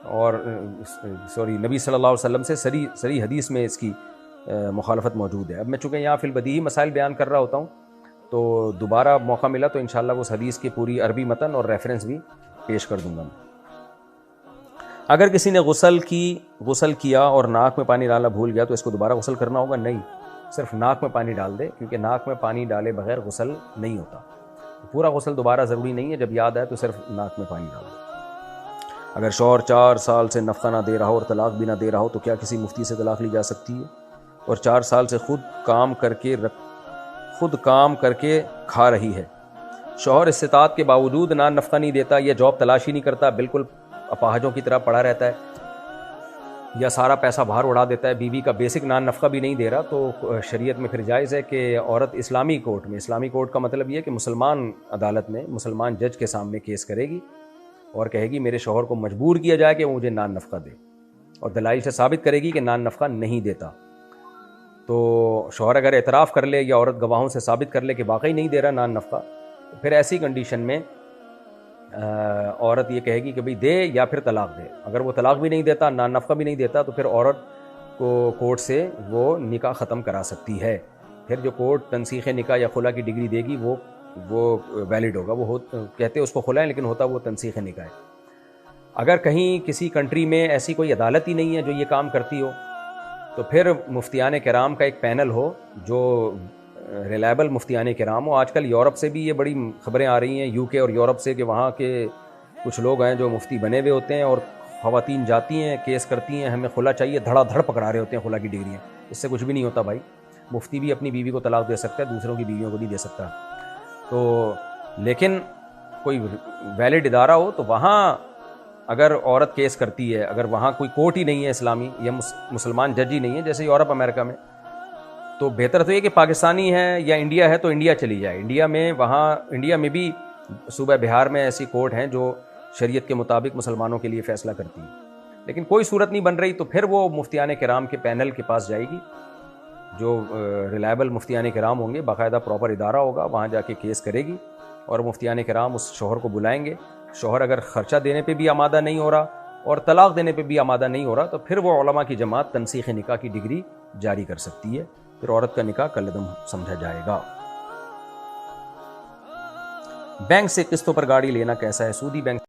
اور نبی صلی اللہ علیہ وسلم سے صریح حدیث میں اس کی مخالفت موجود ہے۔ اب میں چونکہ یہاں فی البدیہی مسائل بیان کر رہا ہوتا ہوں، تو دوبارہ موقع ملا تو انشاءاللہ اس حدیث کی پوری عربی متن اور ریفرنس بھی پیش کر دوں گا میں۔ اگر کسی نے غسل کیا اور ناک میں پانی ڈالنا بھول گیا تو اس کو دوبارہ غسل کرنا ہوگا؟ نہیں، صرف ناک میں پانی ڈال دے، کیونکہ ناک میں پانی ڈالے بغیر غسل نہیں ہوتا۔ پورا غسل دوبارہ ضروری نہیں ہے، جب یاد آئے تو صرف ناک میں پانی ڈال دے۔ اگر شوہر 4 سال سے نفقہ نہ دے رہا ہو اور طلاق بھی نہ دے رہا ہو تو کیا کسی مفتی سے طلاق لی جا سکتی ہے؟ اور 4 سال سے خود کام کر کے کھا رہی ہے، شوہر استطاعت کے باوجود نہ نفقہ نہیں دیتا یا جاب تلاش ہی نہیں کرتا، بالکل اپاہجوں کی طرح پڑا رہتا ہے، یا سارا پیسہ باہر اڑا دیتا ہے, بیوی کا بیسک نان نفقہ بھی نہیں دے رہا, تو شریعت میں پھر جائز ہے کہ عورت اسلامی کورٹ میں, اسلامی کورٹ کا مطلب یہ ہے کہ مسلمان عدالت میں مسلمان جج کے سامنے کیس کرے گی اور کہے گی میرے شوہر کو مجبور کیا جائے کہ وہ مجھے نان نفقہ دے, اور دلائل سے ثابت کرے گی کہ نان نفقہ نہیں دیتا. تو شوہر اگر اعتراف کر لے یا عورت گواہوں سے ثابت کر لے کہ واقعی نہیں دے رہا نان نفقہ, تو پھر ایسی کنڈیشن میں عورت یہ کہے گی کہ بھئی دے یا پھر طلاق دے. اگر وہ طلاق بھی نہیں دیتا, نان نفقہ بھی نہیں دیتا, تو پھر عورت کو کورٹ سے وہ نکاح ختم کرا سکتی ہے. پھر جو کورٹ تنسیخ نکاح یا خلا کی ڈگری دے گی وہ ویلڈ ہوگا. وہ کہتے اس کو خلا ہے لیکن ہوتا وہ تنسیخ نکاح ہے. اگر کہیں کسی کنٹری میں ایسی کوئی عدالت ہی نہیں ہے جو یہ کام کرتی ہو, تو پھر مفتیان کرام کا ایک پینل ہو جو ریلائبل مفتیان کرام ہو. آج کل یورپ سے بھی یہ بڑی خبریں آ رہی ہیں, یو کے اور یورپ سے, کہ وہاں کے کچھ لوگ ہیں جو مفتی بنے ہوئے ہوتے ہیں اور خواتین جاتی ہیں کیس کرتی ہیں ہمیں خلا چاہیے, دھڑا دھڑ پکڑا رہے ہوتے ہیں خلا کی ڈگریاں. اس سے کچھ بھی نہیں ہوتا بھائی. مفتی بھی اپنی بیوی کو طلاق دے سکتا ہے, دوسروں کی بیویوں کو نہیں دے سکتا. تو لیکن کوئی ویلڈ ادارہ ہو تو وہاں اگر عورت کیس کرتی ہے, اگر وہاں کوئی کورٹ ہی نہیں ہے اسلامی یا مسلمان جج ہی نہیں ہے جیسے یورپ امریکہ میں, تو بہتر تو یہ کہ پاکستانی ہے یا انڈیا ہے تو انڈیا چلی جائے. انڈیا میں بھی صوبہ بہار میں ایسی کورٹ ہیں جو شریعت کے مطابق مسلمانوں کے لیے فیصلہ کرتی ہیں. لیکن کوئی صورت نہیں بن رہی تو پھر وہ مفتیان کرام کے پینل کے پاس جائے گی, جو ریلائبل مفتیان کرام ہوں گے, باقاعدہ پراپر ادارہ ہوگا, وہاں جا کے کیس کرے گی اور مفتیان کرام اس شوہر کو بلائیں گے. شوہر اگر خرچہ دینے پہ بھی آمادہ نہیں ہو رہا اور طلاق دینے پہ بھی آمادہ نہیں ہو رہا, تو پھر وہ علماء کی جماعت تنسیخ نکاح کی ڈگری جاری کر سکتی ہے. پھر عورت کا نکاح کالعدم سمجھا جائے گا. بینک سے قسطوں پر گاڑی لینا کیسا ہے؟ سودی بینک